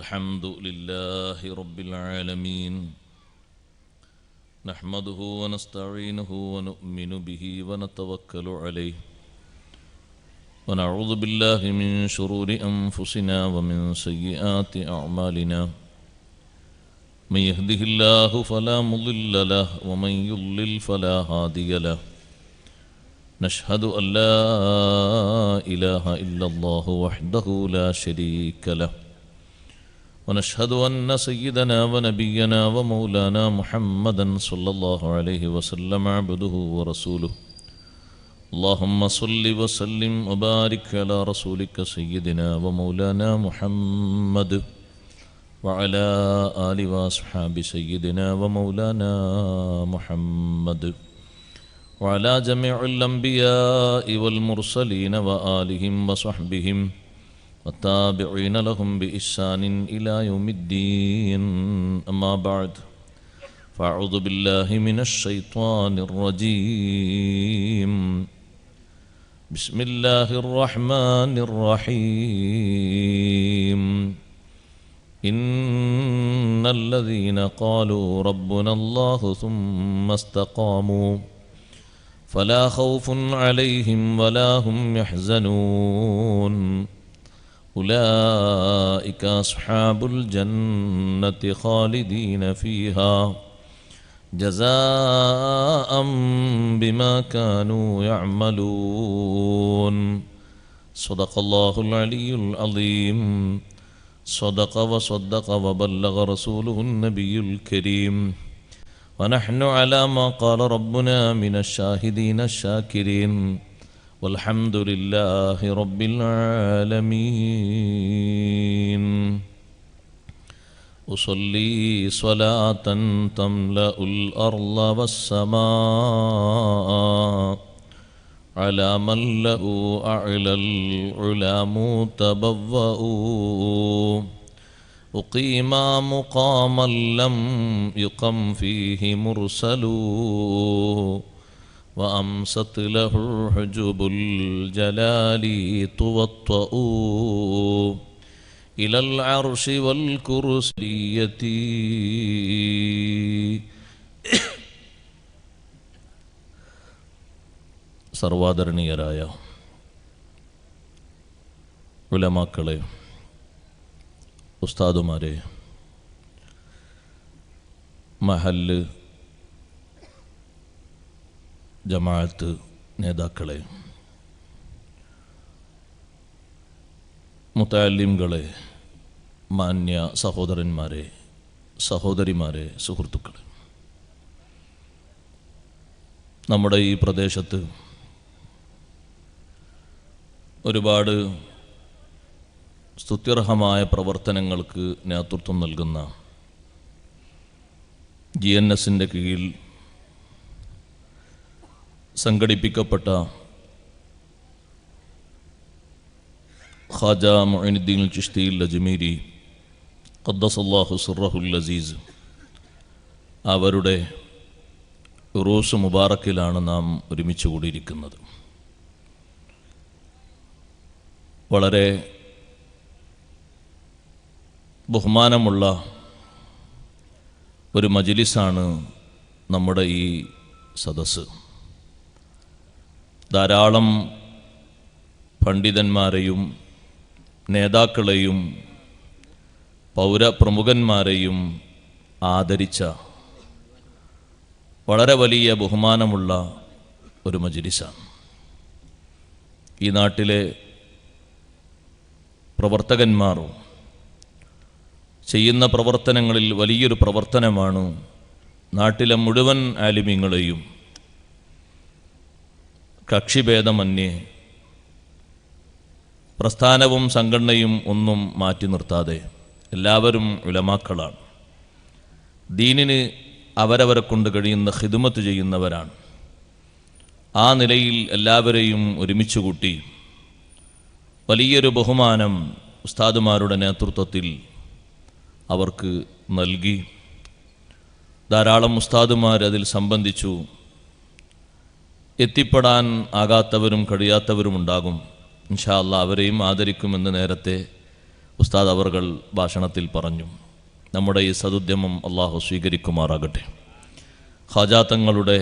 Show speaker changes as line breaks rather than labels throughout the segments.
الحمد لله رب العالمين نحمده ونستعينه ونؤمن به ونتوكل عليه ونعوذ بالله من شرور أنفسنا ومن سيئات أعمالنا من يهده الله فلا مضل له ومن يضلل فلا هادي له نشهد أن لا إله إلا الله وحده لا شريك له ونشهد أن سيدنا ونبينا ومولانا محمدا صلى الله عليه وسلم عبده ورسوله اللهم صل وسلم وبارك على رسولك سيدنا ومولانا محمد وعلى آل وأصحاب سيدنا ومولانا محمد وعلى جميع الأنبياء والمرسلين وآلهم وصحبهم والتابعين لهم بإحسان إلى يوم الدين أما بعد فأعوذ بالله من الشيطان الرجيم بسم الله الرحمن الرحيم إن الذين قالوا ربنا الله ثم استقاموا فلا خوف عليهم ولا هم يحزنون أولئك أصحاب الجنة خالدين فيها جزاء بما كانوا يعملون صدق الله العلي العظيم صدق وصدق وبلغ رسوله النبي الكريم ونحن على ما قال ربنا من الشاهدين الشاكرين والحمد لله رب العالمين أصلي صلاة تملأ الأرض والسماء على من له أعلى العلا متبوأ أقيم مقاما لم يقم فيه مرسل وأمست له حجب الجلال توطأ إلى العرش والكرسية സർവാദരണീയരായ ഉലമാക്കളെ, ഉസ്താദുമാരെ, മഹല്ല് ജമാഅത്ത് നേതാക്കളെ, മുതഅല്ലിംകളെ, മാന്യ സഹോദരന്മാരെ, സഹോദരിമാരെ, സുഹൃത്തുക്കളെ, നമ്മുടെ ഈ പ്രദേശത്ത് ഒരുപാട് സ്തുത്യർഹമായ പ്രവർത്തനങ്ങൾക്ക് നേതൃത്വം നൽകുന്ന GNSൻ്റെ കീഴിൽ സംഘടിപ്പിക്കപ്പെട്ട ഖാജ മുഈനുദ്ദീൻ ചിശ്തി അജ്മീരി ഖദ്ദസല്ലാഹു സിർറഹുൽ അസീസ് അവരുടെ ഉറൂസ് മുബാറക്കിലാണ് നാം ഒരുമിച്ച് കൂടിയിരിക്കുന്നത്. വളരെ ബഹുമാനമുള്ള ഒരു മജ്ലിസാണ് നമ്മുടെ ഈ സദസ്സ്. ധാരാളം പണ്ഡിതന്മാരെയും നേതാക്കളെയും പൗരപ്രമുഖന്മാരെയും ആദരിച്ച വളരെ വലിയ ബഹുമാനമുള്ള ഒരു മജ്ലിസാണ്. ഈ നാട്ടിലെ പ്രവർത്തകന്മാർ ചെയ്യുന്ന പ്രവർത്തനങ്ങളിൽ വലിയൊരു പ്രവർത്തനമാണ് നാട്ടിലെ മുഴുവൻ ആലിമീങ്ങളെയും കക്ഷിഭേദമന്യേ പ്രസ്ഥാനവും സംഘടനയും ഒന്നും മാറ്റി നിർത്താതെ എല്ലാവരും ഉലമാക്കളാണ്. ദീനിന് അവരവരെ കൊണ്ട് കഴിയുന്ന ഖിദ്മത്ത് ചെയ്യുന്നവരാണ്. ആ നിലയിൽ എല്ലാവരെയും ഒരുമിച്ച് കൂട്ടി വലിയൊരു ബഹുമാനം ഉസ്താദുമാരുടെ നേതൃത്വത്തിൽ അവർക്ക് നൽകി. ധാരാളം ഉസ്താദുമാർ അതിൽ സംബന്ധിച്ചു. എത്തിപ്പെടാൻ ആകാത്തവരും കഴിയാത്തവരുമുണ്ടാകും. ഇൻഷാ അല്ലാഹ് അവരെയും ആദരിക്കുമെന്ന് നേരത്തെ ഉസ്താദ് അവർകൾ ഭാഷണത്തിൽ പറഞ്ഞു. നമ്മുടെ ഈ സദുദ്യമം അള്ളാഹു സ്വീകരിക്കുമാറാകട്ടെ. ഖാജാ തങ്ങളുടെ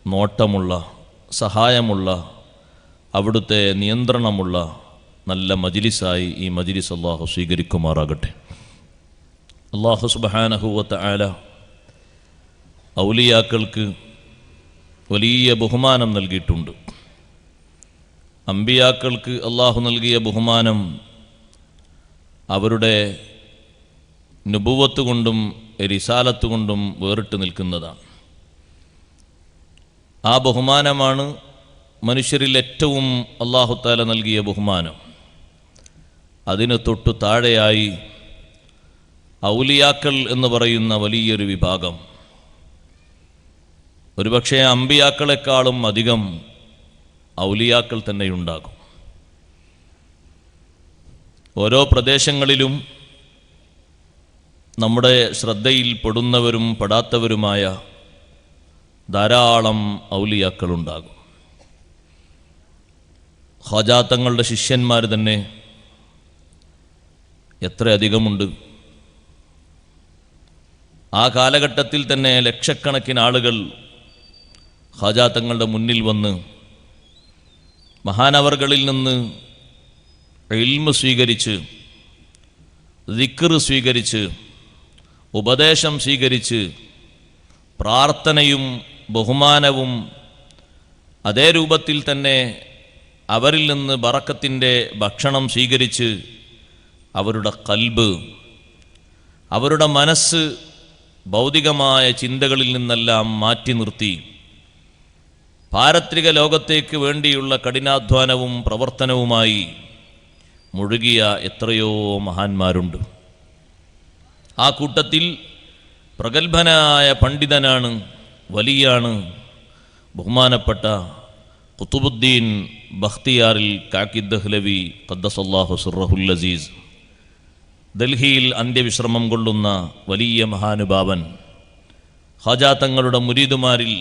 നോട്ടമുള്ള, സഹായമുള്ള, അവിടുത്തെ നിയന്ത്രണമുള്ള നല്ല മജ്ലിസായി ഈ മജ്ലിസ് അള്ളാഹു സ്വീകരിക്കുമാറാകട്ടെ. അള്ളാഹു സുബ്ഹാനഹു വ തആല ഔലിയാക്കൾക്ക് വലിയ ബഹുമാനം നൽകിയിട്ടുണ്ട്. അമ്പിയാക്കൾക്ക് അള്ളാഹു നൽകിയ ബഹുമാനം അവരുടെ നുബുവത്ത് കൊണ്ടും റിസാലത്ത് കൊണ്ടും വേറിട്ട് നിൽക്കുന്നതാണ്. ആ ബഹുമാനമാണ് മനുഷ്യരിൽ ഏറ്റവും അല്ലാഹു തആല നൽകിയ ബഹുമാനം. അതിന് തൊട്ടു താഴെയായി ഔലിയാക്കൾ എന്ന് പറയുന്ന വലിയൊരു വിഭാഗം, ഒരുപക്ഷെ അമ്പിയാക്കളെക്കാളും അധികം ഔലിയാക്കൾ തന്നെയുണ്ടാകും. ഓരോ പ്രദേശങ്ങളിലും നമ്മുടെ ശ്രദ്ധയിൽ പെടുന്നവരും പെടാത്തവരുമായ ധാരാളം ഔലിയാക്കളുണ്ടാകും. ഖാജാ തങ്ങളുടെ ശിഷ്യന്മാർ തന്നെ എത്രയധികമുണ്ട്. ആ കാലഘട്ടത്തിൽ തന്നെ ലക്ഷക്കണക്കിന് ആളുകൾ ഖാജാ തങ്ങളുടെ മുന്നിൽ വന്ന് മഹാനവർകളിൽ നിന്ന് ഇൽമ് സ്വീകരിച്ച്, ദിക്ർ സ്വീകരിച്ച്, ഉപദേശം സ്വീകരിച്ച്, പ്രാർത്ഥനയും ബഹുമാനവും അതേ രൂപത്തിൽ തന്നെ അവരിൽ നിന്ന് ബറക്കത്തിൻ്റെ ഭക്ഷണം സ്വീകരിച്ച് അവരുടെ ഖൽബ്, അവരുടെ മനസ്സ് ഭൗതികമായ ചിന്തകളിൽ നിന്നെല്ലാം മാറ്റി നിർത്തി പാരത്രിക ലോകത്തേക്ക് വേണ്ടിയുള്ള കഠിനാധ്വാനവും പ്രവർത്തനവുമായി മുഴുകിയ എത്രയോ മഹാന്മാരുണ്ട്. ആ കൂട്ടത്തിൽ പ്രഗത്ഭനായ പണ്ഡിതനാണ്, വലിയാണ് ബഹുമാനപ്പെട്ട ഖുതുബുദ്ദീൻ ബഖ്തിയാറിൽ കാക്കി ദഹ്ലവി ഖദ്ദസല്ലാഹു സിർറഹുൽ അസീസ്. ഡൽഹിയിൽ അന്ത്യവിശ്രമം കൊള്ളുന്ന വലിയ മഹാനുഭാവൻ. ഖാജാ തങ്ങളുടെ മുരീദുമാരിൽ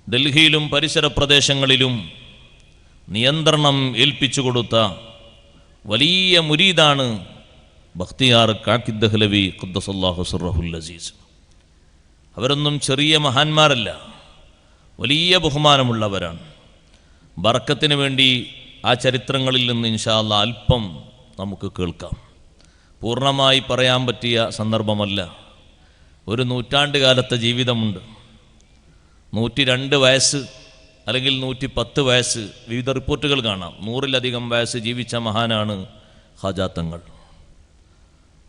ഡൽഹിയിലും പരിസര പ്രദേശങ്ങളിലും നിയന്ത്രണം ഏൽപ്പിച്ചു കൊടുത്ത വലിയ മുരീദാണ് ബഖ്തിയാർ കാക്കി ദഹ്ലവി ഖദ്ദസല്ലാഹു സിർറഹുൽ അസീസ്. അവരൊന്നും ചെറിയ മഹാന്മാരല്ല, വലിയ ബഹുമാനമുള്ളവരാണ്. ബർക്കത്തിന് വേണ്ടി ആ ചരിത്രങ്ങളിൽ നിന്ന് ഇൻഷാ അല്ലാഹ് അല്പം നമുക്ക് കേൾക്കാം. പൂർണ്ണമായി പറയാൻ പറ്റിയ സന്ദർഭമല്ല. ഒരു നൂറ്റാണ്ട് കാലത്തെ ജീവിതമുണ്ട്. 102 വയസ്സ് അല്ലെങ്കിൽ 110 വയസ്സ്, വിവിധ റിപ്പോർട്ടുകൾ കാണാം. 100-ലധികം വയസ്സ് ജീവിച്ച മഹാനാണ് ഖാജാ തങ്ങൾ.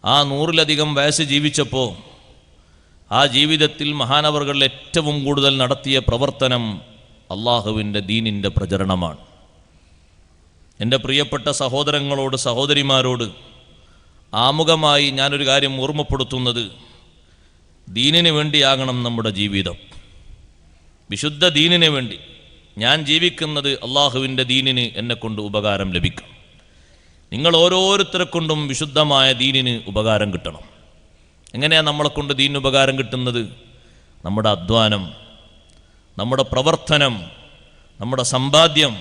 ആ 100-ലധികം വയസ്സ് ജീവിച്ചപ്പോൾ ആ ജീവിതത്തിൽ മഹാനവർകൾ ഏറ്റവും കൂടുതൽ നടത്തിയ പ്രവർത്തനം അള്ളാഹുവിൻ്റെ ദീനിൻ്റെ പ്രചരണമാണ്. എൻ്റെ പ്രിയപ്പെട്ട സഹോദരങ്ങളോട്, സഹോദരിമാരോട് ആമുഖമായി ഞാനൊരു കാര്യം ഓർമ്മപ്പെടുത്തുന്നത്, ദീനിന് വേണ്ടിയാകണം നമ്മുടെ ജീവിതം. വിശുദ്ധ ദീനിന് വേണ്ടി. ഞാൻ ജീവിക്കുന്നത് അള്ളാഹുവിൻ്റെ ദീനിന് എന്നെക്കൊണ്ട് ഉപകാരം ലഭിക്കും. നിങ്ങൾ ഓരോരുത്തരെ കൊണ്ടും വിശുദ്ധമായ ദീനിന് ഉപകാരം കിട്ടണം. എങ്ങനെയാണ് നമ്മളെ കൊണ്ട് ദീനിന് ഉപകാരം കിട്ടുന്നത്? നമ്മുടെ അധ്വാനം, നമ്മുടെ പ്രവർത്തനം, നമ്മുടെ സമ്പാദ്യം,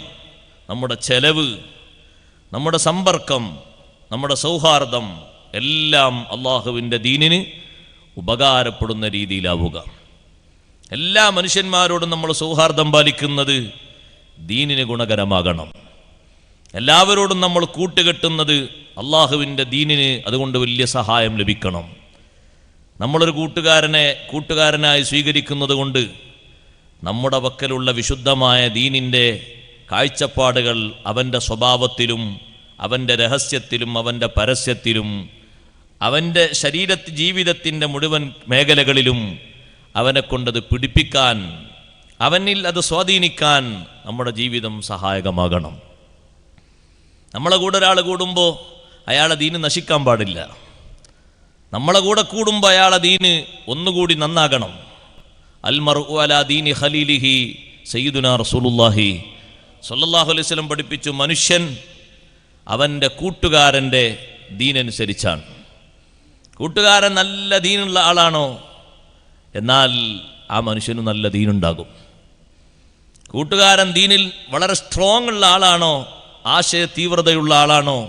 നമ്മുടെ ചെലവ്, നമ്മുടെ സമ്പർക്കം, നമ്മുടെ സൗഹാർദ്ദം എല്ലാം അള്ളാഹുവിൻ്റെ ദീനിന് ഉപകാരപ്പെടുന്ന രീതിയിലാവുക. എല്ലാ മനുഷ്യന്മാരോടും നമ്മൾ സൗഹാർദ്ദം പാലിക്കുന്നത് ദീനിന് ഗുണകരമാകണം. എല്ലാവരോടും നമ്മൾ കൂട്ടുകെട്ടുന്നത് അള്ളാഹുവിൻ്റെ ദീനിന് അതുകൊണ്ട് വലിയ സഹായം ലഭിക്കണം. നമ്മളൊരു കൂട്ടുകാരനായി സ്വീകരിക്കുന്നത് കൊണ്ട് നമ്മുടെ പക്കലുള്ള വിശുദ്ധമായ ദീനിൻ്റെ കാഴ്ചപ്പാടുകൾ അവൻ്റെ സ്വഭാവത്തിലും അവൻ്റെ രഹസ്യത്തിലും അവൻ്റെ പരസ്യത്തിലും അവൻ്റെ ജീവിതത്തിൻ്റെ മുഴുവൻ മേഖലകളിലും അവനെ കൊണ്ടത് പിടിപ്പിക്കാൻ, അവനിൽ അത് സ്വാധീനിക്കാൻ നമ്മുടെ ജീവിതം സഹായകമാകണം. നമ്മളെ കൂടെ ഒരാൾ കൂടുമ്പോൾ അയാളെ ദീന് നശിക്കാൻ പാടില്ല. നമ്മളെ കൂടെ കൂടുമ്പോൾ അയാളെ ദീന് ഒന്നുകൂടി നന്നാകണം. അൽ മർഉ അലാ ദീനി ഖലീലിഹി സയ്യിദുനാ റസൂലുള്ളാഹി സ്വല്ലല്ലാഹു അലൈഹി വസല്ലം പഠിപ്പിച്ചു, മനുഷ്യൻ അവൻ്റെ കൂട്ടുകാരൻ്റെ ദീനനുസരിച്ചാണ്. കൂട്ടുകാരൻ നല്ല ദീനുള്ള ആളാണോ, എന്നാൽ ആ മനുഷ്യന് നല്ല ദീനുണ്ടാകും. കൂട്ടുകാരൻ ദീനിൽ വളരെ സ്ട്രോങ് ഉള്ള ആളാണോ, ആശയ തീവ്രതയുള്ള ആളാണോ,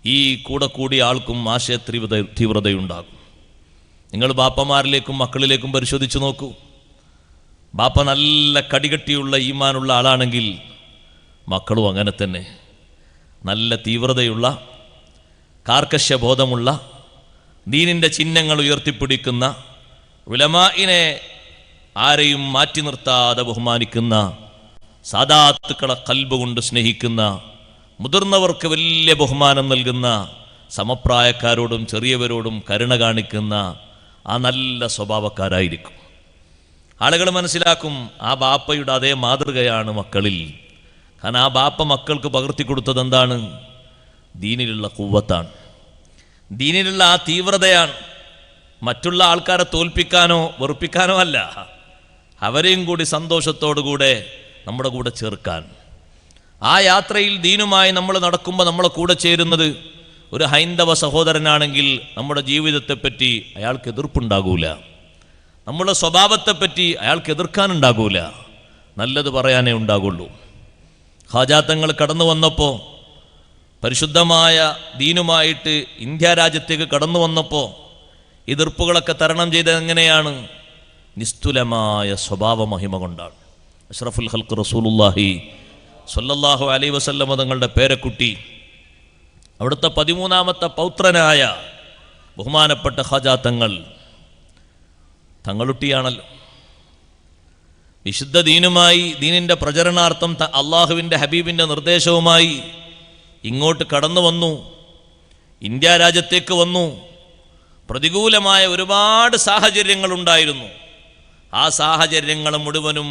ഈ കൂടെ കൂടിയ ആൾക്കും ആശയ തീവ്രതയുണ്ടാകും. നിങ്ങൾ ബാപ്പമാരിലേക്കും മക്കളിലേക്കും പരിശോധിച്ച് നോക്കൂ. ബാപ്പ നല്ല കടികട്ടിയുള്ള ഈമാനുള്ള ആളാണെങ്കിൽ മക്കളും അങ്ങനെ തന്നെ നല്ല തീവ്രതയുള്ള കാർക്കശ്യബോധമുള്ള ദീനിൻ്റെ ചിഹ്നങ്ങൾ ഉയർത്തിപ്പിടിക്കുന്ന ഉലമാഇനെ ആരെയും മാറ്റി നിർത്താതെ ബഹുമാനിക്കുന്ന സാദാത്തുക്കളെ ഖൽബ് കൊണ്ട് സ്നേഹിക്കുന്ന മുതിർന്നവർക്ക് വലിയ ബഹുമാനം നൽകുന്ന സമപ്രായക്കാരോടും ചെറിയവരോടും കരുണ കാണിക്കുന്ന ആ നല്ല സ്വഭാവക്കാരായിരിക്കും. ആളുകൾ മനസ്സിലാക്കും ആ ബാപ്പയുടെ അതേ മാതൃകയാണ് മക്കളിൽ. കാരണം ആ ബാപ്പ മക്കൾക്ക് പകർത്തി കൊടുത്തത് എന്താണ്? ദീനിലുള്ള ഖുവ്വത്താണ്, ദീനിലുള്ള ആ തീവ്രതയാണ്. മറ്റുള്ള ആൾക്കാരെ തോൽപ്പിക്കാനോ വെറുപ്പിക്കാനോ അല്ല, അവരെയും കൂടി സന്തോഷത്തോടുകൂടെ നമ്മുടെ കൂടെ ചേർക്കാൻ. ആ യാത്രയിൽ ദീനുമായി നമ്മൾ നടക്കുമ്പോൾ നമ്മളെ കൂടെ ചേരുന്നത് ഒരു ഹൈന്ദവ സഹോദരനാണെങ്കിൽ നമ്മുടെ ജീവിതത്തെപ്പറ്റി അയാൾക്ക് എതിർപ്പുണ്ടാകൂല, നമ്മുടെ സ്വഭാവത്തെപ്പറ്റി അയാൾക്ക് എതിർക്കാനുണ്ടാകൂല, നല്ലത് പറയാനേ ഉണ്ടാകുള്ളൂ. ഖാജാത്തങ്ങൾ കടന്നു വന്നപ്പോൾ, പരിശുദ്ധമായ ദീനുമായിട്ട് ഇന്ത്യ രാജ്യത്തേക്ക് കടന്നു വന്നപ്പോൾ എതിർപ്പുകളൊക്കെ തരണം ചെയ്തത് എങ്ങനെയാണ്? നിസ്തുലമായ സ്വഭാവ മഹിമ കൊണ്ടാണ്. അഷ്റഫുൽ ഖൽഖ് റസൂലുള്ളാഹി സ്വല്ലല്ലാഹു അലൈഹി വസല്ലം തങ്ങളുടെ പേരക്കുട്ടി, അവിടുത്തെ 13ാമത്തെ പൗത്രനായ ബഹുമാനപ്പെട്ട ഖാജാത്തങ്ങൾ തങ്ങളുട്ടിയാണല്ലോ. വിശുദ്ധ ദീനുമായി, ദീനിൻ്റെ പ്രചരണാർത്ഥം അള്ളാഹുവിൻ്റെ ഹബീബിൻ്റെ നിർദ്ദേശവുമായി ഇങ്ങോട്ട് കടന്നു വന്നു, ഇന്ത്യ രാജ്യത്തേക്ക് വന്നു. പ്രതികൂലമായ ഒരുപാട് സാഹചര്യങ്ങളുണ്ടായിരുന്നു. ആ സാഹചര്യങ്ങൾ മുഴുവനും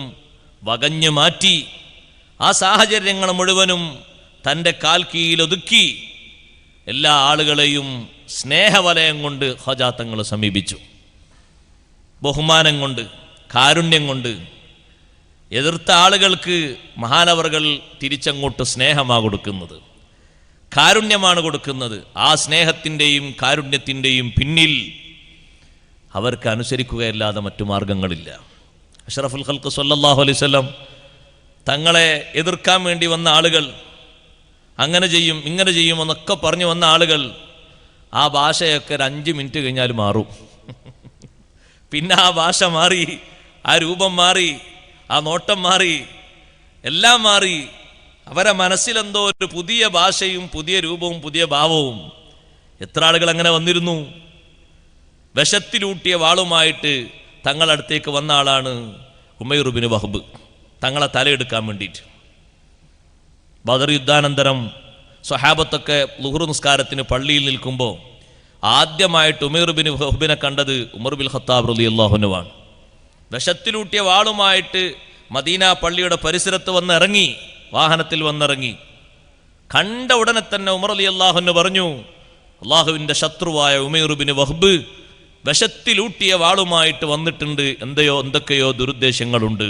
വകഞ്ഞു മാറ്റി, ആ സാഹചര്യങ്ങൾ മുഴുവനും തൻ്റെ കാൽ കീഴിലൊതുക്കി എല്ലാ ആളുകളെയും സ്നേഹവലയം കൊണ്ട് ഖാജാത്തങ്ങൾ സമീപിച്ചു. ബഹുമാനം കൊണ്ട്, കാരുണ്യം കൊണ്ട്. എതിർത്ത ആളുകൾക്ക് മഹാനവറുകൾ തിരിച്ചങ്ങോട്ട് സ്നേഹമാണ് കൊടുക്കുന്നത്, കാരുണ്യമാണ് കൊടുക്കുന്നത്. ആ സ്നേഹത്തിൻ്റെയും കാരുണ്യത്തിൻ്റെയും പിന്നിൽ അവർക്ക് അനുസരിക്കുകയല്ലാതെ മറ്റു മാർഗങ്ങളില്ല. അഷ്റഫുൽ ഖൽഖ് സ്വല്ലല്ലാഹു അലൈഹി വസല്ലം തങ്ങളെ എതിർക്കാൻ വേണ്ടി വന്ന ആളുകൾ, അങ്ങനെ ചെയ്യും ഇങ്ങനെ ചെയ്യും എന്നൊക്കെ പറഞ്ഞു വന്ന ആളുകൾ, ആ ഭാഷയൊക്കെ ഒരു 5 മിനിറ്റ് കഴിഞ്ഞാൽ മാറും. പിന്നെ ആ ഭാഷ മാറി, ആ രൂപം മാറി, ആ നോട്ടം മാറി, എല്ലാം മാറി. അവരെ മനസ്സിലെന്തോ ഒരു പുതിയ ഭാഷയും പുതിയ രൂപവും പുതിയ ഭാവവും. എത്ര ആളുകൾ അങ്ങനെ വന്നിരുന്നു. വിഷത്തിലൂട്ടിയ വാളുമായിട്ട് തങ്ങളടുത്തേക്ക് വന്ന ആളാണ് ഉമൈർ ബിൻ വഹബ്, തങ്ങളെ തലയെടുക്കാൻ വേണ്ടിയിട്ട്. ബദർ യുദ്ധാനന്തരം സ്വഹാബത്തൊക്കെ ളുഹ്ർ നിസ്കാരത്തിന് പള്ളിയിൽ നിൽക്കുമ്പോൾ ആദ്യമായിട്ട് ഉമൈർ ബിൻ വഹബിനെ കണ്ടത് ഉമർ ബിൻ ഖത്താബ് റളിയല്ലാഹു അൻഹുവാണ്. വിഷത്തിലൂട്ടിയ വാളുമായിട്ട് മദീന പള്ളിയുടെ പരിസരത്ത് വന്നിറങ്ങി, വാഹനത്തിൽ വന്നിറങ്ങി. കണ്ട ഉടനെ തന്നെ ഉമർ റളിയല്ലാഹു അൻഹു പറഞ്ഞു, അള്ളാഹുവിൻ്റെ ശത്രുവായ ഉമൈർ ബിൻ വഹബ് വിഷത്തിലൂട്ടിയ വാളുമായിട്ട് വന്നിട്ടുണ്ട്, എന്തൊക്കെയോ ദുരുദ്ദേശങ്ങളുണ്ട്.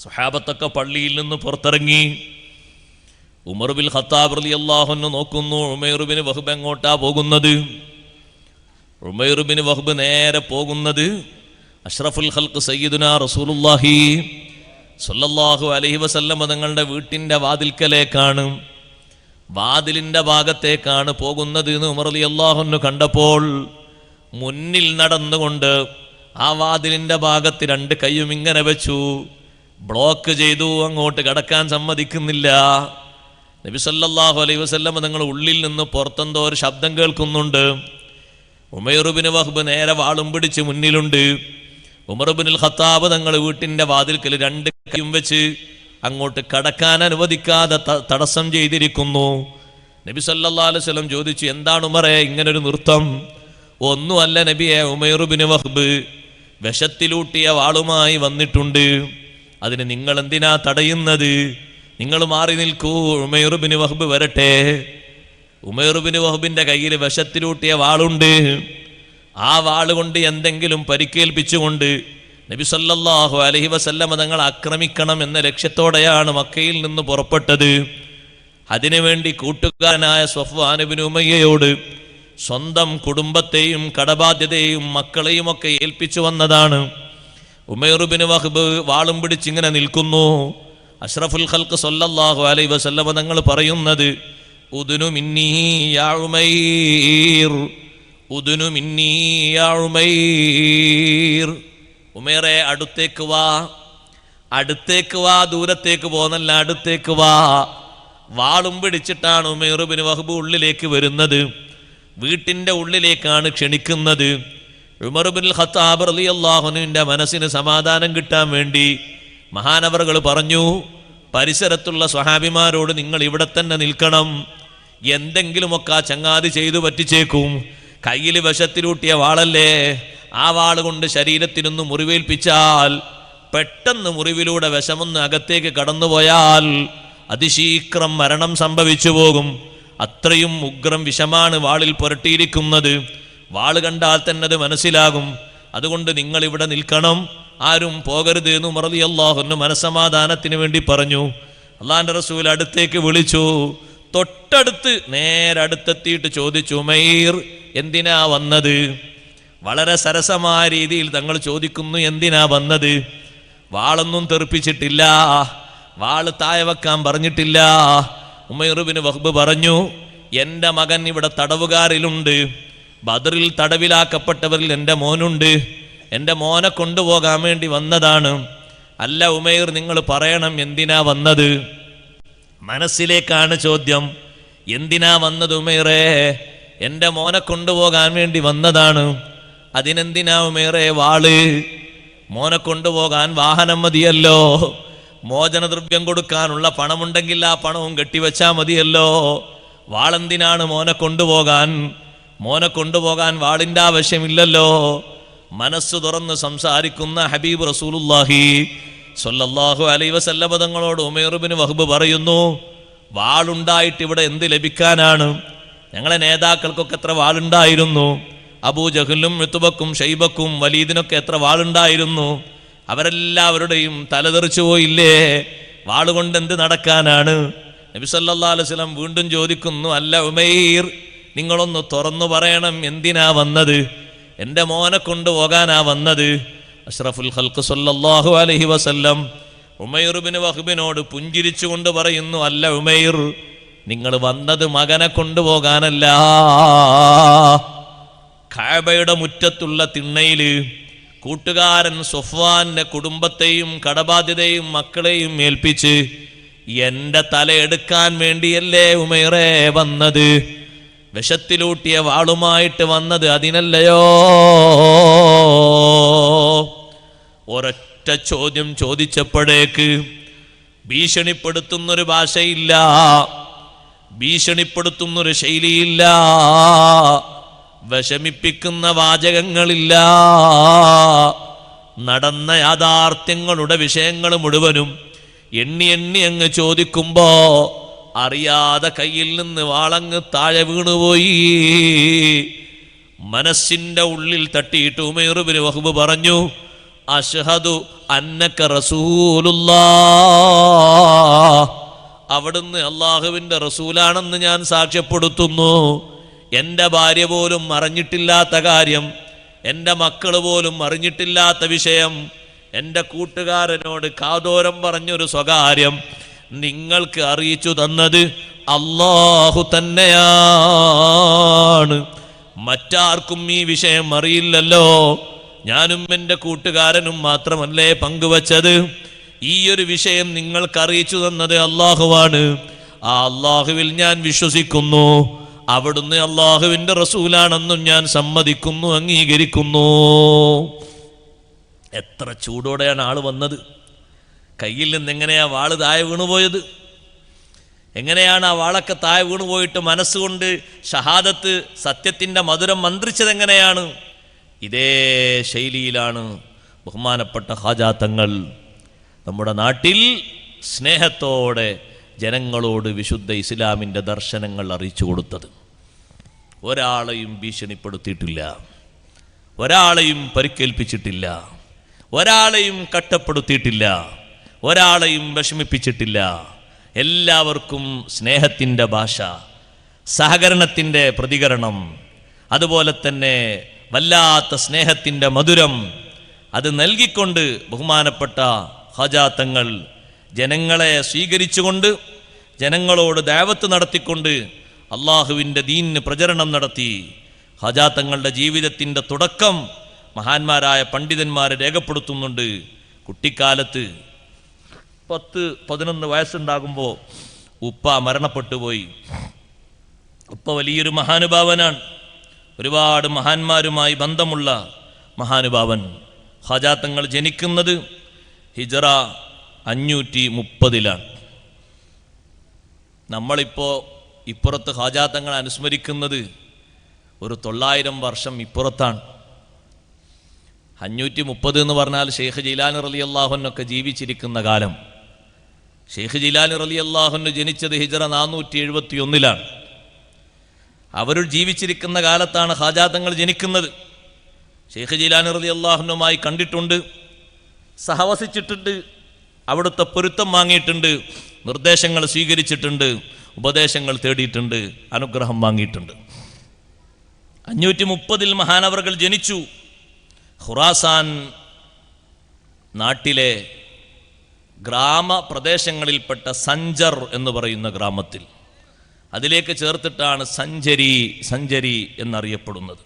സ്വഹാബത്തൊക്കെ പള്ളിയിൽ നിന്ന് പുറത്തിറങ്ങി. ഉമർ ബിൻ ഖത്താബ് റളിയല്ലാഹു അൻഹു നോക്കുന്നു, ഉമൈർ ബിൻ വഹബ് എങ്ങോട്ടാ പോകുന്നത്? ഉമൈർ ബിൻ വഹബ് നേരെ പോകുന്നത് അഷ്റഫുൽ ഖൽഖ് സയ്യിദുനാ റസൂലുള്ളാഹി സ്വല്ലല്ലാഹു അലൈഹി വസല്ലം തങ്ങളുടെ വീട്ടിൻ്റെ വാതിൽക്കലേക്കാണ്, വാതിലിൻ്റെ ഭാഗത്തേക്കാണ് പോകുന്നത് എന്ന് ഉമർ റളിയല്ലാഹു അൻഹു കണ്ടപ്പോൾ മുന്നിൽ നടന്നുകൊണ്ട് ആ വാതിലിൻ്റെ ഭാഗത്ത് 2 കൈയും ഇങ്ങനെ വെച്ചു, ബ്ലോക്ക് ചെയ്തു, അങ്ങോട്ട് കടക്കാൻ സമ്മതിക്കുന്നില്ല. നബി സല്ലല്ലാഹു അലൈഹി വസല്ലം തങ്ങൾ ഉള്ളിൽ നിന്ന് പുറത്തെന്തോ ഒരു ശബ്ദം കേൾക്കുന്നുണ്ട്. ഉമൈർ ബിൻ വഹബ് നേരെ വാളും പിടിച്ച് മുന്നിലുണ്ട്. ഉമർ ബിൻ ഖത്താബ് തങ്ങൾ വീട്ടിൻ്റെ വാതിൽക്കൽ 2 കൈയും വെച്ച് അങ്ങോട്ട് കടക്കാൻ അനുവദിക്കാതെ തടസ്സം ചെയ്തിരിക്കുന്നു. നബി സല്ലല്ലാഹു അലൈഹി വസല്ലം ചോദിച്ചു, എന്താണ് ഉമറേ ഇങ്ങനൊരു നൃത്തം? ഒന്നുമല്ല നബിയെ, ഉമൈർ ബിൻ വഹബ് വിഷത്തിലൂട്ടിയ വാളുമായി വന്നിട്ടുണ്ട്, അതിന് നിങ്ങൾ എന്തിനാ തടയുന്നത്? നിങ്ങൾ മാറി നിൽക്കൂ, ഉമൈർ ബിൻ വഹബ് വരട്ടെ. ഉമൈർ ബിൻ വഹബിൻ്റെ കയ്യിൽ വിഷത്തിലൂട്ടിയ വാളുണ്ട്. ആ വാളുകൊണ്ട് എന്തെങ്കിലും പരിക്കേൽപ്പിച്ചുകൊണ്ട് നബി സല്ലല്ലാഹു അലൈഹി വസല്ലം തങ്ങൾ ആക്രമിക്കണം എന്ന ലക്ഷ്യത്തോടെയാണ് മക്കയിൽ നിന്ന് പുറപ്പെട്ടത്. അതിനുവേണ്ടി കൂട്ടുകാരനായ സ്വഫ്വാൻ ഇബ്നു ഉമയ്യയോട് സ്വന്തം കുടുംബത്തെയും കടബാധ്യതയും മക്കളെയും ഒക്കെ ഏൽപ്പിച്ചു വന്നതാണ്. ഉമൈർ ബിൻ വഹബ് വാളും പിടിച്ചിങ്ങനെ നിൽക്കുന്നു. അഷ്റഫുൽ ഖൽഖ് സ്വല്ലല്ലാഹു അലൈഹി വസല്ലം തങ്ങൾ പറയുന്നത്, ഉദ്നു മിന്നീ യാ ഉമൈർ, ഉദ്നു മിന്നീ യാ ഉമൈർ. ഉമേറെ അടുത്തേക്ക് വാ, അടുത്തേക്ക് വാ, ദൂരത്തേക്ക് പോന്നല്ല, അടുത്തേക്ക് വാ. വാളും പിടിച്ചിട്ടാണ് ഉമൈർ ഇബ്നു വഹ്ബ് ഉള്ളിലേക്ക് വരുന്നത്. വീട്ടിൻ്റെ ഉള്ളിലേക്കാണ് ക്ഷണിക്കുന്നത്. ഉമർ ഇബ്നുൽ ഖത്താബ് റളിയല്ലാഹു അൻഹുവിൻ്റെ മനസ്സിന് സമാധാനം കിട്ടാൻ വേണ്ടി മഹാനവറുകൾ പറഞ്ഞു, പരിസരത്തുള്ള സ്വഹാബിമാരോട് നിങ്ങൾ ഇവിടെ തന്നെ നിൽക്കണം, എന്തെങ്കിലുമൊക്കെ ആ ചങ്ങാതി ചെയ്തു പറ്റിച്ചേക്കും. കയ്യിൽ വിഷത്തിലൂട്ടിയ വാളല്ലേ, ആ വാൾ കൊണ്ട് ശരീരത്തിനൊന്ന് മുറിവേൽപ്പിച്ചാൽ, പെട്ടെന്ന് മുറിവിലൂടെ വിഷമൊന്ന് അകത്തേക്ക് കടന്നുപോയാൽ അതിശീഘ്രം മരണം സംഭവിച്ചു പോകും. അത്രയും ഉഗ്രം വിഷമാണ് വാളിൽ പുരട്ടിയിരിക്കുന്നത്. വാള് കണ്ടാൽ തന്നെ അത് മനസ്സിലാകും. അതുകൊണ്ട് നിങ്ങൾ ഇവിടെ നിൽക്കണം, ആരും പോകരുത് എന്ന് ഉമർ റളിയല്ലാഹു അൻഹു മനസ്സമാധാനത്തിന് വേണ്ടി പറഞ്ഞു. അള്ളാന്റെ റസൂൽ അടുത്തേക്ക് വിളിച്ചു. തൊട്ടടുത്ത് നേരെ അടുത്തെത്തിയിട്ട് ചോദിച്ചു, ഉമൈർ എന്തിനാ വന്നത്? വളരെ സരസമായ രീതിയിൽ തങ്ങൾ ചോദിക്കുന്നു, എന്തിനാ വന്നത്? വാളൊന്നും തെറിപ്പിച്ചിട്ടില്ല, വാള് താഴെ വെക്കാൻ പറഞ്ഞിട്ടില്ല. ഉമൈർ ഇബ്നു വഹ്ബ് പറഞ്ഞു, എൻ്റെ മകൻ ഇവിടെ തടവുകാരിലുണ്ട്, ബദറിൽ തടവിലാക്കപ്പെട്ടവരിൽ എൻ്റെ മോനുണ്ട്, എൻ്റെ മോനെ കൊണ്ടുപോകാൻ വേണ്ടി വന്നതാണ്. അല്ല ഉമൈർ, നിങ്ങൾ പറയണം എന്തിനാ വന്നത്? മനസ്സിലേക്കാണ് ചോദ്യം. എന്തിനാ വന്നത് ഉമൈറേ? എൻ്റെ മോനെ കൊണ്ടുപോകാൻ വേണ്ടി വന്നതാണ്. അതിനെന്തിനാ ഉമൈറേ വാള്? മോനെ കൊണ്ടുപോകാൻ വാഹനം മതിയല്ലോ, മോചനദ്രവ്യം കൊടുക്കാനുള്ള പണമുണ്ടെങ്കിൽ ആ പണവും കെട്ടിവെച്ചാൽ മതിയല്ലോ. വാളെന്തിനാണ് മോനെ കൊണ്ടുപോകാൻ? മോനെ കൊണ്ടുപോകാൻ വാളിൻ്റെ ആവശ്യമില്ലല്ലോ. മനസ്സ് തുറന്ന് സംസാരിക്കുന്ന ഹബീബ് റസൂലുള്ളാഹി സ്വല്ലല്ലാഹു അലൈഹി വസല്ലം തങ്ങളോട് ഉമൈർ ഇബ്നു വഹ്ബ് പറയുന്നു, വാളുണ്ടായിട്ട് ഇവിടെ എന്ത് ലഭിക്കാനാണ്? ഞങ്ങളെ നേതാക്കൾക്കൊക്കെ എത്ര വാളുണ്ടായിരുന്നു. അബൂജഹലും ഉത്ബക്കും ഷൈബക്കും വലീദിനൊക്കെ എത്ര വാളുണ്ടായിരുന്നു. അവരെല്ലാവരുടെയും തലതെറിച്ചു പോയില്ലേ? വാളുകൊണ്ട് എന്ത് നടക്കാനാണ്? നബി സല്ലല്ലാഹു അലൈഹി വസല്ലം വീണ്ടും ചോദിക്കുന്നു, അല്ല ഉമൈർ, നിങ്ങളൊന്ന് തുറന്നു പറയണം, എന്തിനാ വന്നത്? എൻ്റെ മോനെ കൊണ്ടുപോകാനാ വന്നത്. അഷ്റഫുൽ ഖൽഖ് സല്ലല്ലാഹു അലൈഹി വസല്ലം ഉമൈർ ഇബ്നു വഹ്ബിനോട് പുഞ്ചിരിച്ചുകൊണ്ട് പറയുന്നു, അല്ല ഉമൈർ, നിങ്ങൾ വന്നത് മകനെ കൊണ്ടുപോകാനല്ല. കഅബയുടെ മുറ്റത്തുള്ള തിണ്ണയില് കൂട്ടുകാരൻ സൊഫ്വാന്റെ കുടുംബത്തെയും കടബാധ്യതയും മക്കളെയും ഏൽപ്പിച്ച് എൻ്റെ തലയെടുക്കാൻ വേണ്ടിയല്ലേ ഉമൈറേ വന്നത്? വിഷത്തിലൂട്ടിയ വാളുമായിട്ട് വന്നത് അതിനല്ലയോ? ഒരൊറ്റ ചോദ്യം ചോദിച്ചപ്പോഴേക്ക് ഭീഷണിപ്പെടുത്തുന്നൊരു ഭാഷയില്ല, ഭീഷണിപ്പെടുത്തുന്നൊരു ശൈലിയില്ല, വിഷമിപ്പിക്കുന്ന വാചകങ്ങളില്ല. നടന്ന യാഥാർത്ഥ്യങ്ങളുടെ വിഷയങ്ങൾ മുഴുവനും എണ്ണി എണ്ണി അങ്ങ് ചോദിക്കുമ്പോ അറിയാതെ കയ്യിൽ നിന്ന് വാളങ്ങ് താഴെ വീണുപോയി. മനസ്സിന്റെ ഉള്ളിൽ തട്ടിയിട്ട് ഉമൈർ ഇബ്നു വഹ്ബ് പറഞ്ഞു, അശ്ഹദു അന്നക റസൂലുള്ളാഹ്, അവിടുന്ന് അള്ളാഹുവിന്റെ റസൂലാണെന്ന് ഞാൻ സാക്ഷ്യപ്പെടുത്തുന്നു. എൻ്റെ ഭാര്യ പോലും അറിഞ്ഞിട്ടില്ലാത്ത കാര്യം, എൻ്റെ മക്കൾ പോലും അറിഞ്ഞിട്ടില്ലാത്ത വിഷയം, എൻ്റെ കൂട്ടുകാരനോട് കാതോരം പറഞ്ഞൊരു സ്വകാര്യം നിങ്ങൾക്ക് അറിയിച്ചു തന്നത് അല്ലാഹു തന്നെയാണ്. മറ്റാർക്കും ഈ വിഷയം അറിയില്ലല്ലോ. ഞാനും എൻ്റെ കൂട്ടുകാരനും മാത്രമല്ലേ പങ്കുവച്ചത്. ഈ ഒരു വിഷയം നിങ്ങൾക്ക് അറിയിച്ചു തന്നത് അല്ലാഹുവാണ്. ആ അല്ലാഹുവിൽ ഞാൻ വിശ്വസിക്കുന്നു. അവിടുന്ന് അള്ളാഹുവിന്റെ റസൂലാണെന്നും ഞാൻ സമ്മതിക്കുന്നു, അംഗീകരിക്കുന്നു. എത്ര ചൂടോടെയാണ് ആള് വന്നത്. കയ്യിൽ നിന്ന് എങ്ങനെയാ വാള് താഴെ വീണുപോയത്? എങ്ങനെയാണ് ആ വാളൊക്കെ താഴെ വീണുപോയിട്ട് മനസ്സുകൊണ്ട് ഷഹാദത്ത്, സത്യത്തിന്റെ മധുരം മന്ത്രിച്ചത് എങ്ങനെയാണ്? ഇതേ ശൈലിയിലാണ് ബഹുമാനപ്പെട്ട ഖാജാ തങ്ങൾ നമ്മുടെ നാട്ടിൽ സ്നേഹത്തോടെ ജനങ്ങളോട് വിശുദ്ധ ഇസ്ലാമിൻ്റെ ദർശനങ്ങൾ അറിയിച്ചു കൊടുത്തത്. ഒരാളെയും ഭീഷണിപ്പെടുത്തിയിട്ടില്ല, ഒരാളെയും പരിക്കേൽപ്പിച്ചിട്ടില്ല, ഒരാളെയും കട്ടപ്പെടുത്തിയിട്ടില്ല, ഒരാളെയും വിഷമിപ്പിച്ചിട്ടില്ല. എല്ലാവർക്കും സ്നേഹത്തിൻ്റെ ഭാഷ, സഹകരണത്തിൻ്റെ പ്രതികരണം, അതുപോലെ തന്നെ വല്ലാത്ത സ്നേഹത്തിൻ്റെ മധുരം അത് നൽകിക്കൊണ്ട് ബഹുമാനപ്പെട്ട ഖാജാ തങ്ങൾ ജനങ്ങളെ സ്വീകരിച്ചുകൊണ്ട്, ജനങ്ങളോട് ദഅവത്ത് നടത്തിക്കൊണ്ട് അള്ളാഹുവിൻ്റെ ദീനിന് പ്രചരണം നടത്തി. ഖാജാ തങ്ങളുടെ ജീവിതത്തിൻ്റെ തുടക്കം മഹാന്മാരായ പണ്ഡിതന്മാരെ രേഖപ്പെടുത്തുന്നുണ്ട്. കുട്ടിക്കാലത്ത് 10-11 വയസ്സുണ്ടാകുമ്പോൾ ഉപ്പ മരണപ്പെട്ടു പോയി. ഉപ്പ വലിയൊരു മഹാനുഭാവനാണ്, ഒരുപാട് മഹാന്മാരുമായി ബന്ധമുള്ള മഹാനുഭാവൻ. ഖാജാ തങ്ങൾ ജനിക്കുന്നത് ഹിജറ 530 നമ്മളിപ്പോൾ ഇപ്പുറത്ത് ഖാജാ തങ്ങളെ അനുസ്മരിക്കുന്നത് ഒരു 900 വർഷം ഇപ്പുറത്താണ്. 530 എന്ന് പറഞ്ഞാൽ ഷെയ്ഖ് ജീലാനി റളിയല്ലാഹു അൻഹു ജീവിച്ചിരിക്കുന്ന കാലം. ഷെയ്ഖ് ജീലാനി റളിയല്ലാഹു അൻഹു ജനിച്ചത് ഹിജറ 471 അവർ ജീവിച്ചിരിക്കുന്ന കാലത്താണ് ഖാജാ തങ്ങൾ ജനിക്കുന്നത്. ഷെയ്ഖ് ജീലാനി റളിയല്ലാഹു അൻഹുമായി കണ്ടിട്ടുണ്ട്, സഹവസിച്ചിട്ടുണ്ട്, അവിടുത്തെ പൊരുത്തം വാങ്ങിയിട്ടുണ്ട്, നിർദ്ദേശങ്ങൾ സ്വീകരിച്ചിട്ടുണ്ട്, ഉപദേശങ്ങൾ തേടിയിട്ടുണ്ട്, അനുഗ്രഹം വാങ്ങിയിട്ടുണ്ട്. 530 മഹാനവറുകൾ ജനിച്ചു. ഖുറാസാൻ നാട്ടിലെ ഗ്രാമപ്രദേശങ്ങളിൽപ്പെട്ട സഞ്ചർ എന്ന് പറയുന്ന ഗ്രാമത്തിൽ, അതിലേക്ക് ചേർത്തിട്ടാണ് സഞ്ചരി എന്നറിയപ്പെടുന്നത്.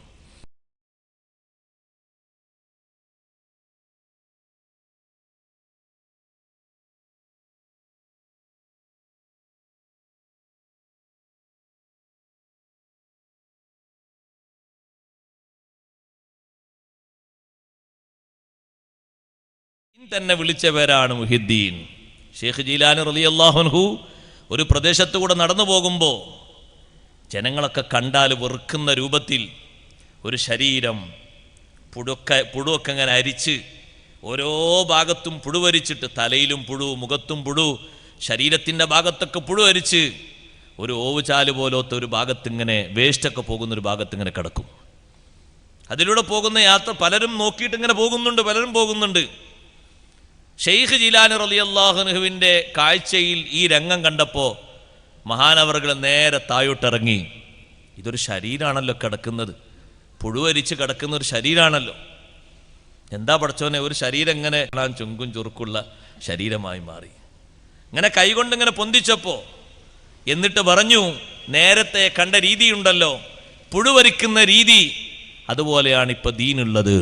തന്നെ വിളിച്ച പേരാണ് മുഹിദ്ദീൻ. ഷെയ്ഖ് ജീലാനി റളിയല്ലാഹു അൻഹു ഒരു പ്രദേശത്തുകൂടെ നടന്നു പോകുമ്പോൾ ജനങ്ങളൊക്കെ കണ്ടാൽ വെറുക്കുന്ന രൂപത്തിൽ ഒരു ശരീരം പുഴുവൊക്കെ അങ്ങനെ അരിച്ച് ഓരോ ഭാഗത്തും പുഴുവരിച്ചിട്ട്, തലയിലും പുഴു, മുഖത്തും പുഴു, ശരീരത്തിൻ്റെ ഭാഗത്തൊക്കെ പുഴുവരിച്ച് ഒരു ഓവുചാല് പോലത്തെ ഒരു ഭാഗത്തിങ്ങനെ വേസ്റ്റൊക്കെ പോകുന്നൊരു ഭാഗത്തിങ്ങനെ കിടക്കും. അതിലൂടെ പോകുന്ന യാത്ര പലരും നോക്കിയിട്ട് ഇങ്ങനെ പോകുന്നുണ്ട്. ഷെയ്ഖ് ജീലാനി റളിയല്ലാഹു അൻഹുവിൻ്റെ കാഴ്ചയിൽ ഈ രംഗം കണ്ടപ്പോൾ മഹാനവറുകൾ നേരെ താഴോട്ടിറങ്ങി. ഇതൊരു ശരീരമാണല്ലോ കിടക്കുന്നത്, പുഴുവരിച്ച് കിടക്കുന്ന ഒരു ശരീരമാണല്ലോ. എന്താ പഠിച്ചോനെ, ഒരു ശരീരം ഇങ്ങനെ ചുങ്കും ചുറുക്കുള്ള ശരീരമായി മാറി. ഇങ്ങനെ കൈകൊണ്ട് ഇങ്ങനെ പൊന്തിച്ചപ്പോൾ എന്നിട്ട് പറഞ്ഞു, നേരത്തെ കണ്ട രീതിയുണ്ടല്ലോ, പുഴുവരിക്കുന്ന രീതി, അതുപോലെയാണ് ഇപ്പൊ ദീനുള്ളത്.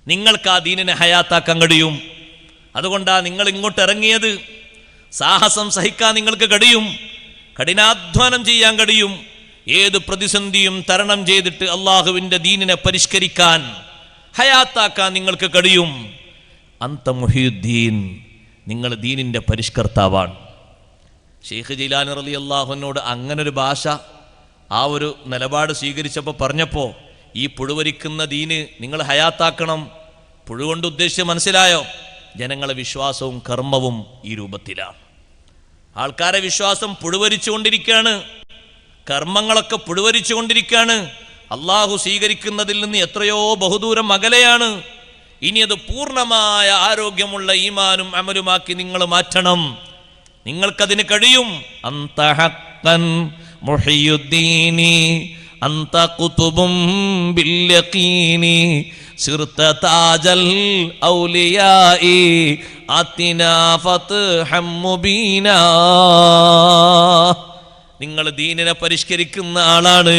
നിങ്ങൾക്ക് ആ ദീനിനെ ഹയാത്താക്കാൻ കഴിയും. അതുകൊണ്ടാണ് നിങ്ങൾ ഇങ്ങോട്ട് ഇറങ്ങിയത്. സാഹസം സഹിക്കാൻ നിങ്ങൾക്ക് കഴിയും, കഠിനാധ്വാനം ചെയ്യാൻ കഴിയും. ഏത് പ്രതിസന്ധിയും തരണം ചെയ്തിട്ട് അള്ളാഹുവിൻ്റെ ദീനിനെ പരിഷ്കരിക്കാൻ, ഹയാത്താക്കാൻ നിങ്ങൾക്ക് കഴിയും. അന്ത മുഹീദ്ദീൻ, നിങ്ങൾ ദീനിൻ്റെ പരിഷ്കർത്താവാണ്. ഷെയ്ഖ് ജീലാനി റളിയല്ലാഹു അൻഹുവോട് അങ്ങനൊരു ഭാഷ, ആ ഒരു നിലപാട് സ്വീകരിച്ചപ്പോൾ പറഞ്ഞപ്പോൾ, ഈ പുഴുവരിക്കുന്ന ദീന് നിങ്ങൾ ഹയാത്താക്കണം. പുഴുകൊണ്ട് ഉദ്ദേശിച്ച് മനസ്സിലായോ? ജനങ്ങളെ വിശ്വാസവും കർമ്മവും ഈ രൂപത്തിലാണ്. ആൾക്കാരെ വിശ്വാസം പുഴുവരിച്ചുകൊണ്ടിരിക്കുകയാണ്, കർമ്മങ്ങളൊക്കെ പുഴുവരിച്ചുകൊണ്ടിരിക്കുകയാണ്. അള്ളാഹു സ്വീകരിക്കുന്നതിൽ നിന്ന് എത്രയോ ബഹുദൂരം അകലെയാണ്. ഇനി അത് പൂർണ്ണമായ ആരോഗ്യമുള്ള ഈമാനും അമലുമാക്കി നിങ്ങൾ മാറ്റണം. നിങ്ങൾക്കതിന് കഴിയും. അന്ത ഹഖ്ഖൻ മുഹിയുദ്ദീനി അന്ത ഖുതുബും ബിൽ യഖീനി സിർത താജൽ ഔലിയാഇ ആതിനാ ഫത്ഹം മുബീനാ. നിങ്ങൾ ദീനിനെ പരിഷ്കരിക്കുന്ന ആളാണ്.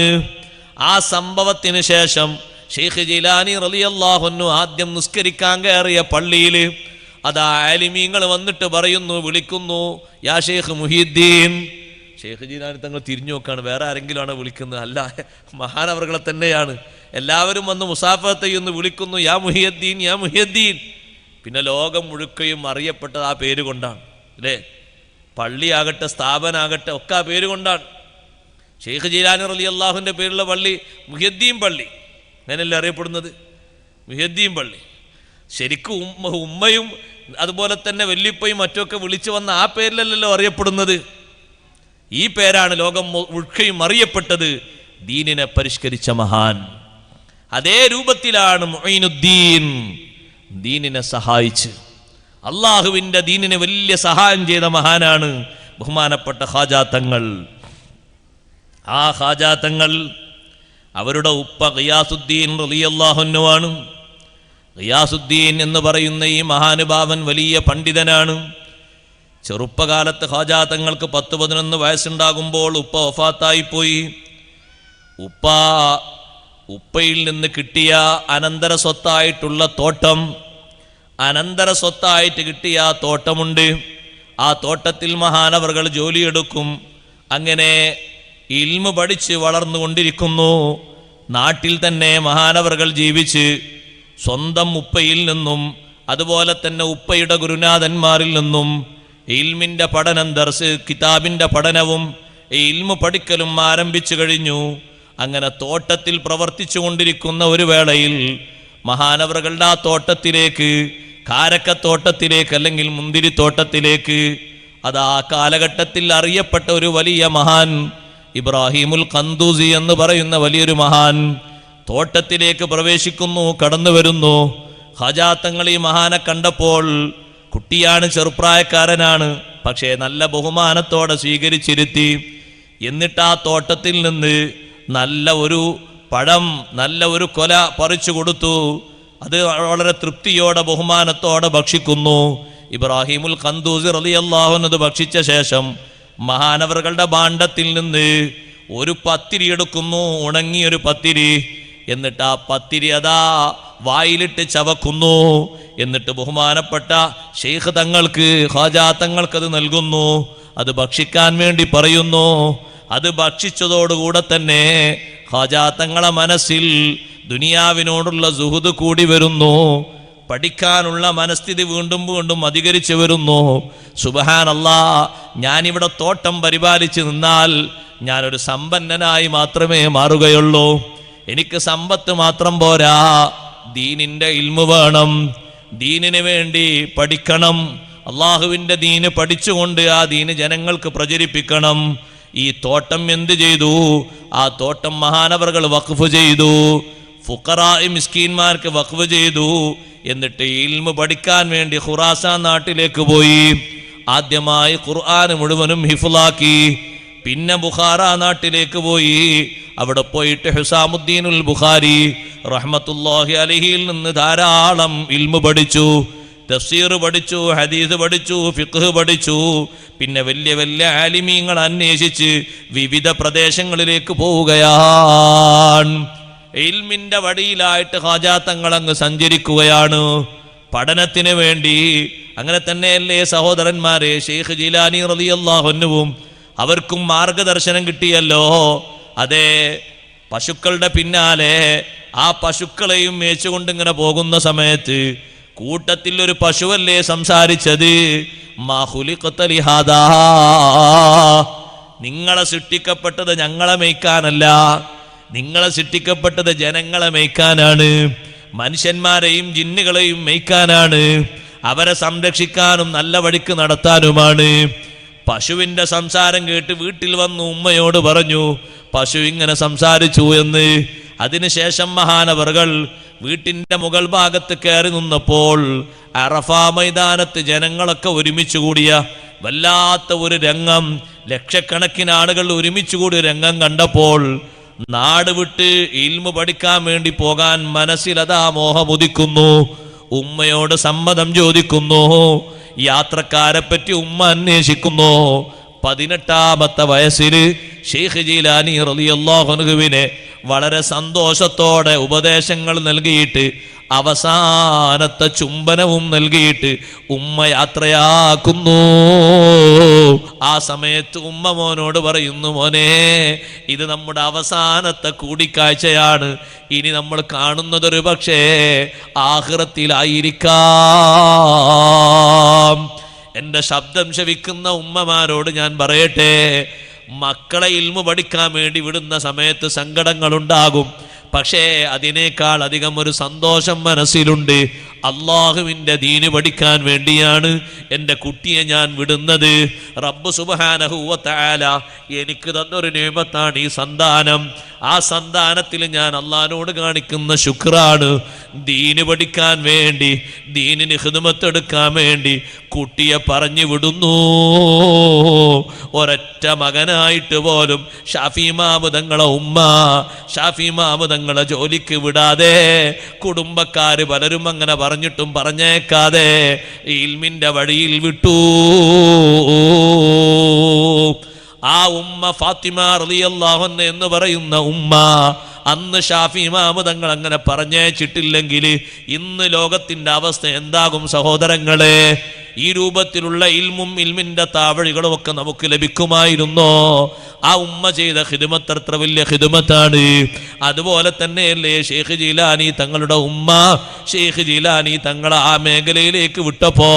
ആ സംഭവത്തിന് ശേഷം ഷെയ്ഖ് ജീലാനി റളിയല്ലാഹു അൻഹു ആദ്യം നിസ്കരിക്കാൻ കയറിയ പള്ളിയിൽ അതാ ആലിമീങ്ങൾ വന്നിട്ട് പറയുന്നു, വിളിക്കുന്നു, യാ ഷെയ്ഖ് മുഹീദ്ദീൻ. ഷെയ്ഖ് ജീലാനി തങ്ങൾ തിരിഞ്ഞു നോക്കാണ്, വേറെ ആരെങ്കിലും ആണ് വിളിക്കുന്നത്? അല്ല, മഹാനവറുകളെ തന്നെയാണ്. എല്ലാവരും വന്ന് മുസാഫത്ത് ചെയ്യുന്നു, വിളിക്കുന്നു, യാ മുഹിയുദ്ദീൻ, യാ മുഹിയുദ്ദീൻ. പിന്നെ ലോകം മുഴുക്കയും അറിയപ്പെട്ടത് ആ പേര് കൊണ്ടാണ് അല്ലേ? പള്ളിയാകട്ടെ സ്ഥാപനാകട്ടെ ഒക്കെ ആ പേര് കൊണ്ടാണ്. ഷെയ്ഖ് ജീലാനി റളിയല്ലാഹുവിൻ്റെ പേരുള്ള പള്ളി മുഹിയുദ്ദീൻ പള്ളി, അങ്ങനെയല്ലേ അറിയപ്പെടുന്നത്? മുഹിയുദ്ദീൻ പള്ളി. ശരിക്കും ഉമ്മയും അതുപോലെ തന്നെ വല്യപ്പയും മറ്റുമൊക്കെ വിളിച്ചു വന്ന ആ പേരിലല്ലല്ലോ അറിയപ്പെടുന്നത്. ഈ പേരാണ് ലോകം മുഴുക്കയും അറിയപ്പെട്ടത്. ദീനിനെ പരിഷ്കരിച്ച മഹാൻ. അതേ രൂപത്തിലാണ് മുഈനുദ്ദീൻ ദീനിനെ സഹായിച്ച്, അള്ളാഹുവിൻ്റെ ദീനിനെ വലിയ സഹായം ചെയ്ത മഹാനാണ് ബഹുമാനപ്പെട്ട ഖാജാ തങ്ങൾ. ആ ഖാജാ തങ്ങൾ അവരുടെ ഉപ്പ ഖിയാസുദ്ദീൻ റളിയല്ലാഹു അൻഹു ആണ്. ഖിയാസുദ്ദീൻ എന്ന് പറയുന്ന ഈ മഹാനുഭാവൻ വലിയ പണ്ഡിതനാണ്. ചെറുപ്പകാലത്ത് ഖാജാ തങ്ങൾക്ക് 10-11 വയസ്സുണ്ടാകുമ്പോൾ ഉപ്പ വഫാത്തായിപ്പോയി. ഉപ്പയിൽ നിന്ന് കിട്ടിയ അനന്തര സ്വത്തായിട്ടുള്ള തോട്ടം, അനന്തര സ്വത്തായിട്ട് കിട്ടിയ ആ തോട്ടമുണ്ട്. ആ തോട്ടത്തിൽ മഹാനവറുകൾ ജോലിയെടുക്കും. അങ്ങനെ ഇൽമു പഠിച്ച് വളർന്നുകൊണ്ടിരിക്കുന്നു. നാട്ടിൽ തന്നെ മഹാനവറുകൾ ജീവിച്ച് സ്വന്തം ഉപ്പയിൽ നിന്നും അതുപോലെ തന്നെ ഉപ്പയുടെ ഗുരുനാഥന്മാരിൽ നിന്നും ഇൽമിൻ്റെ പഠനം, ദർസ് കിതാബിൻ്റെ പഠനവും ഇൽമു പഠിക്കലും ആരംഭിച്ചു കഴിഞ്ഞു. അങ്ങനെ തോട്ടത്തിൽ പ്രവർത്തിച്ചു കൊണ്ടിരിക്കുന്ന ഒരു വേളയിൽ മഹാനവറുകളുടെ ആ തോട്ടത്തിലേക്ക്, കാരക്കത്തോട്ടത്തിലേക്ക് അല്ലെങ്കിൽ മുന്തിരിത്തോട്ടത്തിലേക്ക്, അത് ആ കാലഘട്ടത്തിൽ അറിയപ്പെട്ട ഒരു വലിയ മഹാൻ ഇബ്രാഹിമുൽ ഖന്ദൂസി എന്ന് പറയുന്ന വലിയൊരു മഹാൻ തോട്ടത്തിലേക്ക് പ്രവേശിക്കുന്നു, കടന്നു വരുന്നു. ഖാജാ തങ്ങൾ ഈ മഹാനെ കണ്ടപ്പോൾ, കുട്ടിയാണ്, ചെറുപ്രായക്കാരനാണ്, പക്ഷേ നല്ല ബഹുമാനത്തോടെ സ്വീകരിച്ചിരുത്തി. എന്നിട്ട് ആ തോട്ടത്തിൽ നിന്ന് നല്ല ഒരു പഴം, നല്ല ഒരു കൊല പറിച്ചു കൊടുത്തു. അത് വളരെ തൃപ്തിയോടെ ബഹുമാനത്തോടെ ഭക്ഷിക്കുന്നു. ഇബ്രാഹിമുൽ ഖന്ദൂസി റളിയല്ലാഹു അൻഹു ഭക്ഷിച്ച ശേഷം മഹാനവറുകളുടെ ഭാണ്ഡത്തിൽ നിന്ന് ഒരു പത്തിരി എടുക്കുന്നു, ഉണങ്ങിയൊരു പത്തിരി. എന്നിട്ട് ആ പത്തിരി അതാ വായിലിട്ട് ചവക്കുന്നു. എന്നിട്ട് ബഹുമാനപ്പെട്ട ശൈഖ് തങ്ങൾക്ക്, ഖാജാ തങ്ങൾക്ക് അത് നൽകുന്നു. അത് ഭക്ഷിക്കാൻ വേണ്ടി പറയുന്നു. അത് ഭക്ഷിച്ചതോടുകൂടെ തന്നെ ഖാജാ തങ്ങളെ മനസ്സിൽ ദുനിയാവിനോടുള്ള സുഹുദ് കൂടി വരുന്നു. പഠിക്കാനുള്ള മനസ്ഥിതി വീണ്ടും വീണ്ടും അധികരിച്ചു വരുന്നു. സുബ്ഹാനല്ലാഹ്, ഞാനിവിടെ തോട്ടം പരിപാലിച്ച് നിന്നാൽ ഞാനൊരു സമ്പന്നനായി മാത്രമേ മാറുകയുള്ളൂ. എനിക്ക് സമ്പത്ത് മാത്രം പോരാ, ദീനിന്റെ ഇൽമു വേണം. ദീനിന് വേണ്ടി പഠിക്കണം. അള്ളാഹുവിൻ്റെ ദീന് പഠിച്ചുകൊണ്ട് ആ ദീന് ജനങ്ങൾക്ക് പ്രചരിപ്പിക്കണം. ഈ തോട്ടം എന്ത് ചെയ്തു? ആ തോട്ടം മഹാനവറുകൾ വഖഫ് ചെയ്തു, ഫുഖറാഇ മിസ്കീന്മാർക്ക് വഖഫ് ചെയ്തു. എന്നിട്ട് ഇൽമു പഠിക്കാൻ വേണ്ടി ഖുറാസാൻ നാട്ടിലേക്ക് പോയി. ആദ്യമായി ഖുർആൻ മുഴുവനും ഹിഫ്ളാക്കി. പിന്നെ ബുഖാറ നാട്ടിലേക്ക് പോയി. അവിടെ പോയിട്ട് ഹുസാമുദ്ദീനുൽ ബുഖാരി റഹ്മത്തുള്ളാഹി അലൈഹിയിൽ നിന്ന് ധാരാളം ഇൽമു പഠിച്ചു. തഫ്സീർ പഠിച്ചു, ഹദീസ് പഠിച്ചു, ഫിഖ്ഹ് പഠിച്ചു. പിന്നെ വലിയ വലിയ ആലിമീങ്ങൾ അന്വേഷിച്ച് വിവിധ പ്രദേശങ്ങളിലേക്ക് പോവുകയാണ്. ഇൽമിന്റെ വഴിയിലായിട്ട് ഖാജാ തങ്ങൾ അങ്ങ് സഞ്ചരിക്കുകയാണ് പഠനത്തിന് വേണ്ടി. അങ്ങനെ തന്നെയല്ലേ സഹോദരന്മാരെ, ഷെയ്ഖ് ജീലാനി റളിയല്ലാഹു അൻഹുവും അവർക്കും മാർഗദർശനം കിട്ടിയല്ലോ. അതെ, പശുക്കളുടെ പിന്നാലെ ആ പശുക്കളെയും മേച്ചുകൊണ്ട് ഇങ്ങനെ പോകുന്ന സമയത്ത് കൂട്ടത്തിൽ ഒരു പശുവല്ലേ സംസാരിച്ചത്, മാ ഖുലിഖത ലിഹാദാ, നിങ്ങളെ സൃഷ്ടിക്കപ്പെട്ടത് ഞങ്ങളെ മേയ്ക്കാനല്ല, നിങ്ങളെ സൃഷ്ടിക്കപ്പെട്ടത് ജനങ്ങളെ മേയ്ക്കാനാണ്, മനുഷ്യന്മാരെയും ജിന്നുകളെയും മേയ്ക്കാനാണ്, അവരെ സംരക്ഷിക്കാനും നല്ല വഴിക്ക് നടത്താനുമാണ്. പശുവിന്റെ സംസാരം കേട്ട് വീട്ടിൽ വന്നു ഉമ്മയോട് പറഞ്ഞു പശു ഇങ്ങനെ സംസാരിച്ചു എന്ന്. അതിനുശേഷം മഹാനവറുകൾ വീട്ടിന്റെ മുകൾ ഭാഗത്ത് കയറി നിന്നപ്പോൾ അറഫാ മൈതാനത്ത് ജനങ്ങളൊക്കെ ഒരുമിച്ച് കൂടിയ വല്ലാത്ത ഒരു രംഗം, ലക്ഷക്കണക്കിന് ആളുകൾ ഒരുമിച്ച് കൂടിയ രംഗം കണ്ടപ്പോൾ നാട് വിട്ട് ഇൽമു പഠിക്കാൻ വേണ്ടി പോകാൻ മനസ്സിലതാ മോഹമുദിക്കുന്നു. ഉമ്മയോട് സമ്മതം ചോദിക്കുന്നു. യാത്രക്കാരെ പറ്റി ഉമ്മ അന്വേഷിക്കുന്നു. 18ാമത്തെ വയസ്സിൽ ഷെയ്ഖ് ജീലാനി റളിയല്ലാഹു അൻഹുവിനെ വളരെ സന്തോഷത്തോടെ ഉപദേശങ്ങൾ നൽകിയിട്ട് അവസാനത്തെ ചുംബനവും നൽകിയിട്ട് ഉമ്മ യാത്രയാക്കുന്നു. ആ സമയത്ത് ഉമ്മ മോനോട് പറയുന്നു, മോനെ, ഇത് നമ്മുടെ അവസാനത്തെ കൂടിക്കാഴ്ചയാണ്. ഇനി നമ്മൾ കാണുന്നതൊരു പക്ഷേ ആഖിറത്തിലായിരിക്കാം. എൻ്റെ ശബ്ദം ശ്രവിക്കുന്ന ഉമ്മമാരോട് ഞാൻ പറയട്ടെ, മക്കളെ ഇൽമു പഠിക്കാൻ വേണ്ടി വിടുന്ന സമയത്ത് സങ്കടങ്ങളുണ്ടാകും. പക്ഷേ അതിനേക്കാൾ അധികം ഒരു സന്തോഷം മനസ്സിലുണ്ട്. അള്ളാഹുവിൻ്റെ ദീന് പഠിക്കാൻ വേണ്ടിയാണ് എൻ്റെ കുട്ടിയെ ഞാൻ വിടുന്നത്. റബ്ബ് സുബ്ഹാനഹു വ തആല എനിക്ക് തന്നൊരു നിഅമത്താണ് ഈ സന്താനം. ആ സന്താനത്തിൽ ഞാൻ അള്ളാഹിനോട് കാണിക്കുന്ന ശുക്റാണ്. ദീന് പഠിക്കാൻ വേണ്ടി, ദീനിന് ഖിദ്മത്ത് എടുക്കാൻ വേണ്ടി കുട്ടിയെ പറഞ്ഞു വിടുന്നു. ഒരൊറ്റ മകനായിട്ട് പോലും ഷാഫി ഇമാം തങ്ങളെ ഉമ്മ, ഷാഫി ഇമാം തങ്ങളെ ജോലിക്ക് വിടാതെ കുടുംബക്കാര് പലരും അങ്ങനെ പറഞ്ഞിട്ടും പറഞ്ഞേക്കാതെ ഇൽമിന്റെ വഴിയിൽ വിട്ടു. ആ ഉമ്മ ഫാത്തിമ റളിയല്ലാഹു അൻഹ എന്ന് പറയുന്ന ഉമ്മ, അന്ന് ഷാഫി ഇമാം തങ്ങൾ അങ്ങനെ പറഞ്ഞേച്ചിട്ടില്ലെങ്കിൽ ഇന്ന് ലോകത്തിന്റെ അവസ്ഥ എന്താകും സഹോദരങ്ങളെ? ഈ രൂപത്തിലുള്ള ഇൽമും ഇൽമിന്റെ താവഴികളും ഒക്കെ നമുക്ക് ലഭിക്കുമായിരുന്നോ? ആ ഉമ്മ ചെയ്ത ഖിദ്മത്ത് അത്ര വലിയ ഖിദ്മത്താണ്. അതുപോലെ തന്നെയല്ലേ ഷെയ്ഖ് ജീലാനി തങ്ങളുടെ ഉമ്മ? ഷെയ്ഖ് ജീലാനി തങ്ങളെ ആ മേഖലയിലേക്ക് വിട്ടപ്പോ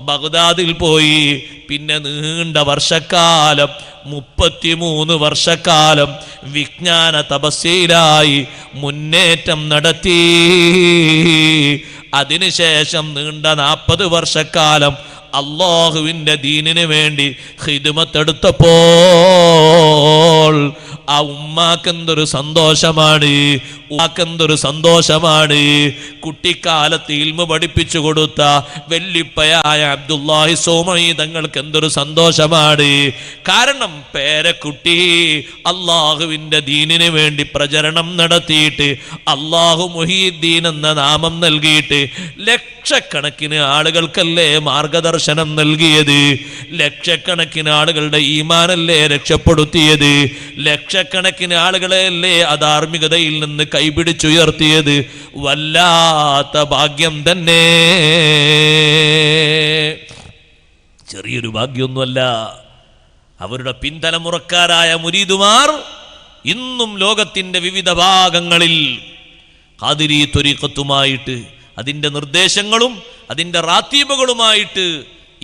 ബഗ്ദാദിൽ പോയി. പിന്നെ നീണ്ട വർഷക്കാലം, 33 വർഷക്കാലം വിജ്ഞാന തപസ്യയിലായി മുന്നേറ്റം നടത്തി. അതിനുശേഷം നീണ്ട 40 വർഷക്കാലം അല്ലാഹുവിൻ്റെ ദീനിന് വേണ്ടി ഖിദ്മത്തെടുത്തപ്പോൾ ആ ഉമ്മാക്കെന്തൊരു സന്തോഷമാണ്, ഉമ്മാക്കെന്തൊരു സന്തോഷമാണ്. കുട്ടിക്കാലത്ത് ഇൽമു പഠിപ്പിച്ചു കൊടുത്ത വെല്ലിപ്പയായ അബ്ദുല്ലാഹി സോമയി തങ്ങൾക്ക് എന്തൊരു സന്തോഷമാണ്. കാരണം പേരക്കുട്ടി അള്ളാഹുവിൻ്റെ ദീനിന് വേണ്ടി പ്രചരണം നടത്തിയിട്ട് അള്ളാഹു മുഹീദ്ദീൻ എന്ന നാമം നൽകിയിട്ട് ലക്ഷക്കണക്കിന് ആളുകൾക്കല്ലേ മാർഗദർശനം നൽകിയത്, ലക്ഷക്കണക്കിന് ആളുകളുടെ ഈമാനല്ലേ രക്ഷപ്പെടുത്തിയത്, ലക്ഷക്കണക്കിന് ആളുകളെയല്ലേ അധാർമികതയിൽ നിന്ന് കൈപിടിച്ചുയർത്തിയത്. വല്ലാത്ത ഭാഗ്യം തന്നെ, ചെറിയൊരു ഭാഗ്യമൊന്നുമല്ല. അവരുടെ പിൻതലമുറക്കാരായ മുരീദുമാർ ഇന്നും ലോകത്തിന്റെ വിവിധ ഭാഗങ്ങളിൽ ഖാദിരി ത്വരീഖത്തുമായിട്ട് അതിൻ്റെ നിർദ്ദേശങ്ങളും അതിൻ്റെ റാത്തീബുകളുമായിട്ട്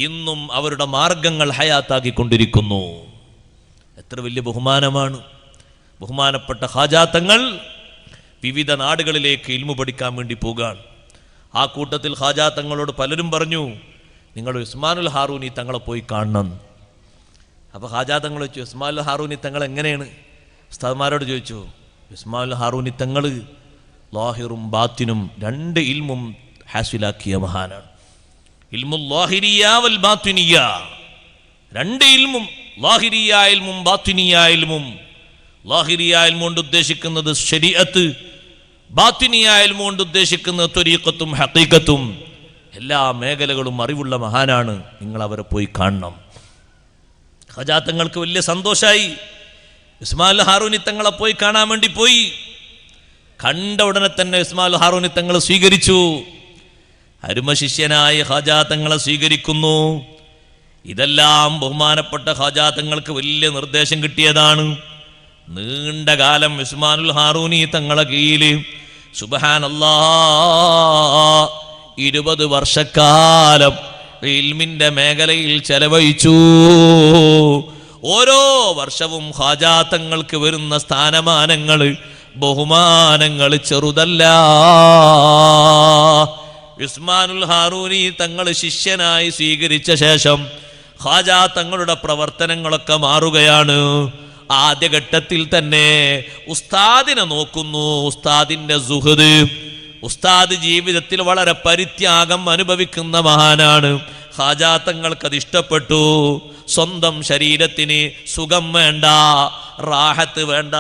ഇന്നും അവരുടെ മാർഗങ്ങൾ ഹയാത്താക്കിക്കൊണ്ടിരിക്കുന്നു. എത്ര വലിയ ബഹുമാനമാണ്! ബഹുമാനപ്പെട്ട ഖാജാ തങ്ങൾ വിവിധ നാടുകളിലേക്ക് ഇൽമു പഠിക്കാൻ വേണ്ടി പോകാൻ. ആ കൂട്ടത്തിൽ ഖാജാ തങ്ങളോട് പലരും പറഞ്ഞു, നിങ്ങൾ ഉസ്മാനുൽ ഹാറൂനി തങ്ങളെ പോയി കാണണം. അപ്പോൾ ഖാജാ തങ്ങൾ ചോദിച്ചു, ഉസ്മാനുൽ ഹാറൂനി തങ്ങൾ എങ്ങനെയാണ്? ഉസ്താദ്മാരോട് ചോദിച്ചു. ഉസ്മാനുൽ ഹാറൂനി തങ്ങൾ ലാഹിറും ബാത്തിനും 2 ഇൽമും ഹാസിലാക്കിയ മഹാനാണ്. ഇൽമുൽ ലാഹിരിയ വൽ ബാത്തിനിയ, 2 ഇൽമും, ലാഹിരിയ ഇൽമും ബാത്തിനിയ ഇൽമും. ലാഹിരിയ ഇൽമു കൊണ്ട് ഉദ്ദേശിക്കുന്നത് ശരീഅത്ത്, ബാത്തിനിയ ഇൽമു കൊണ്ട് ഉദ്ദേശിക്കുന്നത് ത്വരീഖത്തും ഹഖീഖത്തും. എല്ലാ മേഖലകളും അറിവുള്ള മഹാനാണ്, നിങ്ങൾ അവരെ പോയി കാണണം. ഖാജാ തങ്ങൾക്ക് വലിയ സന്തോഷമായി. ഉസ്മാനുൽ ഹാറൂനി തങ്ങളെ പോയി കാണാൻ വേണ്ടി പോയി. കണ്ട ഉടനെ തന്നെ ഉസ്മാനുൽ ഹാറൂനി തങ്ങൾ സ്വീകരിച്ചു. അരുമ ശിഷ്യനായ ഖാജാ തങ്ങളെ സ്വീകരിക്കുന്നു. ഇതെല്ലാം ബഹുമാനപ്പെട്ട ഖാജാ തങ്ങൾക്ക് വലിയ നിർദ്ദേശം കിട്ടിയതാണ്. നീണ്ട കാലം ഉസ്മാനുൽ ഹാറൂനി തങ്ങളെ കീഴിൽ സുബ്ഹാനല്ലാഹ് 20 വർഷക്കാലം ഇൽമിന്റെ മേഖലയിൽ ചെലവഴിച്ചു. ഓരോ വർഷവും ഖാജാ തങ്ങൾക്ക് വരുന്ന സ്ഥാനമാനങ്ങൾ, ബഹുമാനങ്ങൾ ചെറുതല്ല. ഉസ്മാനുൽ ഹാറൂനി തങ്ങൾ ശിഷ്യനായി സ്വീകരിച്ച ശേഷം ഖാജാ തങ്ങളുടെ പ്രവർത്തനങ്ങളൊക്കെ മാറുകയാണ്. ആദ്യഘട്ടത്തിൽ തന്നെ ഉസ്താദിനെ നോക്കുന്നു. ഉസ്താദിന്റെ സുഹൃദ്, ഉസ്താദ് ജീവിതത്തിൽ വളരെ പരിത്യാഗം അനുഭവിക്കുന്ന മഹാനാണ്. ഖാജാ തങ്ങൾക്കത് ഇഷ്ടപ്പെട്ടു. സ്വന്തം ശരീരത്തിന് സുഖം വേണ്ട, റാഹത്ത് വേണ്ട.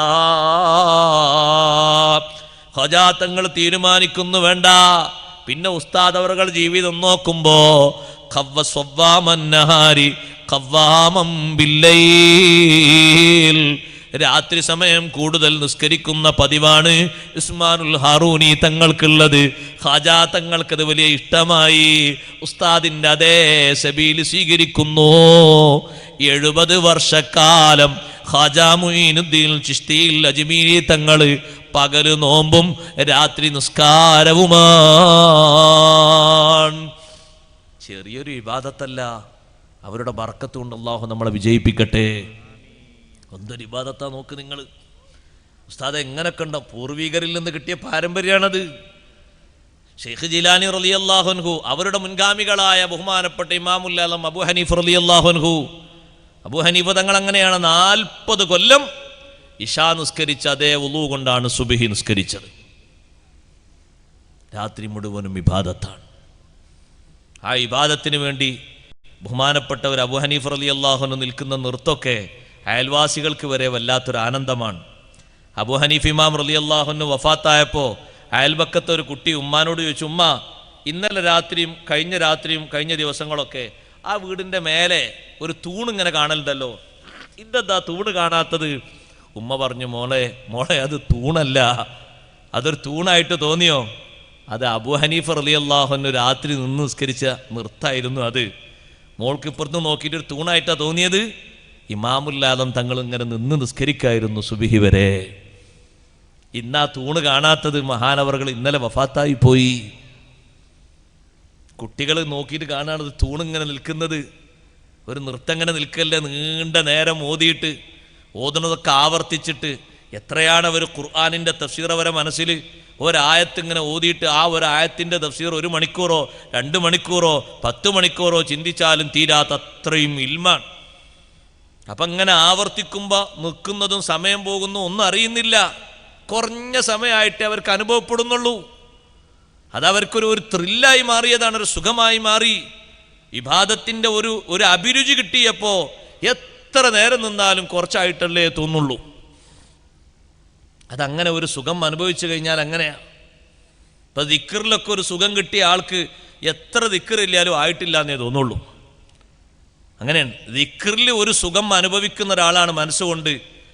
ഖാജാ തങ്ങൾ തീരുമാനിക്കുന്നു വേണ്ട. പിന്നെ ഉസ്താദ് അവர்கள் ജീവിതം നോക്കുമ്പോ രാത്രി സമയം കൂടുതൽ നിസ്കരിക്കുന്ന പതിവാണ് ഉസ്മാനുൽ ഹാറൂനി തങ്ങൾക്കുള്ളത്. ഖാജാ തങ്ങൾക്കത് വലിയ ഇഷ്ടമായി. ഉസ്താദിന്റെ അതേ സബീൽ സ്വീകരിക്കുന്നു. 70 വർഷക്കാലം ഖാജാ മുഈനുദ്ദീൻ ചിശ്തിയിൽ അജ്മീരി തങ്ങൾ പകല് നോമ്പും രാത്രി നിസ്കാരവുമാണ്. ചെറിയൊരു ഇബാദത്തല്ല, അവരുടെ ബർക്കത്ത് കൊണ്ട് അല്ലാഹു നമ്മളെ വിജയിപ്പിക്കട്ടെ. എന്തൊരു ഇബാദത്താ നോക്ക് നിങ്ങൾ. ഉസ്താദ് എങ്ങനെ കണ്ട പൂർവികരിൽ നിന്ന് കിട്ടിയ പാരമ്പര്യമാണത്. ഷെയ്ഖ് ജിലാനി റളിയല്ലാഹു അൻഹു, അവരുടെ മുൻഗാമികളായ ബഹുമാനപ്പെട്ട ഇമാമുൽ ആലം അബൂ ഹനീഫ് റളിയല്ലാഹു അൻഹു, അബൂ ഹനീഫ തങ്ങൾ അങ്ങനെയാണ് 40 കൊല്ലം ഇശാ നിസ്കരിച്ച അതേ വുളൂ കൊണ്ടാണ് സുബ്ഹി നിസ്കരിച്ചത്. രാത്രി മുഴുവനും ഇബാദത്താണ്. ആ ഇബാദത്തിന് വേണ്ടി ബഹുമാനപ്പെട്ടവർ അബൂ ഹനീഫ് റളിയല്ലാഹു അൻഹു നിൽക്കുന്ന നൃത്തമൊക്കെ അയൽവാസികൾക്ക് വരെ വല്ലാത്തൊരു ആനന്ദമാണ്. അബൂ ഹനീഫ് ഇമാം റളിയല്ലാഹു അൻഹു വഫാത്തായപ്പോൾ അയൽപക്കത്തെ ഒരു കുട്ടി ഉമ്മാനോട് ചോദിച്ചു, ഉമ്മ ഇന്നലെ രാത്രിയും കഴിഞ്ഞ ദിവസങ്ങളൊക്കെ ആ വീടിൻ്റെ മേലെ ഒരു തൂണിങ്ങനെ കാണലുണ്ടല്ലോ, ഇതെന്താ തൂണ് കാണാത്തത്? ഉമ്മ പറഞ്ഞു, മോളെ അത് തൂണല്ല. അതൊരു തൂണായിട്ട് തോന്നിയോ? അത് അബൂ ഹനീഫ റളിയല്ലാഹു അൻഹു രാത്രി നിന്ന് നിസ്കരിച്ച നിർത്തായിരുന്നു അത്. മോൾക്ക് ഇപ്പുറത്ത് നോക്കിയിട്ട് ഒരു തൂണായിട്ടാണ് തോന്നിയത്. ഇമാമുൽ ആദം തങ്ങൾ ഇങ്ങനെ നിന്ന് നിസ്കരിക്കായിരുന്നു സുബിഹി വരെ. ഇന്നാ തൂണ് കാണാത്തത്. മഹാനവറുകൾ ഇന്നലെ വഫാത്തായി പോയി. കുട്ടികൾ നോക്കിയിട്ട് കാണാണത് തൂണിങ്ങനെ നിൽക്കുന്നത്. ഒരു നൃത്തം ഇങ്ങനെ നിൽക്കല്ലേ, നീണ്ട നേരം ഓതിയിട്ട് ഓതുന്നതൊക്കെ ആവർത്തിച്ചിട്ട്. എത്രയാണ് അവർ ഖുർആനിൻ്റെ തഫ്സീർ അവരെ മനസ്സിൽ ഒരായത്ത് ഇങ്ങനെ ഓതിയിട്ട് ആ ഒരായത്തിൻ്റെ തഫ്സീർ 1 മണിക്കൂറോ 2 മണിക്കൂറോ 10 മണിക്കൂറോ ചിന്തിച്ചാലും തീരാത്ത അത്രയും ഇൽമാണ്. അപ്പം ഇങ്ങനെ ആവർത്തിക്കുമ്പോൾ നിൽക്കുന്നതും സമയം പോകുന്നു ഒന്നും അറിയുന്നില്ല. കുറഞ്ഞ സമയമായിട്ടേ അവർക്ക് അനുഭവപ്പെടുന്നുള്ളൂ. അതവർക്കൊരു ത്രില്ലായി മാറിയതാണ്, ഒരു സുഖമായി മാറി. ഇബാദത്തിൻ്റെ ഒരു അഭിരുചി കിട്ടിയപ്പോൾ എത്ര നേരം നിന്നാലും കുറച്ചായിട്ടല്ലേ തോന്നുള്ളൂ. അതങ്ങനെ ഒരു സുഖം അനുഭവിച്ചു കഴിഞ്ഞാൽ അങ്ങനെയാണ്. ഇപ്പം ദിക്റിലൊക്കെ ഒരു സുഖം കിട്ടിയ ആൾക്ക് എത്ര ദിക്റില്ലാലും ആയിട്ടില്ല എന്നേ തോന്നുള്ളൂ. അങ്ങനെയാണ്. ദിക്റിൽ ഒരു സുഖം അനുഭവിക്കുന്ന ഒരാളാണ് മനസ്സുകൊണ്ട്,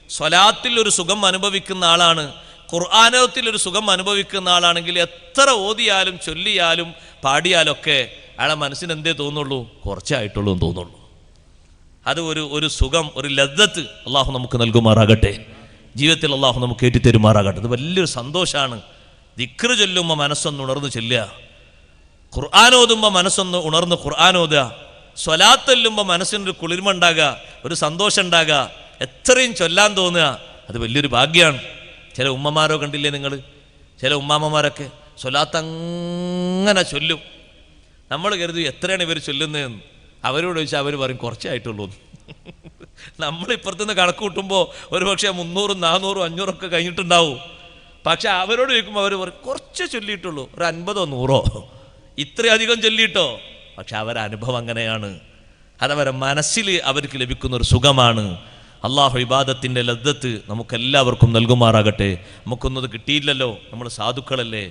സ്വലാത്തിൽ ഒരു സുഖം അനുഭവിക്കുന്ന ആളാണ്, ഖുർആനത്തിൽ ഒരു സുഖം അനുഭവിക്കുന്ന ആളാണെങ്കിൽ എത്ര ഓതിയാലും ചൊല്ലിയാലും പാടിയാലൊക്കെ അയാളെ മനസ്സിന് എന്തേ തോന്നുള്ളൂ? കുറച്ചായിട്ടുള്ളൂ എന്ന് തോന്നുള്ളൂ. അത് ഒരു സുഖം, ഒരു ലദ്ദത്ത് അള്ളാഹു നമുക്ക് നൽകുമാറാകട്ടെ. ജീവിതത്തിൽ അള്ളാഹു നമുക്ക് ഏറ്റിത്തരുമാറാകട്ടെ. അത് വലിയൊരു സന്തോഷമാണ്. ദിക്റ് ചൊല്ലുമ്പോൾ മനസ്സൊന്ന് ഉണർന്ന് ചെല്ലുക, ഖുർആൻ ഓതുമ്പോൾ മനസ്സൊന്ന് ഉണർന്ന് ഖുർആൻ ഓതുക, സ്വലാത്ത് ചൊല്ലുമ്പോൾ മനസ്സിനൊരു കുളിർമ ഉണ്ടാകുക, ഒരു സന്തോഷം ഉണ്ടാകുക, എത്രയും ചൊല്ലാൻ തോന്നുക. അത് വലിയൊരു ഭാഗ്യമാണ്. ചില ഉമ്മമാരോ കണ്ടില്ലേ നിങ്ങൾ? ചില ഉമ്മാമ്മമാരൊക്കെ സ്വലാത്ത് അങ്ങനെ ചൊല്ലും. നമ്മൾ കരുതി എത്രയാണ് ഇവർ ചൊല്ലുന്നതെന്ന്. അവരോട് ചോദിച്ചാൽ അവർ പറയും കുറച്ചായിട്ടുള്ളൂ. നമ്മളിപ്പുറത്തുനിന്ന് കണക്ക് കൂട്ടുമ്പോൾ ഒരു പക്ഷേ 300, 400, 500 ഒക്കെ കഴിഞ്ഞിട്ടുണ്ടാവും. പക്ഷെ അവരോട് ചോദിക്കുമ്പോൾ അവർ പറയും കുറച്ച് ചൊല്ലിയിട്ടുള്ളൂ, ഒരു 50, 100 ഇത്രയധികം ചൊല്ലിയിട്ടോ. പക്ഷെ അവരുടെ അനുഭവം അങ്ങനെയാണ്. അതവരെ മനസ്സിൽ അവർക്ക് ലഭിക്കുന്ന ഒരു സുഖമാണ്. അള്ളാഹു ഇബാദത്തിൻ്റെ ലദ്ദത്ത് നമുക്കെല്ലാവർക്കും നൽകുമാറാകട്ടെ. നമുക്കൊന്നത് കിട്ടിയില്ലല്ലോ, നമ്മൾ സാധുക്കളല്ലേ,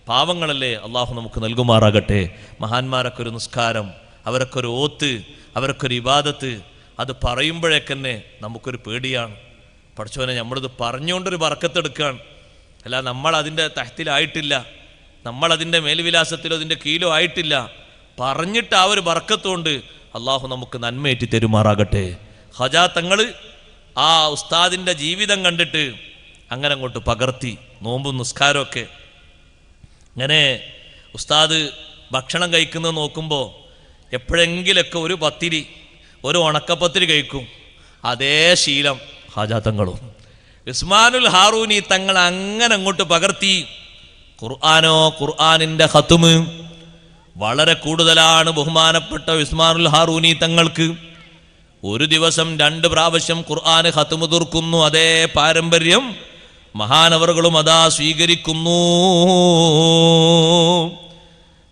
പാവങ്ങളല്ലേ, അള്ളാഹു നമുക്ക് നൽകുമാറാകട്ടെ. മഹാന്മാരൊക്കെ ഒരു നിസ്കാരം, അവരൊക്കെ ഒരു ഓത്ത്, അവരൊക്കെ ഒരു ഇബാദത്ത്, അത് പറയുമ്പോഴേക്കന്നെ നമുക്കൊരു പേടിയാണ്. പഠിച്ചവനെ നമ്മളിത് പറഞ്ഞുകൊണ്ടൊരു ബർക്കത്തെടുക്കുകയാണ്. അല്ല, നമ്മളതിൻ്റെ തഹ്തിലായിട്ടില്ല, നമ്മളതിൻ്റെ മേൽവിലാസത്തിലോ അതിൻ്റെ കീലോ ആയിട്ടില്ല. പറഞ്ഞിട്ട് ആ ഒരു ബർക്കത്തുകൊണ്ട് അള്ളാഹു നമുക്ക് നന്മയേറ്റി തരുമാറാകട്ടെ. ഖജാ തങ്ങൾ ആ ഉസ്താദിൻ്റെ ജീവിതം കണ്ടിട്ട് അങ്ങനെ അങ്ങോട്ട് പകർത്തി. നോമ്പും നിസ്കാരമൊക്കെ അങ്ങനെ ഉസ്താദ് ഭക്ഷണം കഴിക്കുന്നത് നോക്കുമ്പോൾ എപ്പോഴെങ്കിലൊക്കെ ഒരു പത്തിരി, ഒരു ഉണക്കപ്പത്തിരി കഴിക്കും. അതേ ശീലം ഖാജാ തങ്ങളും. ഉസ്മാനുൽ ഹാറൂനി തങ്ങൾ അങ്ങനെ അങ്ങോട്ട് പകർത്തി. ഖുർആനിൻ്റെ ഖത്മ് വളരെ കൂടുതലാണ് ബഹുമാനപ്പെട്ട ഉസ്മാനുൽ ഹാറൂനി തങ്ങൾക്ക്. ഒരു ദിവസം 2 പ്രാവശ്യം ഖുർആൻ ഖത്മ് തീർക്കുന്നു. അതേ പാരമ്പര്യം മഹാനവറുകളും അതാ സ്വീകരിക്കുന്നു.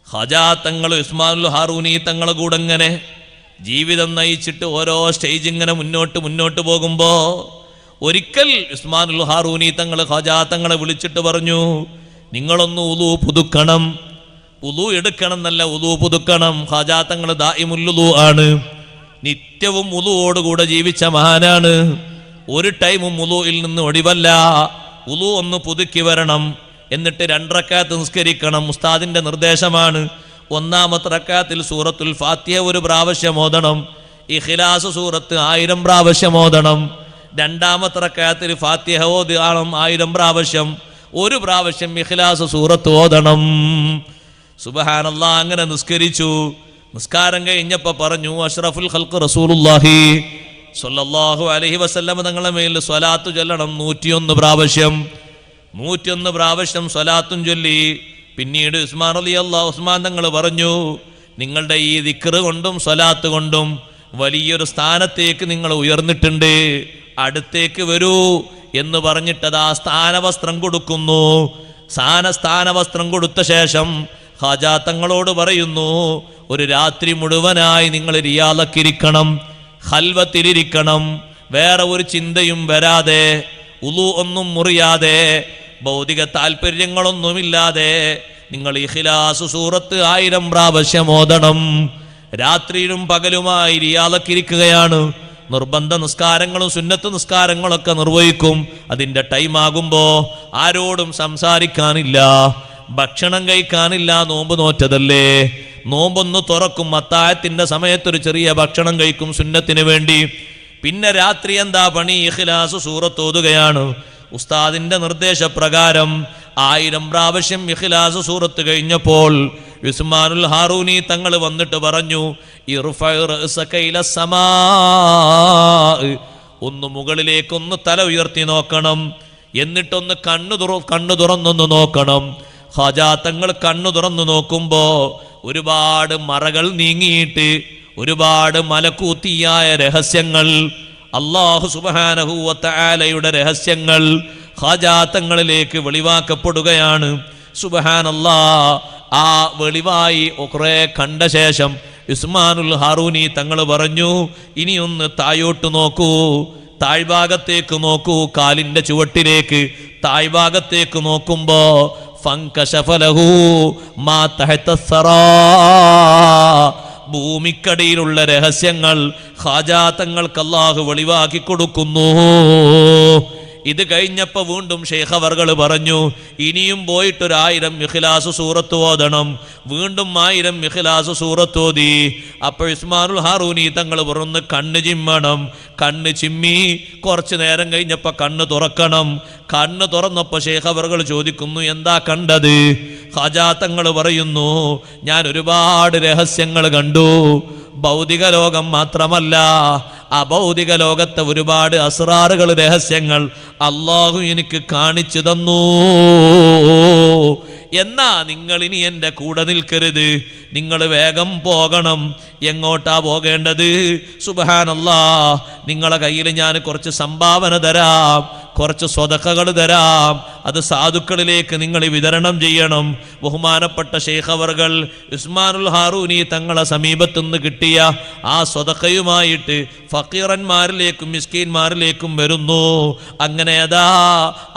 ഖജാ തങ്ങൾ ഉസ്മാനുൽ ഹാറൂനി തങ്ങളെ കൂടെ ഇങ്ങനെ ജീവിതം നയിച്ചിട്ട് ഓരോ സ്റ്റേജ് ഇങ്ങനെ മുന്നോട്ട് പോകുമ്പോൾ ഒരിക്കൽ ഉസ്മാനുൽ ഹാറൂനി തങ്ങൾ ഖജാ തങ്ങളെ വിളിച്ചിട്ട് പറഞ്ഞു, നിങ്ങളൊന്ന് ഉളു പുതുക്കണം. ഉളു എടുക്കണം എന്നല്ല, ഉളു പുതുക്കണം. ഖജാ തങ്ങൾ ദായിമുൽ ഉളു ആണ്, നിത്യവും ഉളുവോടുകൂടെ ജീവിച്ച മഹാനാണ്. ഒരു ടൈമും ഉളുവിൽ നിന്ന് ഒടിവല്ല. ഉളു ഒന്ന് പുതുക്കി വരണം, എന്നിട്ട് 2 റക്അത്ത് നിസ്കരിക്കണം. ഉസ്താദിന്റെ നിർദ്ദേശമാണ്. 1ാമത്തെ റക്അത്തിൽ സൂറത്തുൽ ഫാത്തിഹ 1 പ്രാവശ്യം ഓതണം. ഇഖ്ലാസ് സൂറത്ത് 1000 പ്രാവശ്യം ഓതണം. 2ാമത്തെ റക്അത്തിൽ ഫാത്തിഹ ഓതണം 1000 പ്രാവശ്യം. 1 പ്രാവശ്യം ഇഖ്ലാസ് സൂറത്ത് ഓതണം. സുബ്ഹാനല്ലാഹ്. അങ്ങനെ നിസ്കരിച്ചു. നിസ്കാരം കഴിഞ്ഞപ്പോൾ പറഞ്ഞു, അഷ്റഫുൽ ഖൽഖ് റസൂലുള്ളാഹി സ്വല്ലല്ലാഹു അലൈഹി വസല്ലം തങ്ങളുടെ മേൽ സ്വലാത്ത് ചൊല്ലണം 101 പ്രാവശ്യം. 101 പ്രാവശ്യം സ്വലാത്തും ചൊല്ലി. പിന്നീട് ഉസ്മാൻ തങ്ങൾ പറഞ്ഞു, നിങ്ങളുടെ ഈ ദിക്റ് കൊണ്ടും സ്വലാത്ത് കൊണ്ടും വലിയൊരു സ്ഥാനത്തേക്ക് നിങ്ങൾ ഉയർന്നിട്ടുണ്ട്, അടുത്തേക്ക് വരൂ എന്ന് പറഞ്ഞിട്ടത് ആ സ്ഥാനവസ്ത്രം കൊടുക്കുന്നു. സ്ഥാനവസ്ത്രം കൊടുത്ത ശേഷം ഖാജാ തങ്ങളോട് പറയുന്നു, ഒരു രാത്രി മുഴുവനായി നിങ്ങൾ റിയാദക്കിരിക്കണം, ഖൽവത്തിലിരിക്കണം, വേറെ ഒരു ചിന്തയും വരാതെ, ഉളു ഒന്നും മുറിയാതെ, ഭൗതിക താല്പര്യങ്ങളൊന്നുമില്ലാതെ നിങ്ങൾ ഇഖ്ലാസ് സൂറത്ത് 1000 പ്രാവശ്യം ഓതണം. രാത്രിയിലും പകലുമായി റിയാദക്കിരിക്കുകയാണ്. നിർബന്ധ നിസ്കാരങ്ങളും സുന്നത്ത് നിസ്കാരങ്ങളൊക്കെ നിർവഹിക്കും. അതിൻ്റെ ടൈമാകുമ്പോ ആരോടും സംസാരിക്കാനില്ല, ഭക്ഷണം കഴിക്കാനില്ല. നോമ്പ് നോറ്റതല്ലേ, നോമ്പൊന്ന് തുറക്കും, അത്താഴത്തിന്റെ സമയത്തൊരു ചെറിയ ഭക്ഷണം കഴിക്കും സുന്നത്തിന് വേണ്ടി. പിന്നെ രാത്രി എന്താ പണി? ഇഖ്ലാസ് സൂറത്ത് ഓതുകയാണ്. ഉസ്താദിന്റെ നിർദ്ദേശപ്രകാരം 1000 പ്രാവശ്യം ഇഖ്ലാസ് സൂറത്ത് കഴിഞ്ഞപ്പോൾ ഉസ്മാനുൽ ഹാറൂനി തങ്ങൾ വന്നിട്ട് പറഞ്ഞു, ഒന്ന് മുകളിലേക്കൊന്ന് തല ഉയർത്തി നോക്കണം, എന്നിട്ടൊന്ന് കണ്ണു തുറന്നൊന്ന് നോക്കണം. ഖാജാ തങ്ങൾ കണ്ണു തുറന്നു നോക്കുമ്പോ ഒരുപാട് മറകൾ നീങ്ങിയിട്ട് ഒരുപാട് മലക്കൂത്തിയായ രഹസ്യങ്ങൾ, അല്ലാഹു സുബ്ഹാനഹു വ തആലയുടെ രഹസ്യങ്ങൾ ഖാജാ തങ്ങളിലേക്ക് വെളിവാക്കപ്പെടുകയാണ്. സുബ്ഹാനല്ലാഹ്. ആ വെളിവായി കുറെ കണ്ട ശേഷം ഉസ്മാനുൽ ഹാറൂനി തങ്ങൾ പറഞ്ഞു, ഇനിയൊന്ന് താഴോട്ട് നോക്കൂ, താഴ്ഭാഗത്തേക്ക് നോക്കൂ, കാലിന്റെ ചുവട്ടിലേക്ക് താഴ്ഭാഗത്തേക്ക് നോക്കുമ്പോ ഫൻകശഫ ലഹു മാ തഹത സറാ, ഭൂമിക്കടിയിലുള്ള രഹസ്യങ്ങൾ ഖാജാ തങ്ങൾക്ക് അല്ലാഹു വെളിവാക്കി കൊടുക്കുന്നു. ഇത് കഴിഞ്ഞപ്പോ വീണ്ടും ശൈഖ് അവർകൾ പറഞ്ഞു, ഇനിയും പോയിട്ടൊരു 1000 ഇഖ്ലാസ് സൂറത്ത് ഓതണം. വീണ്ടും 1000 ഇഖ്ലാസ് സൂറത്ത് ഓതി. അപ്പോൾ ഉസ്മാനുൽ ഹാറൂനി തങ്ങൾ പറഞ്ഞു, കണ്ണ് ചിമ്മണം. കണ്ണ് ചിമ്മി കുറച്ചു നേരം കഴിഞ്ഞപ്പോ കണ്ണ് തുറക്കണം. കണ്ണ് തുറന്നപ്പോ ശൈഖ് അവർകൾ ചോദിക്കുന്നു, എന്താ കണ്ടത്? ഖാജാ തങ്ങൾ പറയുന്നു, ഞാൻ ഒരുപാട് രഹസ്യങ്ങൾ കണ്ടു. ഭൗതിക ലോകം മാത്രമല്ല, അഭൗതിക ലോകത്തെ ഒരുപാട് അസ്റാറുകൾ, രഹസ്യങ്ങൾ അല്ലാഹു എനിക്ക് കാണിച്ചു തന്നു. എന്നാ നിങ്ങൾ ഇനി എൻ്റെ കൂടെ നിൽക്കരുത്, നിങ്ങൾ വേഗം പോകണം. എങ്ങോട്ടാ പോകേണ്ടത്? സുബ്ഹാനല്ലാഹ്, നിങ്ങളെ കയ്യിൽ ഞാൻ കുറച്ച് സംഭാവന തരാം, കുറച്ച് സ്വതക്കകൾ തരാം, അത് സാധുക്കളിലേക്ക് നിങ്ങൾ വിതരണം ചെയ്യണം. ബഹുമാനപ്പെട്ട ശൈഖ് അവർകൾ ഉസ്മാനുൽ ഹാറൂനി തങ്ങളെ സമീപത്തുനിന്ന് കിട്ടിയ ആ സ്വതക്കയുമായിട്ട് ഫക്കീറന്മാരിലേക്കും മിസ്കീന്മാരിലേക്കും വരുന്നു. അങ്ങനെ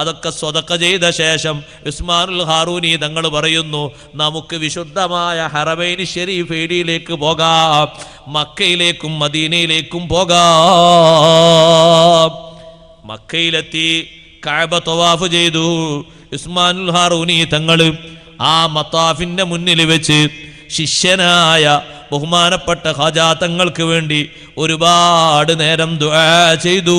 അതൊക്കെ സ്വതക്ക ചെയ്ത ശേഷം ഉസ്മാനുൽ ഹാറൂനി തങ്ങൾ പറയുന്നു, നമുക്ക് വിശുദ്ധമായ ഹറമൈൻ ശരീഫ് ഏരിയയിലേക്ക് പോകാം, മക്കയിലേക്കും മദീനയിലേക്കും പോകാം. മക്കയിലെത്തി കഅബ തവാഫ് ചെയ്തു. ഉസ്മാനുൽ ഹാറൂനി തങ്ങൾ ആ മത്താഫിന്റെ മുന്നിൽ വെച്ച് ശിഷ്യനായ ബഹുമാനപ്പെട്ട ഖാജാ തങ്ങൾക്ക് വേണ്ടി ഒരുപാട് നേരം ദുആ ചെയ്തു.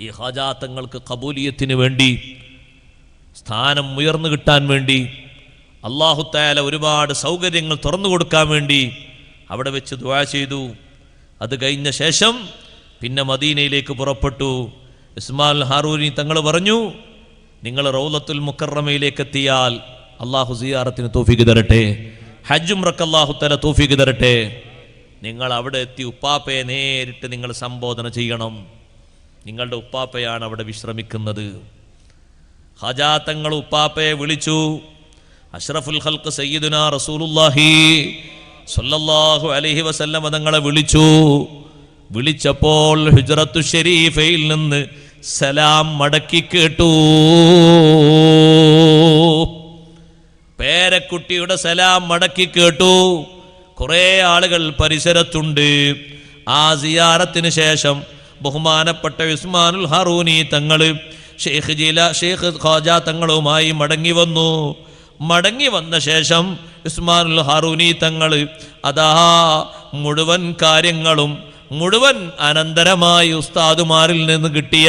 ഈ ഖാജാ തങ്ങൾക്ക് ഖബൂലിയത്തിന് വേണ്ടി, സ്ഥാനം ഉയർന്നു കിട്ടാൻ വേണ്ടി, അല്ലാഹു തആല ഒരുപാട് സൗകര്യങ്ങൾ തുറന്നു കൊടുക്കാൻ വേണ്ടി അവിടെ വെച്ച് ദുആ ചെയ്തു. അത് കഴിഞ്ഞ ശേഷം പിന്നെ മദീനയിലേക്ക് പുറപ്പെട്ടു. ഉസ്മാനുൽ ഹാറൂനി തങ്ങൾ പറഞ്ഞു, നിങ്ങൾ റൗളത്തുൽ മുക്കറമയിലേക്ക് എത്തിയാൽ അള്ളാഹു സിയാറത്തിന് തൗഫീഖ് തരട്ടെ, ഹജ്ജ് ഉംറക്ക് അല്ലാഹു തആല തൗഫീഖ് തരട്ടെ. നിങ്ങൾ അവിടെ എത്തി ഉപ്പാപ്പയെ നേരിട്ട് നിങ്ങൾ സംബോധന ചെയ്യണം. നിങ്ങളുടെ ഉപ്പാപ്പയാണ് അവിടെ വിശ്രമിക്കുന്നത്. ഖാജാ തങ്ങൾ ഉപ്പാപ്പയെ വിളിച്ചു. അഷ്റഫുൽ ഖൽഖ് സയ്യിദുനാ റസൂലുള്ളാഹി സ്വല്ലല്ലാഹു അലൈഹി വസല്ലം തങ്ങളെ വിളിച്ചു. വിളിച്ചപ്പോൾ ഹുജ്റത്തു ശരീഫയിൽ നിന്ന് സലാം മടക്കി കേട്ടു. പേരക്കുട്ടിയുടെ സലാം മടക്കി കേട്ടു. കുറെ ആളുകൾ പരിസരത്തുണ്ട്. ആ സിയാറത്തിന് ശേഷം ബഹുമാനപ്പെട്ട ഉസ്മാനുൽ ഹാറൂനി തങ്ങൾ ഷെയ്ഖ് ഖാജാ തങ്ങളുമായി മടങ്ങി വന്നു. മടങ്ങി വന്ന ശേഷം ഉസ്മാനുൽ ഹാറൂനി തങ്ങൾ മുഴുവൻ കാര്യങ്ങളും മുഴുവൻ അനന്തരമായി ഉസ്താദുമാരിൽ നിന്ന് കിട്ടിയ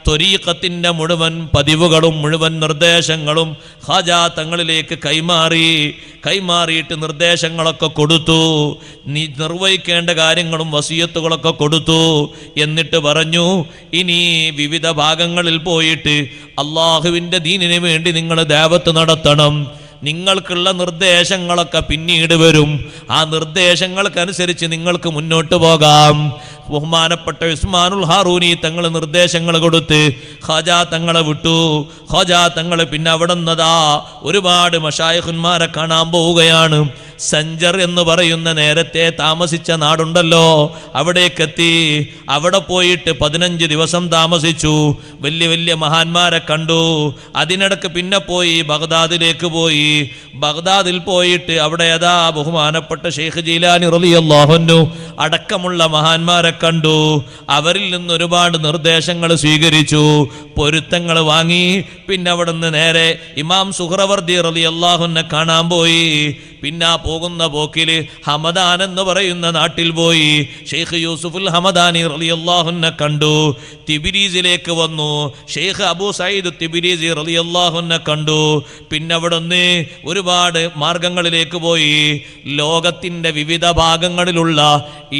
ത്വരീഖത്തിന്റെ മുഴുവൻ പതിവുകളും മുഴുവൻ നിർദ്ദേശങ്ങളും ഖാജാ തങ്ങളിലേക്ക് കൈമാറിയിട്ട് നിർദ്ദേശങ്ങളൊക്കെ കൊടുത്തു. നിർവഹിക്കേണ്ട കാര്യങ്ങളും വസിയത്തുകളൊക്കെ കൊടുത്തു. എന്നിട്ട് പറഞ്ഞു, ഇനി വിവിധ ഭാഗങ്ങളിൽ പോയിട്ട് അള്ളാഹുവിൻ്റെ ദീനിന് വേണ്ടി നിങ്ങൾ ദഅവത്ത് നടത്തണം. നിങ്ങൾക്കുള്ള നിർദ്ദേശങ്ങളൊക്കെ പിന്നീട് വരും. ആ നിർദ്ദേശങ്ങൾക്കനുസരിച്ച് നിങ്ങൾക്ക് മുന്നോട്ട് പോകാം. ബഹുമാനപ്പെട്ട ഉസ്മാനുൽ ഹാറൂനി തങ്ങൾ നിർദ്ദേശങ്ങൾ കൊടുത്ത് ഖാജാ തങ്ങളെ വിട്ടു. ഖാജാ തങ്ങൾ പിന്നെ അവിടെ നിന്നതാ ഒരുപാട് മശായിഖുന്മാരെ കാണാൻ പോവുകയാണ്. സഞ്ചർ എന്ന് പറയുന്ന നേരത്തെ താമസിച്ച നാടുണ്ടല്ലോ, അവിടേക്കെത്തി. അവിടെ പോയിട്ട് 15 ദിവസം താമസിച്ചു. വലിയ വലിയ മഹാന്മാരെ കണ്ടു. അതിനിടക്ക് പിന്നെ പോയി ബഗ്ദാദിലേക്ക് പോയി. ബഗ്ദാദിൽ പോയിട്ട് അവിടെ അതാ ബഹുമാനപ്പെട്ട ഷെയ്ഖ് ജീലാനി റളിയല്ലാഹു അൻഹു അടക്കമുള്ള മഹാന്മാരെ കണ്ടു. അവരിൽ നിന്ന് ഒരുപാട് നിർദ്ദേശങ്ങൾ സ്വീകരിച്ചു, പൊരുത്തങ്ങൾ വാങ്ങി. പിന്നെ അവിടെ നിന്ന് നേരെ ഇമാം സുഹ്റവർദി റളിയല്ലാഹു അൻഹു കാണാൻ പോയി. പിന്നെ പോകുന്ന പോക്കില് ഹമദാൻ എന്ന് പറയുന്ന നാട്ടിൽ പോയി. ഷെയ്ഖ് യൂസുഫുൽ ഹമദാനി റളിയല്ലാഹു അൻഹു കണ്ടു. തിബിരീസിലേക്ക് വന്നു. ഷെയ്ഖ് അബൂ സഈദ് തിബിരീസി റളിയല്ലാഹു അൻഹു കണ്ടു. പിന്നെ അവിടെ നിന്ന് ഒരുപാട് മാർഗങ്ങളിലേക്ക് പോയി. ലോകത്തിന്റെ വിവിധ ഭാഗങ്ങളിലുള്ള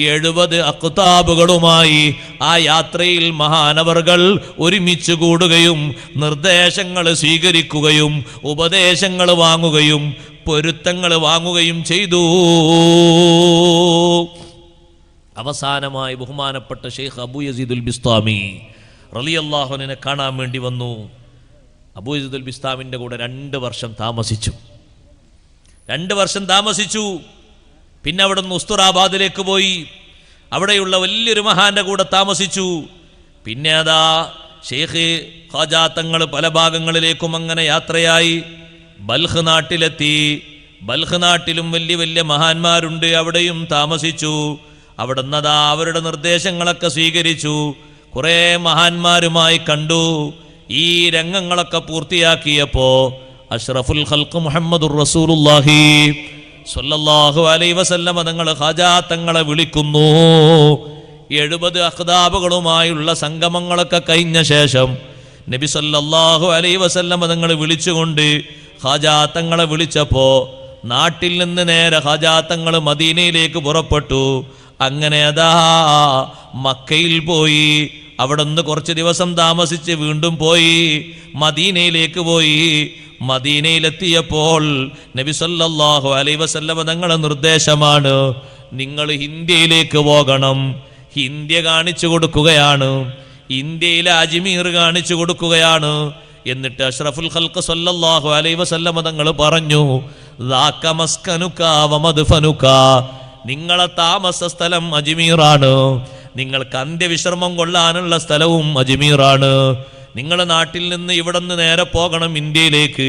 70 അഖ്താബുകളുമായി ആ യാത്രയിൽ മഹാനവർകൾ ഒരുമിച്ച് കൂടുകയും നിർദ്ദേശങ്ങൾ സ്വീകരിക്കുകയും ഉപദേശങ്ങൾ വാങ്ങുകയും പൊരുത്തങ്ങൾ വാങ്ങുകയും ചെയ്തു. അവസാനമായി ബഹുമാനപ്പെട്ട ഷെയ്ഖ് അബൂ യസീദുൽ ബിസ്താമി റളിയല്ലാഹു അൻഹുവിനെ കാണാൻ വേണ്ടി വന്നു. അബൂ യസീദുൽ ബിസ്താമിൻ്റെ കൂടെ 2 വർഷം താമസിച്ചു. 2 വർഷം താമസിച്ചു. പിന്നെ അവിടെ നിന്ന് ഉസ്തുറാബാദിലേക്ക് പോയി. അവിടെയുള്ള വലിയൊരു മഹാന്റെ കൂടെ താമസിച്ചു. പിന്നെ അതാ ഷെയ്ഖ് ഖാജാ തങ്ങൾ പല ഭാഗങ്ങളിലേക്കും അങ്ങനെ യാത്രയായി. ബൽഖ് നാട്ടിലെത്തി. ബൽഖ് നാട്ടിലും വലിയ വലിയ മഹാന്മാരുണ്ട്, അവിടെയും താമസിച്ചു. അവിടെ നിന്നതാ അവരുടെ നിർദ്ദേശങ്ങളൊക്കെ സ്വീകരിച്ചു. കുറേ മഹാന്മാരുമായി കണ്ടു. ഈ രംഗങ്ങളൊക്കെ പൂർത്തിയാക്കിയപ്പോ അഷ്റഫുൽ ഖൽഖ് മുഹമ്മദുർ റസൂലുള്ളാഹി സ്വല്ലല്ലാഹു അലൈഹി വസല്ലം തങ്ങൾ ഖാജാ തങ്ങളെ വിളിക്കുന്നു. 70 അഖ്താബുകളുമായുള്ള സംഗമങ്ങളൊക്കെ കഴിഞ്ഞ ശേഷം നബി സല്ലല്ലാഹു അലൈഹി വസല്ലം തങ്ങൾ വിളിച്ചുകൊണ്ട് ഖാജാ തങ്ങളെ വിളിച്ചപ്പോ നാട്ടിൽ നിന്ന് നേരെ ഖാജാ തങ്ങൾ മദീനയിലേക്ക് പുറപ്പെട്ടു. അങ്ങനെ അതാ മക്കയിൽ പോയി. അവിടെ നിന്ന് കുറച്ച് ദിവസം താമസിച്ച് വീണ്ടും പോയി മദീനയിലേക്ക് പോയി. മദീനയിലെത്തിയപ്പോൾ നബി സല്ലല്ലാഹു അലൈഹി വസല്ലം തങ്ങളുടെ നിർദ്ദേശമാണ്, നിങ്ങൾ ഇന്ത്യയിലേക്ക് പോകണം. ഇന്ത്യ കാണിച്ചു കൊടുക്കുകയാണ്, ഇന്ത്യയിലെ അജ്മീർ കാണിച്ചു കൊടുക്കുകയാണ്. എന്നിട്ട് അഷ്റഫുൽ ഖൽഖ് സല്ലല്ലാഹു അലൈഹി വസല്ലം തങ്ങൾ പറഞ്ഞു, ദാക മസ്കനുക വമദ്ഫനുക, നിങ്ങളെ താമസ സ്ഥലം അജ്മീറാണ്, നിങ്ങൾക്ക് അന്ത്യവിശ്രമം കൊള്ളാനുള്ള സ്ഥലവും അജ്മീറാണ്. നിങ്ങളുടെ നാട്ടിൽ നിന്ന് ഇവിടെ നിന്ന് നേരെ പോകണം ഇന്ത്യയിലേക്ക്.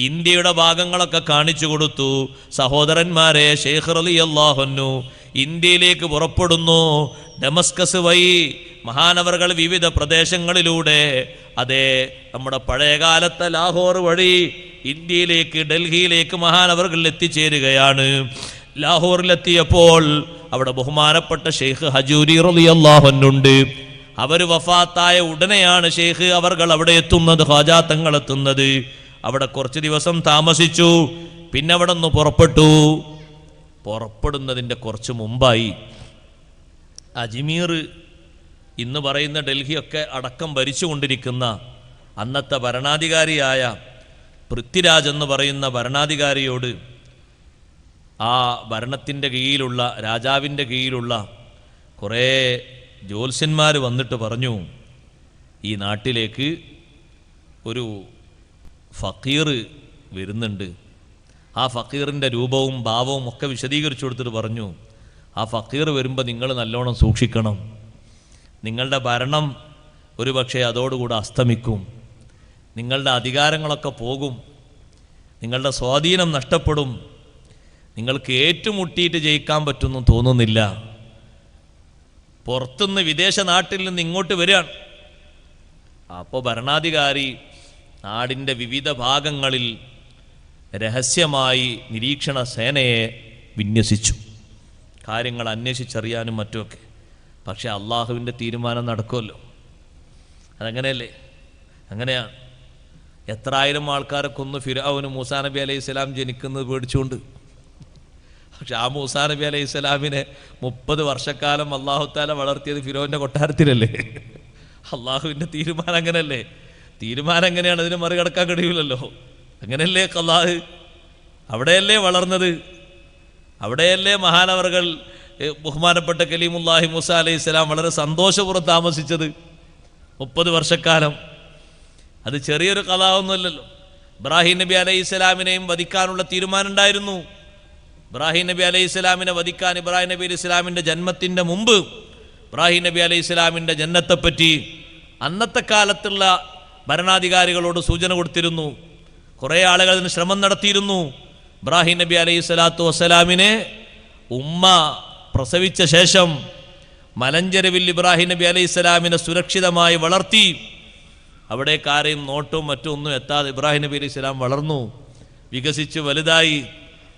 ഇന്ത്യയുടെ ഭാഗങ്ങളൊക്കെ കാണിച്ചു കൊടുത്തു. സഹോദരന്മാരെ, ഷെയ്ഖ് റളിയല്ലാഹു അൻഹു ഇന്ത്യയിലേക്ക് പുറപ്പെടുന്നു. ഡമസ്കസ് വഴി മഹാനവറുകൾ വിവിധ പ്രദേശങ്ങളിലൂടെ, അതെ നമ്മുടെ പഴയകാലത്തെ ലാഹോർ വഴി ഇന്ത്യയിലേക്ക് ഡൽഹിയിലേക്ക് മഹാനവറുകൾ എത്തിച്ചേരുകയാണ്. ലാഹോറിലെത്തിയപ്പോൾ അവിടെ ബഹുമാനപ്പെട്ട ഷെയ്ഖ് ഹജൂരി റളിയല്ലാഹു അൻഹു ഉണ്ട്. അവർ വഫാത്തായ ഉടനെയാണ് ഷെയ്ഖ് അവർകൾ അവിടെ എത്തുന്നത്, ഖാജാ തങ്ങൾ എത്തുന്നത്. അവിടെ കുറച്ച് ദിവസം താമസിച്ചു. പിന്നെ അവിടെ നിന്ന് പുറപ്പെട്ടു. പുറപ്പെടുന്നതിൻ്റെ കുറച്ച് മുമ്പായി അജ്മീർ ഇന്ന് പറയുന്ന ഡൽഹിയൊക്കെ അടക്കം ഭരിച്ചുകൊണ്ടിരിക്കുന്ന അന്നത്തെ ഭരണാധികാരിയായ പൃഥ്വിരാജ് എന്ന് പറയുന്ന ഭരണാധികാരിയോട് ആ ഭരണത്തിൻ്റെ കീഴിലുള്ള രാജാവിൻ്റെ കീഴിലുള്ള കുറേ ജ്യോത്സ്യന്മാർ വന്നിട്ട് പറഞ്ഞു, ഈ നാട്ടിലേക്ക് ഒരു ഫക്കീർ വരുന്നുണ്ട്. ആ ഫക്കീറിൻ്റെ രൂപവും ഭാവവും ഒക്കെ വിശദീകരിച്ചു കൊടുത്തിട്ട് പറഞ്ഞു, ആ ഫക്കീർ വരുമ്പോൾ നിങ്ങൾ നല്ലോണം സൂക്ഷിക്കണം. നിങ്ങളുടെ ഭരണം ഒരു പക്ഷേ അതോടുകൂടെ അസ്തമിക്കും. നിങ്ങളുടെ അധികാരങ്ങളൊക്കെ പോകും. നിങ്ങളുടെ സ്വാധീനം നഷ്ടപ്പെടും. നിങ്ങൾക്ക് ഏറ്റുമുട്ടിയിട്ട് ജയിക്കാൻ പറ്റുമെന്ന് തോന്നുന്നില്ല. പുറത്തുനിന്ന് വിദേശ നാട്ടിൽ നിന്ന് ഇങ്ങോട്ട് വരികയാണ്. അപ്പോൾ ഭരണാധികാരി നാടിൻ്റെ വിവിധ ഭാഗങ്ങളിൽ രഹസ്യമായി നിരീക്ഷണ സേനയെ വിന്യസിച്ചു, കാര്യങ്ങൾ അന്വേഷിച്ചറിയാനും മറ്റുമൊക്കെ. പക്ഷെ അള്ളാഹുവിൻ്റെ തീരുമാനം നടക്കുമല്ലോ, അതങ്ങനെയല്ലേ? അങ്ങനെയാണ്. എത്രായിരം ആൾക്കാരെ കൊന്നു ഫിർഔന് മൂസാ നബി അലൈഹി സ്വലാം ജനിക്കുന്നത് പേടിച്ചുകൊണ്ട്. പക്ഷെ ആ മൂസാ നബി അലൈഹി സ്വലാമിനെ 30 വർഷക്കാലം അള്ളാഹു താല വളർത്തിയത് ഫിറോന്റെ കൊട്ടാരത്തിലല്ലേ? അള്ളാഹുവിൻ്റെ തീരുമാനം അങ്ങനെയല്ലേ? തീരുമാനം എങ്ങനെയാണ്? അതിനെ മറികടക്കാൻ കഴിയില്ലല്ലോ. അങ്ങനെയല്ലേ അള്ളാഹ്? അവിടെയല്ലേ വളർന്നത്, അവിടെയല്ലേ മഹാനവറുകൾ ബഹുമാനപ്പെട്ട കലീമുല്ലാഹി മൂസാ അലൈഹി സ്വലാം വളരെ സന്തോഷപൂർവ്വം താമസിച്ചത് 30 വർഷക്കാലം. അത് ചെറിയൊരു കഥാവൊന്നുമല്ലല്ലോ. ഇബ്രാഹിം നബി അലൈഹി സ്വലാമിനെയും വധിക്കാനുള്ള തീരുമാനം ഉണ്ടായിരുന്നു. ഇബ്രാഹിം നബി അലൈഹി ഇസ്ലാമിനെ വധിക്കാൻ ഇബ്രാഹിം നബി അലൈഹി ഇസ്ലാമിൻ്റെ ജന്മത്തിൻ്റെ മുമ്പ് ഇബ്രാഹിം നബി അലൈഹി ഇസ്ലാമിൻ്റെ ജന്നത്തെപ്പറ്റി അന്നത്തെ കാലത്തുള്ള ഭരണാധികാരികളോട് സൂചന കൊടുത്തിരുന്നു. കുറേ ആളുകൾ അതിന് ശ്രമം നടത്തിയിരുന്നു. ഇബ്രാഹിം നബി അലൈഹി സ്വലാത്തു വസ്സലാമിനെ ഉമ്മ പ്രസവിച്ച ശേഷം മലഞ്ചെരുവിൽ ഇബ്രാഹിം നബി അലൈഹി സ്വലാമിനെ സുരക്ഷിതമായി വളർത്തി. അവിടേക്ക് ആരെയും നോട്ടവും മറ്റും ഒന്നും എത്താതെ ഇബ്രാഹിം നബി അലൈഹി സ്വലാം വളർന്നു, വികസിച്ച് വലുതായി.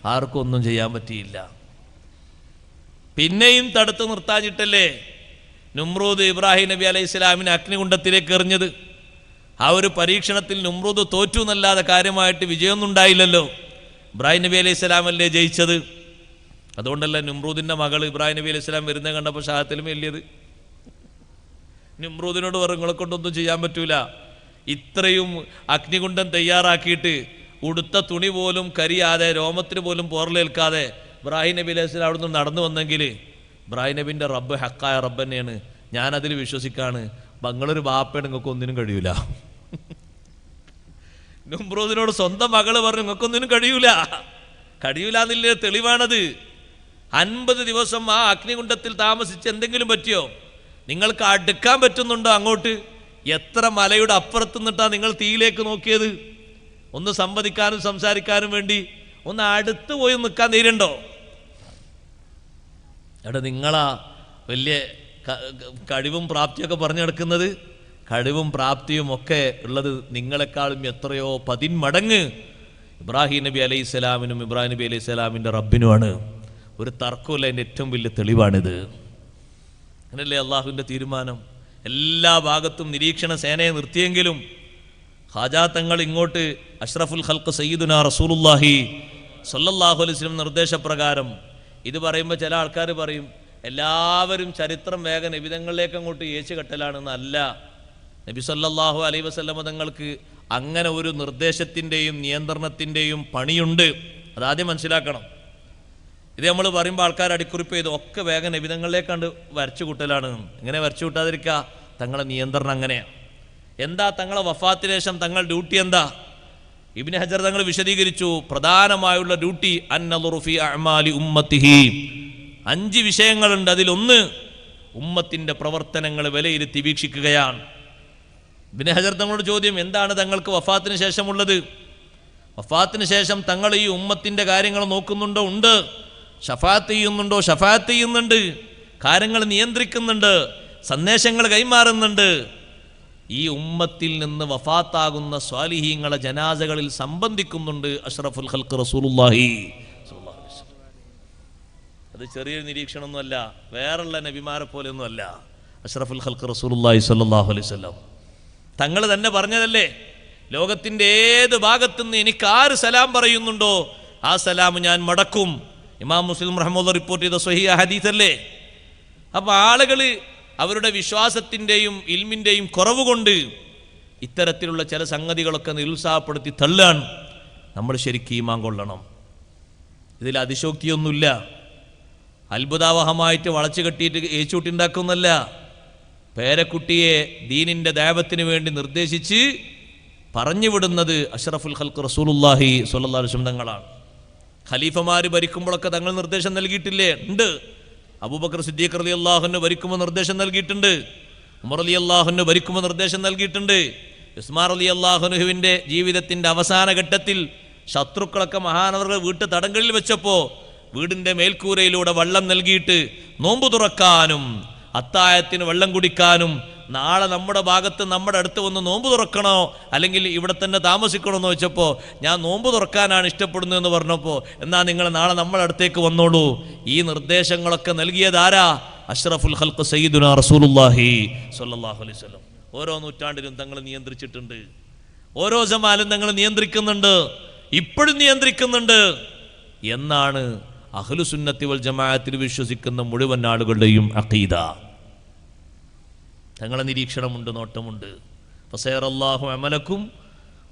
ആർക്കും ഒന്നും ചെയ്യാൻ പറ്റിയില്ല. പിന്നെയും തടുത്തു നിർത്താഞ്ഞിട്ടല്ലേ നുമ്രൂദ് ഇബ്രാഹിം നബി അലൈഹി സ്വലാമിനെ അഗ്നികുണ്ഡത്തിലേക്ക് എറിഞ്ഞത്. ആ ഒരു പരീക്ഷണത്തിൽ നുമ്രൂദ് തോറ്റു എന്നല്ലാതെ കാര്യമായിട്ട് വിജയമൊന്നും ഉണ്ടായില്ലല്ലോ. ഇബ്രാഹിം നബി അലൈഹി സ്വലാമല്ലേ ജയിച്ചത്. അതുകൊണ്ടല്ല നുമ്രൂദിൻ്റെ മകൾ ഇബ്രാഹിം നബി അലൈഹി സ്വലാം വരുന്നത് കണ്ടപ്പോൾ ഷാഹത്തിലും വലിയത്. നുമ്രൂദിനോട് പറഞ്ഞു, നിങ്ങളെ കൊണ്ടൊന്നും ചെയ്യാൻ പറ്റൂല, ഇത്രയും അഗ്നികുണ്ഡം തയ്യാറാക്കിയിട്ട് ഉടുത്ത തുണി പോലും കരിയാതെ രോമത്തിന് പോലും പോറലേൽക്കാതെ ഇബ്രാഹിം നബി അലൈഹി സ്വലാം അവിടെ നിന്ന് നടന്നു വന്നെങ്കിൽ ഇബ്രാഹിം നബിൻ്റെ റബ്ബ് ഹക്കായ റബ്ബ് തന്നെയാണ്, ഞാനതിൽ വിശ്വസിക്കാണ്, ബങ്ങളൊരു ബാപ്പയുടെ നിങ്ങൾക്ക് ഒന്നിനും കഴിയൂല. നുമ്രൂദിനോട് സ്വന്തം മകള് പറഞ്ഞു, നിങ്ങൾക്കൊന്നിനും കഴിയൂല എന്നില്ല തെളിവാണത്. 50 ദിവസം ആ അഗ്നികുണ്ഡത്തിൽ താമസിച്ച് എന്തെങ്കിലും പറ്റിയോ? നിങ്ങൾക്ക് അടുക്കാൻ പറ്റുന്നുണ്ടോ അങ്ങോട്ട്? എത്ര മലയുടെ അപ്പുറത്ത് നിന്നിട്ടാണ് നിങ്ങൾ തീയിലേക്ക് നോക്കിയത്? ഒന്ന് സംവദിക്കാനും സംസാരിക്കാനും വേണ്ടി ഒന്ന് അടുത്ത് പോയി നിൽക്കാൻ തീരുണ്ടോ? എവിടെ നിങ്ങളാ വലിയ കഴിവും പ്രാപ്തിയൊക്കെ പറഞ്ഞു നടക്കുന്നത്? കഴിവും പ്രാപ്തിയും ഒക്കെ ഉള്ളത് നിങ്ങളെക്കാളും എത്രയോ 10 മടങ്ങ് ഇബ്രാഹിം നബി അലൈഹി സ്വലാമിനും ഇബ്രാഹിം നബി അലൈഹി സ്വലാമിൻ്റെ റബ്ബിനുമാണ്. ഒരു തർക്കമില്ല, അതിൻ്റെ ഏറ്റവും വലിയ തെളിവാണിത്. അങ്ങനല്ലേ അള്ളാഹുവിൻ്റെ തീരുമാനം. എല്ലാ ഭാഗത്തും നിരീക്ഷണ സേനയെ നിർത്തിയെങ്കിലും ഖാജാ തങ്ങൾ ഇങ്ങോട്ട് അഷ്റഫുൽ ഖൽഖ് സയ്യിദുനാ റസൂലുള്ളാഹി സ്വല്ലല്ലാഹു അലൈഹി വസല്ലം നിർദ്ദേശപ്രകാരം ഇത് പറയുമ്പോൾ ചില ആൾക്കാർ പറയും എല്ലാവരും ചരിത്രം വേഗം നബിതങ്ങളിലേക്ക് അങ്ങോട്ട് ഏച്ചു കെട്ടലാണെന്നല്ല. നബി സല്ലല്ലാഹു അലൈഹി വസല്ലം തങ്ങൾക്ക് അങ്ങനെ ഒരു നിർദ്ദേശത്തിൻ്റെയും നിയന്ത്രണത്തിൻ്റെയും പണിയുണ്ട്. അതാദ്യം മനസ്സിലാക്കണം. ഇത് നമ്മൾ പറയുമ്പോൾ ആൾക്കാർ അടിക്കുറിപ്പ് ചെയ്ത് ഒക്കെ വേഗം നബിതങ്ങളിലേക്ക് കണ്ട് വരച്ചു കൂട്ടലാണ്. എങ്ങനെ വരച്ചു കൂട്ടാതിരിക്കുക? തങ്ങളെ നിയന്ത്രണം അങ്ങനെയാണ്. എന്താ തങ്ങളെ വഫാത്തിന് ശേഷം തങ്ങൾ ഡ്യൂട്ടി എന്താ? ഇബ്നു ഹജർ തങ്ങൾ വിശദീകരിച്ചു, പ്രധാനമായുള്ള ഡ്യൂട്ടി അന്നളുറു ഫീ അഅ്മാലി ഉമ്മത്തിഹി. 5 വിഷയങ്ങളുണ്ട്. അതിലൊന്ന് ഉമ്മത്തിൻ്റെ പ്രവർത്തനങ്ങൾ വിലയിരുത്തി വീക്ഷിക്കുകയാണ്. ഇബ്നു ഹജർ തങ്ങളോട് ചോദ്യം, എന്താണ് തങ്ങൾക്ക് വഫാത്തിന് ശേഷമുള്ളത്? വഫാത്തിന് ശേഷം തങ്ങൾ ഈ ഉമ്മത്തിൻ്റെ കാര്യങ്ങൾ നോക്കുന്നുണ്ടോ? ഉണ്ട്. ഷഫാത്ത് ചെയ്യുന്നുണ്ടോ? ഷഫാത്ത് ചെയ്യുന്നുണ്ട്. കാര്യങ്ങൾ നിയന്ത്രിക്കുന്നുണ്ട്, സന്ദേശങ്ങൾ കൈമാറുന്നുണ്ട്. ഈ ഉമ്മത്തിൽ നിന്ന് വഫാത്താകുന്ന സ്വാലിഹീങ്ങളെ ജനാസകളിൽ സംബന്ധിക്കുന്നുണ്ട് അഷ്റഫുൽ ഖൽഖ് റസൂലുള്ളാഹി സ്വല്ലല്ലാഹു അലൈഹി വസല്ലം. അത് ചെറിയൊരു നിരീക്ഷണമൊന്നുമല്ല, വേറുള്ള നബിമാരെ പോലെയൊന്നുമല്ല. അഷ്റഫുൽ ഖൽഖ് റസൂലുള്ളാഹി സ്വല്ലല്ലാഹു അലൈഹി വസല്ലം തങ്ങൾ തന്നെ പറഞ്ഞതല്ലേ, ലോകത്തിൻ്റെ ഏത് ഭാഗത്തുനിന്ന് എനിക്ക് ആര് സലാം പറയുന്നുണ്ടോ ആ സലാം ഞാൻ മടക്കും. ഇമാം മുസ്ലിം റഹ്മത്തുള്ളാഹി റിപ്പോർട്ട് ചെയ്ത സ്വഹീഹ ഹദീസല്ലേ. അപ്പോൾ ആളുകൾ അവരുടെ വിശ്വാസത്തിൻ്റെയും ഇൽമിൻ്റെയും കുറവ് കൊണ്ട് ഇത്തരത്തിലുള്ള ചില സംഗതികളൊക്കെ നിരുത്സാഹപ്പെടുത്തി തള്ളാൻ നമ്മൾ ശരിക്കും ഈമാൻ കൊള്ളണം. ഇതിൽ അതിശോക്തിയൊന്നുമില്ല. അത്ഭുതാവഹമായിട്ട് വളച്ചു കെട്ടിയിട്ട് ഏച്ചൂട്ടിണ്ടാക്കുന്നല്ല. പേരക്കുട്ടിയെ ദീനിൻ്റെ ദഅവത്തിന് വേണ്ടി നിർദ്ദേശിച്ച് പറഞ്ഞു വിടുന്നത് അഷ്റഫുൽ ഖൽഖ് റസൂലുള്ളാഹി സ്വല്ലല്ലാഹു അലൈഹി വസല്ലം തങ്ങളാണ്. ഖലീഫമാർ ഭരിക്കുമ്പോഴൊക്കെ തങ്ങൾ നിർദ്ദേശം നൽകിയിട്ടില്ലേ? ഉണ്ട്. അബൂബക്കർ സിദ്ദീഖ് റളിയല്ലാഹു അൻഹു ഭരിക്കുമ്പോൾ നിർദ്ദേശം നൽകിയിട്ടുണ്ട്. ഉമർ റളിയല്ലാഹു അൻഹു ഭരിക്കുമ്പോൾ നിർദ്ദേശം നൽകിയിട്ടുണ്ട്. ഉസ്മാൻ റളിയല്ലാഹു അൻഹുവിൻ്റെ ജീവിതത്തിൻ്റെ അവസാന ഘട്ടത്തിൽ ശത്രുക്കളൊക്കെ മഹാനവറുകൾ വീട്ടു തടങ്കലിൽ വെച്ചപ്പോൾ വീടിൻ്റെ മേൽക്കൂരയിലൂടെ വെള്ളം നൽകിയിട്ട് നോമ്പ് തുറക്കാനും അത്തായത്തിന് വെള്ളം കുടിക്കാനും നാളെ നമ്മുടെ ഭാഗത്ത് നമ്മുടെ അടുത്ത് വന്ന് നോമ്പ് തുറക്കണോ അല്ലെങ്കിൽ ഇവിടെ തന്നെ താമസിക്കണോ എന്ന് വെച്ചപ്പോൾ ഞാൻ നോമ്പ് തുറക്കാനാണ് ഇഷ്ടപ്പെടുന്നതെന്ന് പറഞ്ഞപ്പോൾ എന്നാൽ നിങ്ങൾ നാളെ നമ്മുടെ അടുത്തേക്ക് വന്നോളൂ. ഈ നിർദ്ദേശങ്ങളൊക്കെ നൽകിയതാരാ? അഷ്റഫുൽ ഖൽഖ് സയ്യിദുനാ റസൂലുള്ളാഹി സ്വല്ലല്ലാഹു അലൈഹി വസല്ലം. ഓരോ നൂറ്റാണ്ടിലും തങ്ങൾ നിയന്ത്രിച്ചിട്ടുണ്ട്, ഓരോ സമാലും തങ്ങൾ നിയന്ത്രിക്കുന്നുണ്ട്, ഇപ്പോഴും നിയന്ത്രിക്കുന്നുണ്ട് എന്നാണ് അഹ്ലുസുന്നത്തി വൽ ജമാഅത്തിൽ വിശ്വസിക്കുന്ന മുഴുവൻ ആളുകളുടെയും അഖീദ. തങ്ങളെ നിരീക്ഷണമുണ്ട്, നോട്ടമുണ്ട്. ഫസയറല്ലാഹു അമലക്കും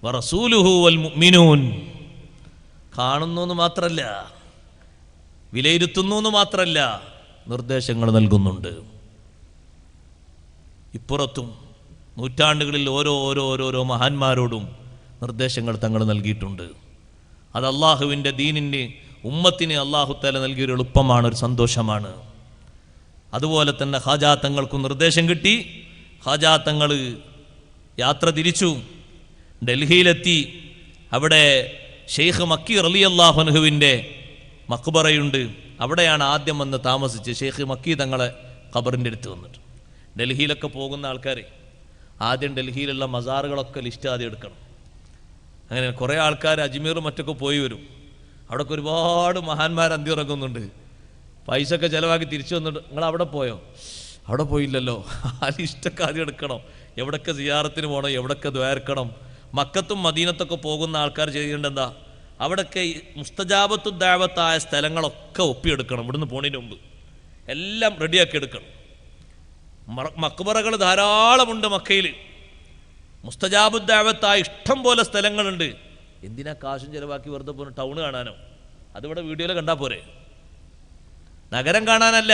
വറസൂലുഹു വൽ മുഅ്മിനൂൻ. കാണുന്നു എന്ന് മാത്രമല്ല, വിലയിരുത്തുന്നു എന്ന് മാത്രമല്ല, നിർദ്ദേശങ്ങൾ നൽകുന്നുണ്ട്. ഇപ്പുറത്തും നൂറ്റാണ്ടുകളിൽ ഓരോരോ മഹാന്മാരോടും നിർദ്ദേശങ്ങൾ തങ്ങൾ നൽകിയിട്ടുണ്ട്. അത് അള്ളാഹുവിൻ്റെ ദീനിന് ഉമ്മത്തിന് അല്ലാഹു തആല നൽകിയൊരു എളുപ്പമാണ്, ഒരു സന്തോഷമാണ്. അതുപോലെ തന്നെ ഖാജാ തങ്ങൾക്കും നിർദ്ദേശം കിട്ടി. ഖാജാ തങ്ങൾ യാത്ര തിരിച്ചു, ഡൽഹിയിലെത്തി. അവിടെ ഷെയ്ഖ് മക്കി റളിയല്ലാഹു അൻഹുവിൻ്റെ മഖ്ബറയുണ്ട്. അവിടെയാണ് ആദ്യം വന്ന് താമസിച്ച് ഷെയ്ഖ് മക്കി തങ്ങളെ ഖബറിൻ്റെ അടുത്ത് വന്നിട്ട്. ഡൽഹിയിലൊക്കെ പോകുന്ന ആൾക്കാർ ആദ്യം ഡൽഹിയിലുള്ള മസാറുകളൊക്കെ ലിസ്റ്റ് ആദ്യം എടുക്കണം. അങ്ങനെ കുറേ ആൾക്കാർ അജ്മീർ മറ്റൊക്കെ പോയി വരും. അവിടെയൊക്കെ ഒരുപാട് മഹാന്മാർ അന്തിയുറങ്ങുന്നുണ്ട്. പൈസ ഒക്കെ ചിലവാക്കി തിരിച്ചു വന്നിട്ട് നിങ്ങൾ അവിടെ പോയോ? അവിടെ പോയില്ലല്ലോ. ആ ലിസ്റ്റൊക്കെ ആദ്യം എടുക്കണം. എവിടൊക്കെ സിയാറത്തിന് പോകണം, എവിടൊക്കെ ദ്വാരക്കണം. മക്കത്തും മദീനത്തൊക്കെ പോകുന്ന ആൾക്കാർ ചെയ്യേണ്ട എന്താ, അവിടൊക്കെ മുസ്തജാബത്തു ദഅവത്തായ സ്ഥലങ്ങളൊക്കെ ഒപ്പിയെടുക്കണം. ഇവിടുന്ന് പോണതിന് മുമ്പ് എല്ലാം റെഡിയാക്കി എടുക്കണം. മക്ബറകൾ ധാരാളമുണ്ട് മക്കയിൽ. മുസ്തജാബു ദഅവത്തായ ഇഷ്ടം പോലെ സ്ഥലങ്ങളുണ്ട്. എന്തിനാ കാശും ചിലവാക്കി വെറുതെ പോകുന്ന ടൗൺ കാണാനോ? അതിവിടെ വീഡിയോയിൽ കണ്ടാൽ പോരെ, നഗരം കാണാനല്ല.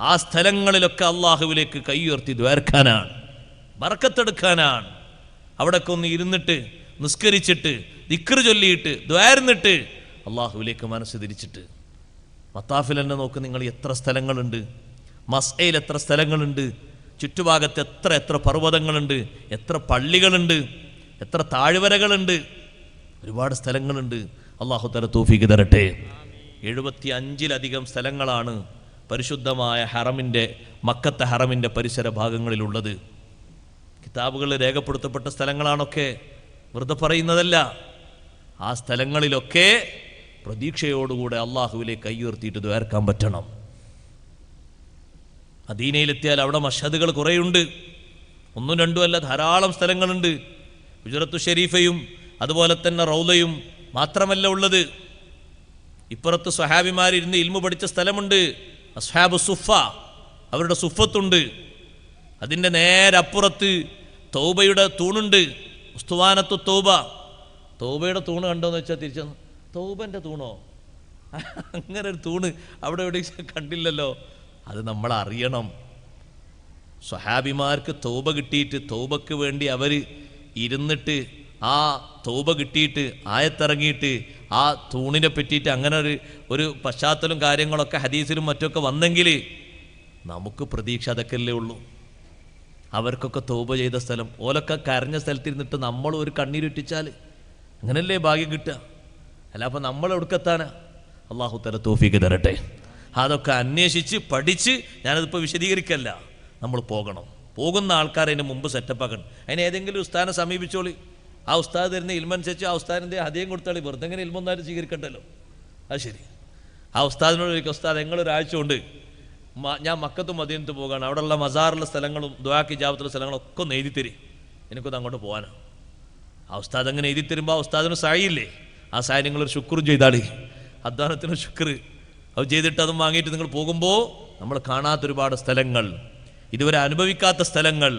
ആ സ്ഥലങ്ങളിലൊക്കെ അള്ളാഹുവിലേക്ക് കൈ ഉയർത്തി ദ്വാരക്കാനാണ്, ബർക്കത്തെടുക്കാനാണ്. അവിടെയൊക്കെ ഒന്ന് ഇരുന്നിട്ട് നിസ്കരിച്ചിട്ട് ദിക്ർ ചൊല്ലിയിട്ട് ദ്വാരുന്നിട്ട് അള്ളാഹുവിലേക്ക് മനസ്സ് തിരിച്ചിട്ട്. മത്താഫിൽ തന്നെ നോക്ക് നിങ്ങൾ, എത്ര സ്ഥലങ്ങളുണ്ട്. മസ്അയിൽ എത്ര സ്ഥലങ്ങളുണ്ട്. ചുറ്റുഭാഗത്ത് എത്ര പർവ്വതങ്ങളുണ്ട്, എത്ര പള്ളികളുണ്ട്, എത്ര താഴ്വരകളുണ്ട്, ഒരുപാട് സ്ഥലങ്ങളുണ്ട്. അള്ളാഹു തആല തൗഫീഖ് തരട്ടെ. 75-ലധികം സ്ഥലങ്ങളാണ് പരിശുദ്ധമായ ഹറമിൻ്റെ, മക്കത്തെ ഹറമിൻ്റെ പരിസര ഭാഗങ്ങളിലുള്ളത്. കിതാബുകളിൽ രേഖപ്പെടുത്തപ്പെട്ട സ്ഥലങ്ങളാണൊക്കെ, വെറുതെ പറയുന്നതല്ല. ആ സ്ഥലങ്ങളിലൊക്കെ പ്രതീക്ഷയോടുകൂടെ അള്ളാഹുവിലേക്ക് കൈയുയർത്തിയിട്ട് ദ്വാരക്കാൻ പറ്റണം. മദീനയിലെത്തിയാൽ അവിടെ മഷ്ഹദുകൾ കുറേയുണ്ട്. 1-2 അല്ല, ധാരാളം സ്ഥലങ്ങളുണ്ട്. ഹുജ്റത്തു ഷരീഫയും അതുപോലെ തന്നെ റൗളയും മാത്രമല്ല ഉള്ളത്. ഇപ്പുറത്ത് സ്വഹാബിമാരിരുന്ന് ഇൽമു പഠിച്ച സ്ഥലമുണ്ട്, അസ്ഹാബു സുഫ, അവരുടെ സുഫത്തുണ്ട്. അതിൻ്റെ നേരെ അപ്പുറത്ത് തൗബയുടെ തൂണുണ്ട്, ഉസ്തുവാനത്തു തൗബ. തൗബയുടെ തൂണ് കണ്ടോന്ന് വെച്ചാൽ തിരിച്ചു, തൗബൻ്റെ തൂണോ? അങ്ങനെ ഒരു തൂണ് അവിടെ എവിടെ കണ്ടില്ലല്ലോ. അത് നമ്മൾ അറിയണം. സ്വഹാബിമാർക്ക് തൗബ കിട്ടിയിട്ട് തൗബക്ക് വേണ്ടി അവർ ഇരുന്നിട്ട് ആ തൗബ കിട്ടിയിട്ട് ആയത്തിറങ്ങിയിട്ട് ആ തൂണിനെ പറ്റിയിട്ട് അങ്ങനെ ഒരു പശ്ചാത്തലം കാര്യങ്ങളൊക്കെ ഹദീസിലും മറ്റൊക്കെ വന്നെങ്കിൽ നമുക്ക് പ്രതീക്ഷ അതൊക്കെയല്ലേ ഉള്ളൂ. അവർക്കൊക്കെ തൗബ ചെയ്ത സ്ഥലം, ഓലൊക്കെ കരഞ്ഞ സ്ഥലത്തിരുന്നിട്ട് നമ്മൾ ഒരു കണ്ണീരുറ്റിച്ചാൽ അങ്ങനല്ലേ ഭാഗ്യം കിട്ടുക. അല്ല അപ്പം നമ്മൾ എവിടേക്കെത്താനാ? അള്ളാഹു തആല തൗഫീഖ് തരട്ടെ. അതൊക്കെ അന്വേഷിച്ച് പഠിച്ച്, ഞാനതിപ്പോൾ വിശദീകരിക്കല്ല, നമ്മൾ പോകണം. പോകുന്ന ആൾക്കാർ അതിന് മുമ്പ് സെറ്റപ്പാക്കണം. അതിന് ഏതെങ്കിലും ഉസ്താദിനെ സമീപിച്ചോളി. ആ ഉസ്താദ് തരുന്ന ഇൽമനുസരിച്ച് ആ ഉസ്താദിൻ്റെ ഹദിയം കൊടുത്താളി. വെറുതെ എങ്ങനെ ഇൽമൊന്നായിട്ട് സ്വീകരിക്കണ്ടല്ലോ. അത് ശരി. ആ ഉസ്താദിനോട് ചോദിക്കും, ഉസ്താദ് ഞങ്ങളൊരാഴ്ച കൊണ്ട് ഞാൻ മക്കത്തും മദീനത്തും പോകാണ്, അവിടെയുള്ള മസാറുള്ള സ്ഥലങ്ങളും ദുആക്ക് ഇജാബത്തുള്ള സ്ഥലങ്ങളൊക്കെ ഒന്ന് എഴുതി തരും, എനിക്കൊന്ന് അങ്ങോട്ട് പോകാനാണ്. ആ ഉസ്താദ് അങ്ങനെ എഴുതി തരുമ്പോൾ ആ ഉസ്താദിന് സായില്ലേ, ആ സായി നിങ്ങളൊരു ശുക്രും ചെയ്താളി, അധ്വാനത്തിന് ശുക്ർ. അത് ചെയ്തിട്ട് അതും വാങ്ങിയിട്ട് നിങ്ങൾ പോകുമ്പോൾ നമ്മൾ കാണാത്തൊരുപാട് സ്ഥലങ്ങൾ, ഇതുവരെ അനുഭവിക്കാത്ത സ്ഥലങ്ങൾ.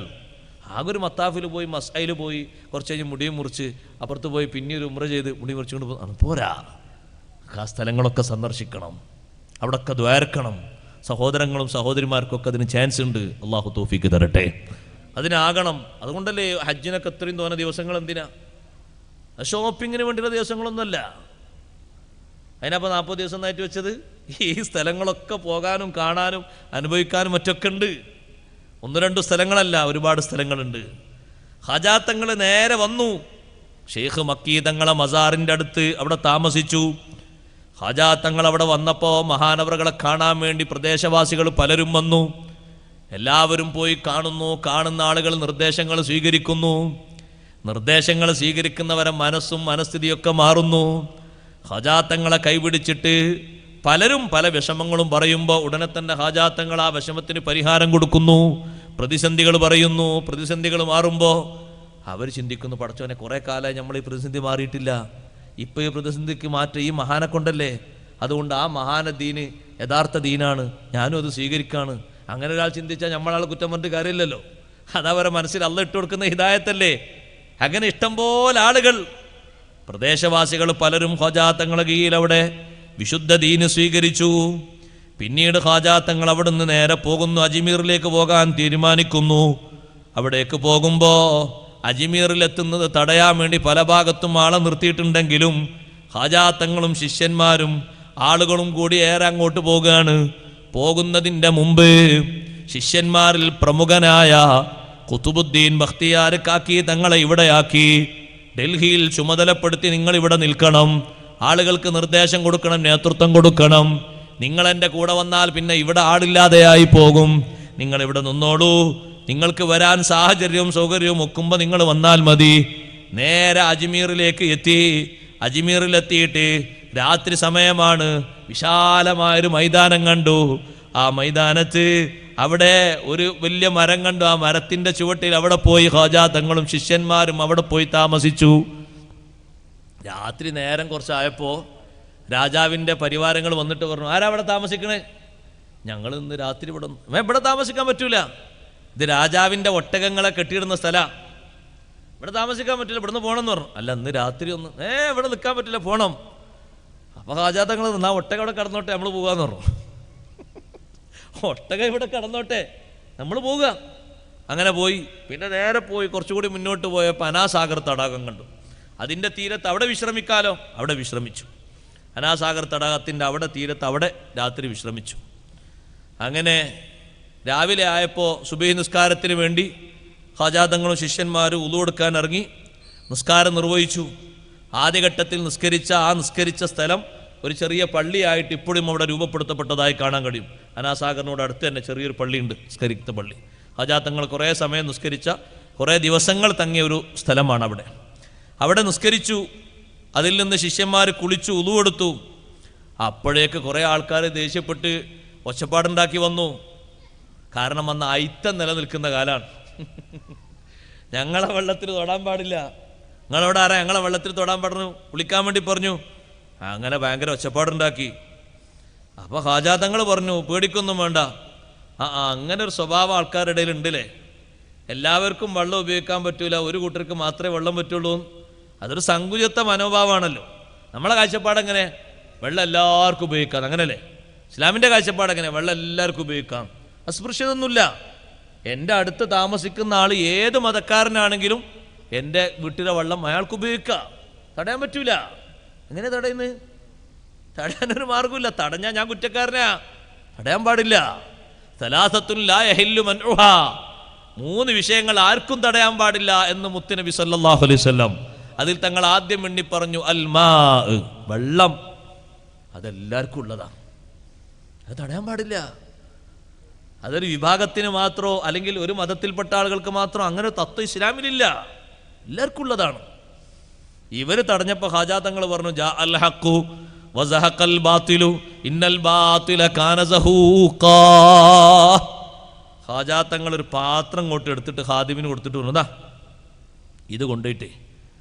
ആകെ ഒരു മത്താഫിൽ പോയി മസ്അയിൽ പോയി കുറച്ച് കഴിഞ്ഞ് മുടിയും മുറിച്ച് അപ്പുറത്ത് പോയി പിന്നെ ഒരു ഉംറ ചെയ്ത് മുടി മുറിച്ചുകൊണ്ട് പോകും, പോരാ. ആ സ്ഥലങ്ങളൊക്കെ സന്ദർശിക്കണം, അവിടെയൊക്കെ ദ്വാരക്കണം. സഹോദരങ്ങളും സഹോദരിമാർക്കൊക്കെ അതിന് ചാൻസ് ഉണ്ട്. അള്ളാഹു തൗഫീഖ് തരട്ടെ. അതിനാകണം. അതുകൊണ്ടല്ലേ ഹജ്ജിനൊക്കെ ഇത്രയും തോന്നുന്ന ദിവസങ്ങൾ എന്തിനാ? ഷോപ്പിങ്ങിന് വേണ്ടിയുള്ള ദിവസങ്ങളൊന്നുമല്ല. അതിനപ്പോൾ 40 ദിവസം നായിട്ട് വെച്ചത് ഈ സ്ഥലങ്ങളൊക്കെ പോകാനും കാണാനും അനുഭവിക്കാനും മറ്റൊക്കെ ഉണ്ട്. 1-2 സ്ഥലങ്ങളല്ല, ഒരുപാട് സ്ഥലങ്ങളുണ്ട്. ഖാജാ തങ്ങൾ നേരെ വന്നു. ഷെയ്ഖ് മക്കി തങ്ങളെ മസാറിൻ്റെ അടുത്ത് അവിടെ താമസിച്ചു. ഖാജാ തങ്ങൾ അവിടെ വന്നപ്പോൾ മഹാനവറുകളെ കാണാൻ വേണ്ടി പ്രദേശവാസികൾ പലരും വന്നു. എല്ലാവരും പോയി കാണുന്നു. കാണുന്ന ആളുകൾ നിർദ്ദേശങ്ങൾ സ്വീകരിക്കുന്നു. നിർദ്ദേശങ്ങൾ സ്വീകരിക്കുന്നവരെ മനസ്സും മനസ്ഥിതിയൊക്കെ മാറുന്നു. ഖാജാ തങ്ങളെ കൈപിടിച്ചിട്ട് പലരും പല വിഷമങ്ങളും പറയുമ്പോൾ ഉടനെ തന്നെ ഖാജാ തങ്ങൾ ആ വിഷമത്തിന് പരിഹാരം കൊടുക്കുന്നു. പ്രതിസന്ധികൾ പറയുന്നു. പ്രതിസന്ധികൾ മാറുമ്പോൾ അവർ ചിന്തിക്കുന്നു, പടച്ചവനെ കുറേ കാലമായി നമ്മൾ ഈ പ്രതിസന്ധി മാറിയിട്ടില്ല, ഇപ്പോൾ ഈ പ്രതിസന്ധിക്ക് മാറ്റം ഈ മഹാനെ കൊണ്ടല്ലേ, അതുകൊണ്ട് ആ മഹാന ദീന് യഥാർത്ഥ ദീനാണ്, ഞാനും അത് സ്വീകരിക്കാണ്. അങ്ങനെ ഒരാൾ ചിന്തിച്ചാൽ നമ്മളാൾ കുറ്റം പറഞ്ഞിട്ട് കാര്യമില്ലല്ലോ. അതവരെ മനസ്സിൽ അള്ളാഹ് ഇട്ട് കൊടുക്കുന്ന ഹിദായത്തല്ലേ. അങ്ങനെ ഇഷ്ടംപോലെ ആളുകൾ, പ്രദേശവാസികൾ പലരും ഖാജാ തങ്ങളെ കീഴിൽ അവിടെ വിശുദ്ധ ദീന് സ്വീകരിച്ചു. പിന്നീട് ഖാജാ തങ്ങൾ അവിടെ നിന്ന് നേരെ പോകുന്നു, അജ്മീറിലേക്ക് പോകാൻ തീരുമാനിക്കുന്നു. അവിടേക്ക് പോകുമ്പോൾ അജ്മീറിലെത്തുന്നത് തടയാൻ വേണ്ടി പല ഭാഗത്തും ആളെ നിർത്തിയിട്ടുണ്ടെങ്കിലും ഹാജാത്തങ്ങളും ശിഷ്യന്മാരും ആളുകളും കൂടി ഏറെ അങ്ങോട്ട് പോകുകയാണ്. പോകുന്നതിൻ്റെ മുമ്പ് ശിഷ്യന്മാരിൽ പ്രമുഖനായ ഖുതുബുദ്ദീൻ ബഖ്തിയാർ കാക്കി തങ്ങളെ ഇവിടെയാക്കി, ഡൽഹിയിൽ ചുമതലപ്പെടുത്തി നിങ്ങൾ ഇവിടെ നിൽക്കണം, ആളുകൾക്ക് നിർദ്ദേശം കൊടുക്കണം, നേതൃത്വം കൊടുക്കണം. നിങ്ങൾ എൻ്റെ കൂടെ വന്നാൽ പിന്നെ ഇവിടെ ആളില്ലാതെയായി പോകും. നിങ്ങൾ ഇവിടെ നിന്നോളൂ, നിങ്ങൾക്ക് വരാൻ സാഹചര്യവും സൗകര്യവും ഒക്കുമ്പോൾ നിങ്ങൾ വന്നാൽ മതി. നേരെ അജ്മീറിലേക്ക് എത്തി. അജ്മീറിലെത്തിയിട്ട് രാത്രി സമയമാണ്. വിശാലമായൊരു മൈതാനം കണ്ടു. ആ മൈതാനത്ത് അവിടെ ഒരു വലിയ മരം കണ്ടു. ആ മരത്തിൻ്റെ ചുവട്ടിൽ അവിടെ പോയി ഖാജാ തങ്ങളും ശിഷ്യന്മാരും അവിടെ പോയി താമസിച്ചു. രാത്രി നേരം കുറച്ചായപ്പോൾ രാജാവിൻ്റെ പരിവാരങ്ങൾ വന്നിട്ട് പറഞ്ഞു, ആരാ അവിടെ താമസിക്കണേ? ഞങ്ങൾ ഇന്ന് രാത്രി ഇവിടെ താമസിക്കാൻ പറ്റൂല, ഇത് രാജാവിൻ്റെ ഒട്ടകങ്ങളെ കെട്ടിയിടുന്ന സ്ഥലമാണ്, ഇവിടെ താമസിക്കാൻ പറ്റില്ല, ഇവിടുന്ന് പോകണമെന്ന് പറഞ്ഞു. അല്ല, ഇന്ന് രാത്രി ഒന്ന് ഇവിടെ നിൽക്കാൻ പറ്റില്ല, പോകണം. അപ്പോൾ ഖാജാ തങ്ങൾ നിന്നാ ഒട്ടകം ഇവിടെ കടന്നോട്ടെ, നമ്മൾ പോകാമെന്ന് പറഞ്ഞു. ഒട്ടകം ഇവിടെ കടന്നോട്ടെ, നമ്മൾ പോവുക. അങ്ങനെ പോയി. പിന്നെ നേരെ പോയി കുറച്ചുകൂടി മുന്നോട്ട് പോയപ്പോൾ അനാസാഗർ തടാകം കണ്ടു. അതിൻ്റെ തീരത്ത് അവിടെ വിശ്രമിക്കാലോ, അവിടെ വിശ്രമിച്ചു. അനാസാഗർ തടാകത്തിൻ്റെ അവിടെ തീരത്ത് അവിടെ രാത്രി വിശ്രമിച്ചു. അങ്ങനെ രാവിലെ ആയപ്പോൾ സുബഹി നിസ്കാരത്തിന് വേണ്ടി ഖാജാ തങ്ങളും ശിഷ്യന്മാരും ഉളു എടുക്കാൻ ഇറങ്ങി. നിസ്കാരം നിർവഹിച്ചു. ആദ്യഘട്ടത്തിൽ നിസ്കരിച്ച സ്ഥലം ഒരു ചെറിയ പള്ളിയായിട്ട് ഇപ്പോഴും അവിടെ രൂപപ്പെടുത്തപ്പെട്ടതായി കാണാൻ കഴിയും. അനാസാഗറിനോട് അടുത്ത് തന്നെ ചെറിയൊരു പള്ളിയുണ്ട്, നിസ്കരിച്ച പള്ളി. ഖാജാ തങ്ങൾ കുറേ സമയം നിസ്കരിച്ച, കുറേ ദിവസങ്ങൾ തങ്ങിയ ഒരു സ്ഥലമാണ് അവിടെ. അവിടെ നിസ്കരിച്ചു. അതിൽ നിന്ന് ശിഷ്യന്മാർ കുളിച്ചു, ഉളു എടുത്തു. അപ്പോഴേക്ക് കുറേ ആൾക്കാർ ദേഷ്യപ്പെട്ട് ഒച്ചപ്പാടുണ്ടാക്കി വന്നു. കാരണം അന്ന് അയിത്തം നിലനിൽക്കുന്ന കാലമാണ്. ഞങ്ങളെ വെള്ളത്തിൽ തൊടാൻ പാടില്ല, നിങ്ങളവിടെ ആരാ ഞങ്ങളെ വെള്ളത്തിൽ തൊടാൻ പറഞ്ഞു, കുളിക്കാൻ വേണ്ടി പറഞ്ഞു. അങ്ങനെ ഭയങ്കര ഒച്ചപ്പാടുണ്ടാക്കി. അപ്പോൾ ഖാജാ തങ്ങൾ പറഞ്ഞു, പേടിക്കൊന്നും വേണ്ട, അങ്ങനെ ഒരു സ്വഭാവം ആൾക്കാരുടെ ഇടയിൽ ഉണ്ടല്ലേ, എല്ലാവർക്കും വെള്ളം ഉപയോഗിക്കാൻ പറ്റൂല, ഒരു കൂട്ടർക്ക് മാത്രമേ വെള്ളം പറ്റുള്ളൂ. അതൊരു സങ്കുചിത മനോഭാവമാണല്ലോ. നമ്മളെ കാഴ്ചപ്പാട് എങ്ങനെ? വെള്ളം എല്ലാവർക്കും ഉപയോഗിക്കാം, അങ്ങനല്ലേ? ഇസ്ലാമിൻ്റെ കാഴ്ചപ്പാട് എങ്ങനെ? വെള്ളം എല്ലാവർക്കും ഉപയോഗിക്കാം, അസ്പൃശ്യതൊന്നുമില്ല. എൻ്റെ അടുത്ത് താമസിക്കുന്ന ആൾ ഏത് മതക്കാരനാണെങ്കിലും എൻ്റെ വീട്ടിലെ വെള്ളം അയാൾക്ക് ഉപയോഗിക്കാം, തടയാൻ പറ്റൂല. എങ്ങനെ തടയുന്നത്? തടയാനൊരു മാർഗമില്ല. തടഞ്ഞാൽ ഞാൻ കുറ്റക്കാരനാ, തടയാൻ പാടില്ല. സലാസത്തുൻ ലാ യഹില്ലു മൻഉഹാ, 3 വിഷയങ്ങൾ ആർക്കും തടയാൻ പാടില്ല എന്ന് മുത്തുനബി സല്ലല്ലാഹു അലൈഹി വസല്ലം. അതിൽ തങ്ങൾ ആദ്യം എണ്ണി പറഞ്ഞു അൽ മാ, വെള്ളം. അതെല്ലാവർക്കും ഉള്ളതാണ്, അത് തടയാൻ പാടില്ല. അതൊരു വിഭാഗത്തിന് മാത്രമോ അല്ലെങ്കിൽ ഒരു മതത്തിൽപ്പെട്ട ആളുകൾക്ക് മാത്രമോ അങ്ങനെ തത്വം ഇസ്ലാമിലില്ല, എല്ലാവർക്കും ഉള്ളതാണ്. ഇവർ തടഞ്ഞപ്പോൾ ഖാജാ തങ്ങൾ പറഞ്ഞു ജാ അൽ ഹഖു വസഹഖൽ ബാത്തിലു ഇന്നൽ ബാത്തില കാന സഹൂഖാ. ഖാജാ തങ്ങൾ ഒരു പാത്രം കൊണ്ട് എടുത്തിട്ട് ഖാദിമിന് കൊടുത്തിട്ട് പറഞ്ഞു, ഇത് കൊണ്ടുപോയിട്ട്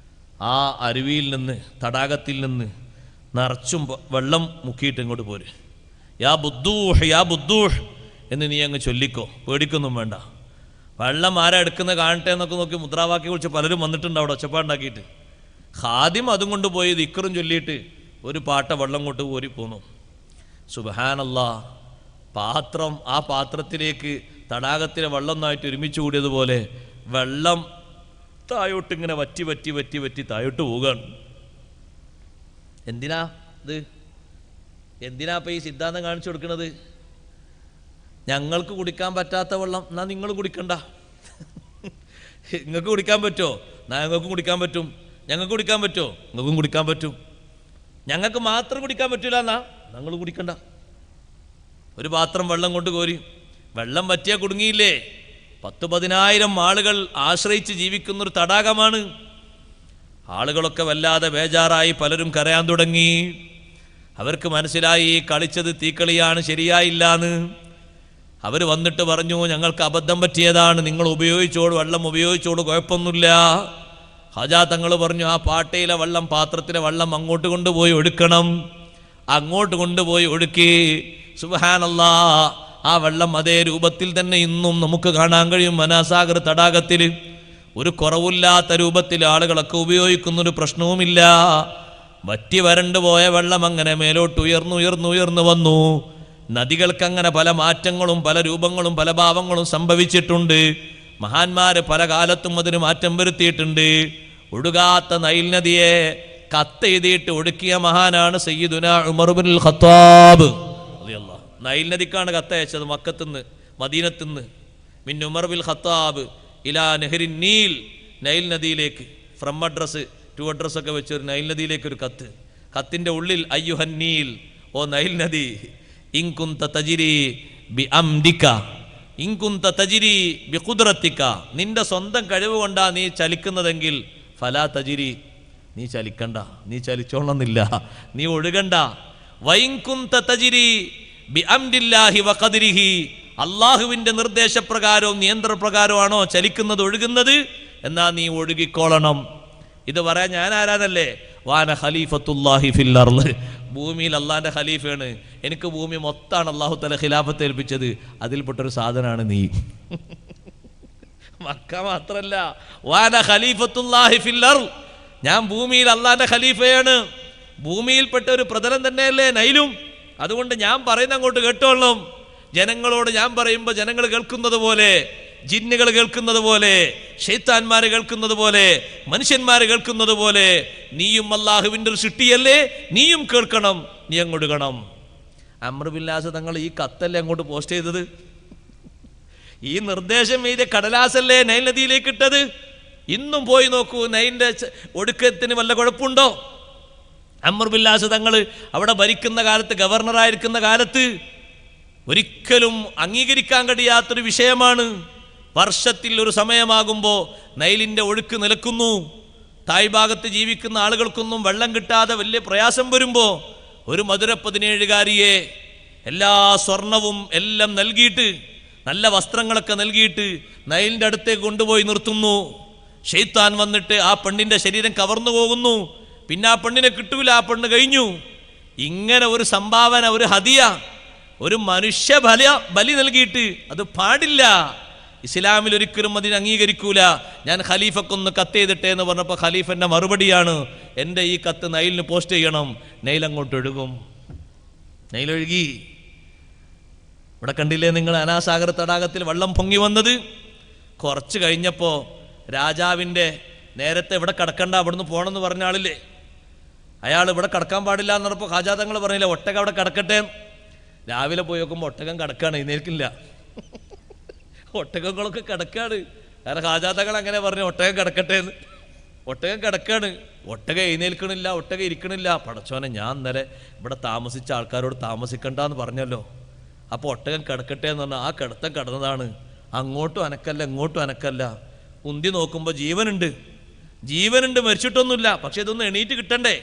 ആ അരുവിയിൽ നിന്ന്, തടാകത്തിൽ നിന്ന് നിറച്ചും വെള്ളം മുക്കിയിട്ട് ഇങ്ങോട്ട് പോര്. യാ ബുദ്ദൂഹ് യാ ബുദ്ദൂഹ് എന്ന് നീ അങ്ങ് ചൊല്ലിക്കോ, പേടിക്കൊന്നും വേണ്ട. വെള്ളം ആരാ എടുക്കുന്നത് കാണട്ടെ എന്നൊക്കെ നോക്കി മുദ്രാവാക്യം കുറിച്ച് പലരും വന്നിട്ടുണ്ട് അവിടെ ഒച്ചപ്പാടുണ്ടാക്കിയിട്ട്. ഖാദിം അതും കൊണ്ട് പോയി ദിക്റും ചൊല്ലിയിട്ട് ഒരു പാട്ട വെള്ളം കൊണ്ട് കോരി പോന്നു. സുബ്ഹാനല്ലാഹ്, പാത്രം, ആ പാത്രത്തിലേക്ക് തടാകത്തിലെ വെള്ളം ഒന്നായിട്ട് ഒരുമിച്ച് കൂടിയതുപോലെ വെള്ളം തായോട്ട് ഇങ്ങനെ വറ്റി വറ്റി വറ്റി വറ്റി തായോട്ട് പോവുകയാണ്. എന്തിനാ ഇത്? എന്തിനാ ഇപ്പം ഈ സിദ്ധാന്തം കാണിച്ചു കൊടുക്കുന്നത്? ഞങ്ങൾക്ക് കുടിക്കാൻ പറ്റാത്ത വെള്ളം എന്നാൽ നിങ്ങൾ കുടിക്കണ്ട. നിങ്ങൾക്ക് കുടിക്കാൻ പറ്റുമോ? എന്നാൽ ഞങ്ങൾക്കും കുടിക്കാൻ പറ്റും. ഞങ്ങൾക്ക് കുടിക്കാൻ പറ്റുമോ? നിങ്ങൾക്കും കുടിക്കാൻ പറ്റും. ഞങ്ങൾക്ക് മാത്രം കുടിക്കാൻ പറ്റില്ല എന്നാ ഞങ്ങൾ കുടിക്കണ്ട. ഒരു പാത്രം വെള്ളം കൊണ്ട് കോരി, വെള്ളം വറ്റിയാൽ കുടുങ്ങിയില്ലേ? 10,000-10,000 ആളുകൾ ആശ്രയിച്ച് ജീവിക്കുന്നൊരു തടാകമാണ്. ആളുകളൊക്കെ വല്ലാതെ ബേജാറായി, പലരും കരയാൻ തുടങ്ങി. അവർക്ക് മനസ്സിലായി കളിച്ചത് തീക്കളിയാണ്, ശരിയായില്ലാന്ന്. അവർ വന്നിട്ട് പറഞ്ഞു, ഞങ്ങൾക്ക് അബദ്ധം പറ്റിയതാണ്, നിങ്ങൾ ഉപയോഗിച്ചോളൂ, വെള്ളം ഉപയോഗിച്ചോളൂ, കുഴപ്പമൊന്നുമില്ല. ഖാജാ തങ്ങൾ പറഞ്ഞു, ആ പാട്ടയിലെ വെള്ളം, പാത്രത്തിലെ വെള്ളം അങ്ങോട്ട് കൊണ്ടുപോയി ഒഴുക്കണം. അങ്ങോട്ട് കൊണ്ടുപോയി ഒഴുക്കി. സുബ്ഹാനല്ലാഹ്, ആ വെള്ളം അതേ രൂപത്തിൽ തന്നെ ഇന്നും നമുക്ക് കാണാൻ കഴിയും. അനാസാഗർ തടാകത്തിൽ ഒരു കുറവില്ലാത്ത രൂപത്തിൽ ആളുകളൊക്കെ ഉപയോഗിക്കുന്നൊരു പ്രശ്നവുമില്ല. വറ്റി വരണ്ടു പോയ വെള്ളം അങ്ങനെ മേലോട്ട് ഉയർന്നു വന്നു. നദികൾക്കങ്ങനെ പല മാറ്റങ്ങളും പല രൂപങ്ങളും പല ഭാവങ്ങളും സംഭവിച്ചിട്ടുണ്ട്. മഹാന്മാര് പല കാലത്തും അതിന് മാറ്റം വരുത്തിയിട്ടുണ്ട്. ഒഴുകാത്ത നൈൽ നദിയെ കത്തെഴുതിയിട്ട് ഒടുക്കിയ മഹാനാണ് സയ്യിദുനാ ഉമർ ഇബ്നുൽ ഖത്താബ് റളിയല്ലാഹു. നൈൽ നദിക്കാണ് കത്തയച്ചത്, മക്കത്തുനിന്ന് മദീനത്തുനിന്ന്. മിൻ ഉമർ ബിൽ ഖത്താബ് ഇലാ നെഹ്റിൻ നീൽ, നൈൽ നദിയിലേക്ക്. ഫ്രം അഡ്രസ് ടു അഡ്രസ് ഒക്കെ വെച്ചൊരു നൈൽ നദിയിലേക്ക് ഒരു കത്ത്. കത്തിൻ്റെ ഉള്ളിൽ അയ്യുഹൻ നീൽ, ഓ നൈൽ നദി, ഇൻ കുന്ത തജിരി ബി അംദിക ഇൻ കുന്ത തജിരി ബി ഖുദ്റത്തിക, നിന്റെ സ്വന്തം കഴിവ് കൊണ്ടാ നീ ചലിക്കുന്നതെങ്കിൽ ഫലാ തജിരി, നീ ചലിക്കണ്ട, നീ ചലിച്ചോളന്നില്ല, നീ ഒഴുകണ്ട. വൈൻ കുന്ത തജിരി ബി അംദില്ലാഹി വ ഖദ്രിഹി, അള്ളാഹുവിൻ്റെ നിർദ്ദേശപ്രകാരവും നിയന്ത്രണപ്രകാരമാണോ ചലിക്കുന്നത്, ഒഴുകുന്നത്, എന്നാ നീ ഒഴുകിക്കോളണം. ഇത് പറയാൻ ഞാൻ ആരാനല്ലേ? വാന ഖലീഫത്തുല്ലാഹി ഫിൽ അർള്, ഭൂമിയിൽ അള്ളാഹിൻ്റെ ഖലീഫയാണ്. എനിക്ക് ഭൂമി മൊത്തമാണ് അള്ളാഹു തആല ഖിലാഫത്ത് ഏൽപ്പിച്ചത്, അതിൽപ്പെട്ടൊരു സാധനമാണ് നീ. മക്ക മാത്രല്ല, വാന ഖലീഫത്തുല്ലാഹി ഫിൽ അർള്, ഞാൻ ഭൂമിയിൽ അള്ളാഹിൻ്റെ ഖലീഫയാണ്. ഭൂമിയിൽപ്പെട്ട ഒരു പ്രതലം തന്നെയല്ലേ നൈലും. അതുകൊണ്ട് ഞാൻ പറയുന്ന അങ്ങോട്ട് കേട്ടോളണം. ജനങ്ങളോട് ഞാൻ പറയുമ്പോൾ ജനങ്ങൾ കേൾക്കുന്നത് പോലെ, ജിന്നുകൾ കേൾക്കുന്നത് പോലെ, ശൈത്താന്മാർ കേൾക്കുന്നത് പോലെ, മനുഷ്യന്മാർ കേൾക്കുന്നത് പോലെ, നീയും അള്ളാഹുവിൻ്റെ ഒരു സൃഷ്ടിയല്ലേ, നീയും കേൾക്കണം, നീ അങ്ങൊടുകണം. അംർ ബിൻ ആസ് തങ്ങൾ ഈ കത്തല്ലേ അങ്ങോട്ട് പോസ്റ്റ് ചെയ്തത്? ഈ നിർദ്ദേശം എഴുതിയ കടലാസല്ലേ നൈൽ നദിയിലേക്ക് ഇട്ടത്? ഇന്നും പോയി നോക്കൂ, നൈലിൻ്റെ ഒടുക്കത്തിന് വല്ല കുഴപ്പമുണ്ടോ? അംർ ബിൻ ആസ് തങ്ങൾ അവിടെ ഭരിക്കുന്ന കാലത്ത്, ഗവർണറായിരിക്കുന്ന കാലത്ത് ഒരിക്കലും അംഗീകരിക്കാൻ കഴിയാത്തൊരു വിഷയമാണ്. വർഷത്തിൽ ഒരു സമയമാകുമ്പോൾ നൈലിൻ്റെ ഒഴുക്ക് നിലക്കുന്നു. തായ് ഭാഗത്ത് ജീവിക്കുന്ന ആളുകൾക്കൊന്നും വെള്ളം കിട്ടാതെ വലിയ പ്രയാസം വരുമ്പോൾ ഒരു മധുര 17കാരിയെ എല്ലാ സ്വർണവും എല്ലാം നൽകിയിട്ട്, നല്ല വസ്ത്രങ്ങളൊക്കെ നൽകിയിട്ട് നൈലിൻ്റെ അടുത്തേക്ക് കൊണ്ടുപോയി നിർത്തുന്നു. ശൈത്താൻ വന്നിട്ട് ആ പെണ്ണിൻ്റെ ശരീരം കവർന്നു പോകുന്നു. പിന്നെ ആ പെണ്ണിനെ കിട്ടൂല, ആ പെണ്ണ് കഴിഞ്ഞു. ഇങ്ങനെ ഒരു സംഭാവന, ഒരു ഹദിയ, ഒരു മനുഷ്യ ബലി നൽകിയിട്ട് അത് പാടില്ല. ഇസ്ലാമിൽ ഒരിക്കലും അതിനെ അംഗീകരിക്കൂല. ഞാൻ ഖലീഫക്കൊന്ന് കത്ത് ചെയ്തിട്ടെ എന്ന് പറഞ്ഞപ്പോൾ ഖലീഫൻ്റെ മറുപടിയാണ്, എൻ്റെ ഈ കത്ത് നൈലിന് പോസ്റ്റ് ചെയ്യണം. നൈൽ അങ്ങോട്ട് ഒഴുകും. നൈലൊഴുകി. ഇവിടെ കണ്ടില്ലേ നിങ്ങൾ, അനാസാഗർ തടാകത്തിൽ വെള്ളം പൊങ്ങി വന്നത്? കുറച്ച് കഴിഞ്ഞപ്പോൾ രാജാവിൻ്റെ, നേരത്തെ ഇവിടെ കടക്കണ്ട, അവിടുന്ന് പോകണമെന്ന് പറഞ്ഞ ആളില്ലേ, അയാൾ ഇവിടെ കടക്കാൻ പാടില്ല എന്ന് പറഞ്ഞപ്പോൾ ഖാജാ തങ്ങൾ പറഞ്ഞില്ലേ ഒട്ടകം അവിടെ കിടക്കട്ടെ. രാവിലെ പോയി നോക്കുമ്പോൾ ഒട്ടകം കിടക്കാണ്, എഴുന്നേൽക്കില്ല. ഒട്ടകങ്ങളൊക്കെ കിടക്കാണ്. കാരണം ഖാജാ തങ്ങൾ അങ്ങനെ പറഞ്ഞു, ഒട്ടകം കിടക്കട്ടെ എന്ന്. ഒട്ടകം കിടക്കാണ്, ഒട്ടകം എഴുന്നേൽക്കണില്ല, ഒട്ടകം ഇരിക്കണില്ല. പടച്ചോനെ, ഞാൻ ഇന്നലെ ഇവിടെ താമസിച്ച ആൾക്കാരോട് താമസിക്കണ്ടെന്ന് പറഞ്ഞല്ലോ, അപ്പോൾ ഒട്ടകം കിടക്കട്ടെ എന്ന് പറഞ്ഞാൽ ആ കിടത്തം കിടന്നതാണ്. അങ്ങോട്ടും അനക്കല്ല, ഇങ്ങോട്ടും അനക്കല്ല. ഉന്തി നോക്കുമ്പോൾ ജീവനുണ്ട്, ജീവനുണ്ട്, മരിച്ചിട്ടൊന്നുമില്ല. പക്ഷെ ഇതൊന്നും എണീറ്റ് കിട്ടണ്ടേ?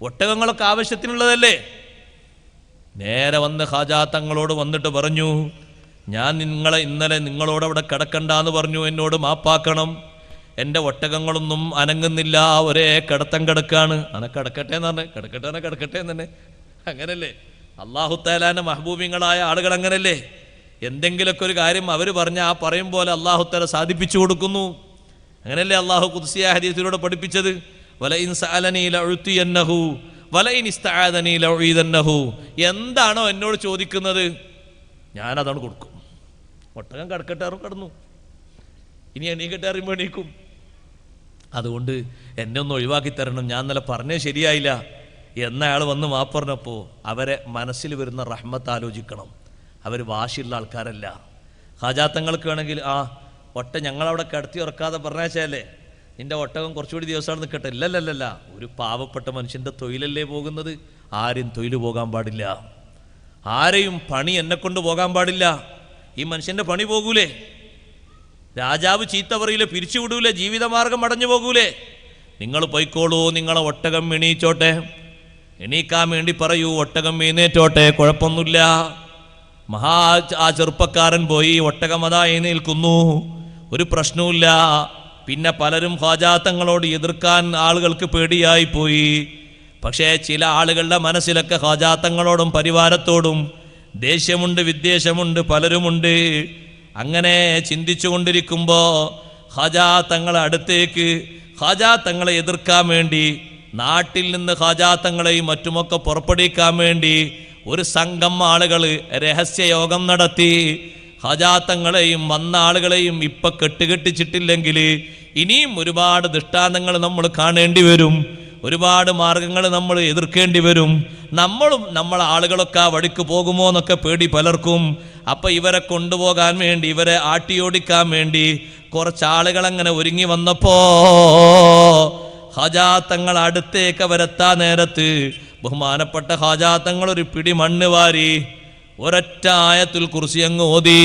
ഒട്ടകങ്ങളൊക്കെ ആവശ്യത്തിനുള്ളതല്ലേ? നേരെ വന്ന് ഖാജാ തങ്ങളോട് വന്നിട്ട് പറഞ്ഞു, ഞാൻ ഇന്നലെ നിങ്ങളോട് അവിടെ കിടക്കണ്ടെന്ന് പറഞ്ഞു, എന്നോട് മാപ്പാക്കണം. എൻ്റെ ഒട്ടകങ്ങളൊന്നും അനങ്ങുന്നില്ല, ഒരേ കിടത്തം കിടക്കാണ്. കിടക്കട്ടെ എന്ന് പറഞ്ഞേ, കിടക്കട്ടെ എന്ന് തന്നെ. അങ്ങനല്ലേ അല്ലാഹു തആലാന്റെ മഹബൂബിങ്ങളായ ആളുകൾ? അങ്ങനല്ലേ? എന്തെങ്കിലുമൊക്കെ ഒരു കാര്യം അവർ പറഞ്ഞ ആ പറയും പോലെ അല്ലാഹു തആല സാധിപ്പിച്ചു കൊടുക്കുന്നു. അങ്ങനല്ലേ അല്ലാഹു ഖുദ്സിയ ഹദീസിലൂടെ പഠിപ്പിച്ചത്? വലഇൻ സഅലനി ലഉതിയന്നഹു വലഇൻ ഇസ്തആദനി ലഉഈദന്നഹു. എന്താണോ എന്നോട് ചോദിക്കുന്നത് ഞാനതാണ് കൊടുക്കും. ഒട്ടകം കിടക്കട്ടെ കിടന്നു, ഇനി എണീക്കട്ടെ അറിയുമ്പോൾ എണീക്കും. അതുകൊണ്ട് എന്നെ ഒന്ന് ഒഴിവാക്കി തരണം, ഞാൻ ഇന്നലെ പറഞ്ഞത് ശരിയായില്ല എന്നയാൾ വന്ന് മാപ്പ് പറഞ്ഞപ്പോൾ അവരെ മനസ്സിൽ വരുന്ന റഹ്മത്ത് ആലോചിക്കണം. അവർ വാശിയുള്ള ആൾക്കാരല്ല. ഹാജാത്തങ്ങൾക്ക് വേണമെങ്കിൽ ഞങ്ങളവിടെ കിടത്തി ഉറക്കാതെ പറഞ്ഞാച്ചല്ലേ, നിന്റെ ഒട്ടകം കുറച്ചുകൂടി ദിവസമാണ് നിൽക്കട്ടെ. ഇല്ലല്ലല്ല, ഒരു പാവപ്പെട്ട മനുഷ്യൻ്റെ തൊഴിലല്ലേ പോകുന്നത്. ആരും തൊഴിൽ പോകാൻ പാടില്ല, ആരെയും പണി എന്നെ കൊണ്ട് പോകാൻ പാടില്ല. ഈ മനുഷ്യൻ്റെ പണി പോകൂലേ? രാജാവ് ചീത്ത പറയില്ലേ, പിരിച്ചുവിടൂലേ, ജീവിതമാർഗം അടഞ്ഞു പോകൂലേ? നിങ്ങൾ പൊയ്ക്കോളൂ, നിങ്ങളെ ഒട്ടകം എണീച്ചോട്ടെ, എണീക്കാൻ വേണ്ടി പറയൂ, ഒട്ടകം എഴുന്നേറ്റോട്ടെ, കുഴപ്പമൊന്നുമില്ല. ആ ചെറുപ്പക്കാരൻ പോയി, ഒട്ടകം അതാ എഴുന്നേൽക്കുന്നു, ഒരു പ്രശ്നവുമില്ല. പിന്നെ പലരും ഖാജാത്തങ്ങളോട് എതിർക്കാൻ ആളുകൾക്ക് പേടിയായി പോയി. പക്ഷേ ചില ആളുകളുടെ മനസ്സിലൊക്കെ ഖാജാത്തങ്ങളോടും പരിവാരത്തോടും ദേഷ്യമുണ്ട്, വിദ്വേഷമുണ്ട്, പലരുമുണ്ട്. അങ്ങനെ ചിന്തിച്ചു കൊണ്ടിരിക്കുമ്പോൾ ഖാജാത്തങ്ങളെ അടുത്തേക്ക്, ഖാജാത്തങ്ങളെ എതിർക്കാൻ വേണ്ടി നാട്ടിൽ നിന്ന് ഖാജാത്തങ്ങളെയും മറ്റുമൊക്കെ പുറപ്പെടുവിക്കാൻ വേണ്ടി ഒരു സംഘം ആളുകൾ രഹസ്യയോഗം നടത്തി. ഖാജാത്തങ്ങളെയും വന്ന ആളുകളെയും ഇപ്പം കെട്ടുകെട്ടിച്ചിട്ടില്ലെങ്കിൽ ഇനിയും ഒരുപാട് ദൃഷ്ടാന്തങ്ങൾ നമ്മൾ കാണേണ്ടി വരും. ഒരുപാട് മാർഗങ്ങൾ നമ്മൾ എതിർക്കേണ്ടി വരും. നമ്മളും നമ്മളെ ആളുകളൊക്കെ ആ വഴിക്ക് പോകുമോ എന്നൊക്കെ പേടി പലർക്കും. അപ്പം ഇവരെ കൊണ്ടുപോകാൻ വേണ്ടി, ഇവരെ ആട്ടിയോടിക്കാൻ വേണ്ടി കുറച്ചാളുകൾ അങ്ങനെ ഒരുങ്ങി വന്നപ്പോ ഖാജാ തങ്ങൾ അടുത്തേക്ക് അവരെത്താ നേരത്ത് ബഹുമാനപ്പെട്ട ഖാജാ തങ്ങൾ ഒരു പിടി മണ്ണ് വാരി ഒരൊറ്റ ആയത്തുൽ കുർസി അങ്ങ് ഓതി.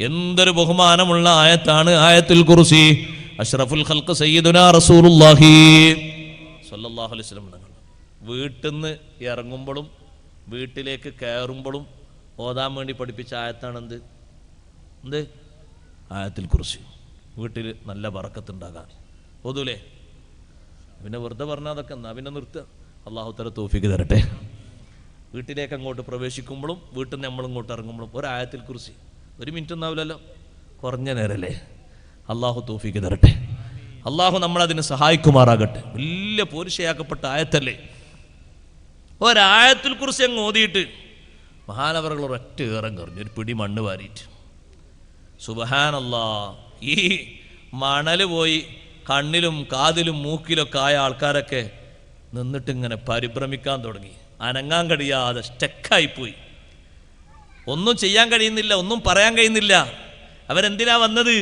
എന്തൊരു ബഹുമാനമുള്ള ആയത്താണ് ആയത്തുൽ കുർസി. അഷ്റഫുൽ ഖൽഖ് സയ്യിദുനാ റസൂലുള്ളാഹി സ്വല്ലല്ലാഹു അലൈഹി വസല്ലം തങ്ങൾ വീട്ടിൽ നിന്ന് ഇറങ്ങുമ്പോഴും വീട്ടിലേക്ക് കയറുമ്പോഴും ഓതാൻ വേണ്ടി പഠിപ്പിച്ച ആയത്താണ് എന്ത് ആയത്തുൽ കുർസി. വീട്ടിൽ നല്ല ബറക്കത്തുണ്ടാകാൻ ഓതൂലേ? പിന്നെ വെറുതെ പറഞ്ഞാൽ അതൊക്കെ എന്നാ പിന്നെ നിർത്തുക. അല്ലാഹു തആല തൗഫീഖ് തരട്ടെ. വീട്ടിലേക്ക് അങ്ങോട്ട് പ്രവേശിക്കുമ്പോഴും വീട്ടിൽ നിന്ന് നമ്മളിങ്ങോട്ട് ഇറങ്ങുമ്പോഴും ഒരായത്തുൽ കുർസി. 1 മിനിറ്റ് ഒന്നാവില്ലല്ലോ, കുറഞ്ഞ നേരല്ലേ. അള്ളാഹു തൗഫീഖ് തരട്ടെ. അള്ളാഹു നമ്മളതിന് സഹായിക്കുമാറാകട്ടെ. വലിയ പോരിശയാക്കപ്പെട്ട ആയത്തല്ലേ. ഒരായത്തുൽ കുർസി അങ്ങ് ഓതിയിട്ട് മഹാനവറുകൾ ഒരൊറ്റ ഏറം കറിഞ്ഞു, ഒരു പിടി മണ്ണ് വാരിയിട്ട്. സുബ്ഹാനല്ലാഹ്. ഈ മണൽ പോയി കണ്ണിലും കാതിലും മൂക്കിലൊക്കെ ആയ ആൾക്കാരൊക്കെ നിന്നിട്ടിങ്ങനെ പരിഭ്രമിക്കാൻ തുടങ്ങി. അനങ്ങാൻ കഴിയാതെ സ്റ്റക്കായിപ്പോയി. ഒന്നും ചെയ്യാൻ കഴിയുന്നില്ല, ഒന്നും പറയാൻ കഴിയുന്നില്ല. അവരെന്തിനാ വന്നത്?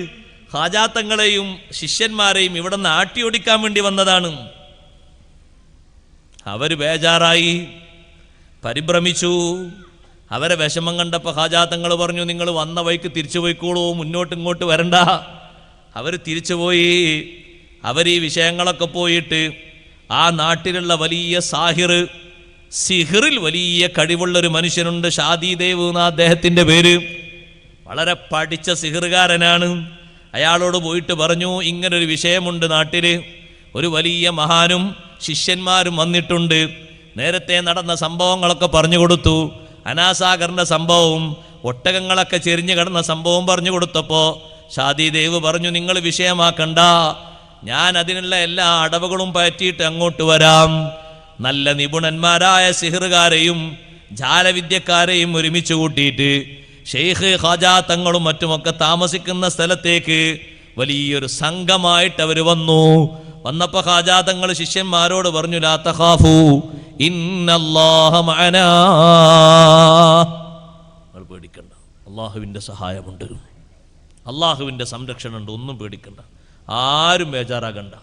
ഖാജാ തങ്ങളെയും ശിഷ്യന്മാരെയും ഇവിടെ നിന്ന് ആട്ടിയോടിക്കാൻ വേണ്ടി വന്നതാണ്. അവർ ബേജാറായി, പരിഭ്രമിച്ചു. അവരെ വിഷമം കണ്ടപ്പോൾ ഖാജാ തങ്ങൾ പറഞ്ഞു, നിങ്ങൾ വന്ന വഴിക്ക് തിരിച്ചു പോയിക്കോളൂ, ഇങ്ങോട്ട് വരണ്ട. അവർ തിരിച്ചുപോയി. അവർ ഈ വിഷയങ്ങളൊക്കെ പോയിട്ട് ആ നാട്ടിലുള്ള വലിയ സിഹിറിൽ വലിയ കഴിവുള്ളൊരു മനുഷ്യനുണ്ട്, ഷാദി ദേവ് എന്ന അദ്ദേഹത്തിൻ്റെ പേര്. വളരെ പഠിച്ച സിഹിറുകാരനാണ്. അയാളോട് പോയിട്ട് പറഞ്ഞു, ഇങ്ങനൊരു വിഷയമുണ്ട് നാട്ടിൽ, ഒരു വലിയ മഹാനും ശിഷ്യന്മാരും വന്നിട്ടുണ്ട്. നേരത്തെ നടന്ന സംഭവങ്ങളൊക്കെ പറഞ്ഞു കൊടുത്തു. അനാസാഗറിൻ്റെ സംഭവവും ഒട്ടകങ്ങളൊക്കെ ചെരിഞ്ഞു കിടന്ന സംഭവം പറഞ്ഞു കൊടുത്തപ്പോൾ ഷാദി ദേവ് പറഞ്ഞു, നിങ്ങൾ വിഷയമാക്കണ്ട, ഞാൻ അതിനുള്ള എല്ലാ അടവുകളും പറ്റിയിട്ട് അങ്ങോട്ട് വരാം. നല്ല നിപുണന്മാരായ സിഹിറുകാരെയും ജാലവിദ്യക്കാരെയും ഒരുമിച്ച് കൂട്ടിയിട്ട് ഷെയ്ഖ് ഖാജാ തങ്ങളും മറ്റുമൊക്കെ താമസിക്കുന്ന സ്ഥലത്തേക്ക് വലിയൊരു സംഘമായിട്ട് അവർ വന്നു. വന്നപ്പോൾ ഖാജാ തങ്ങൾ ശിഷ്യന്മാരോട് പറഞ്ഞു, ലാ തഖാഫൂ ഇന്നല്ലാഹ മഅനാ, നിങ്ങൾ പേടിക്കണ്ട, അള്ളാഹുവിൻ്റെ സഹായമുണ്ട്, അള്ളാഹുവിൻ്റെ സംരക്ഷണമുണ്ട്, ഒന്നും പേടിക്കണ്ട, ആരും ബേജാറാകണ്ട.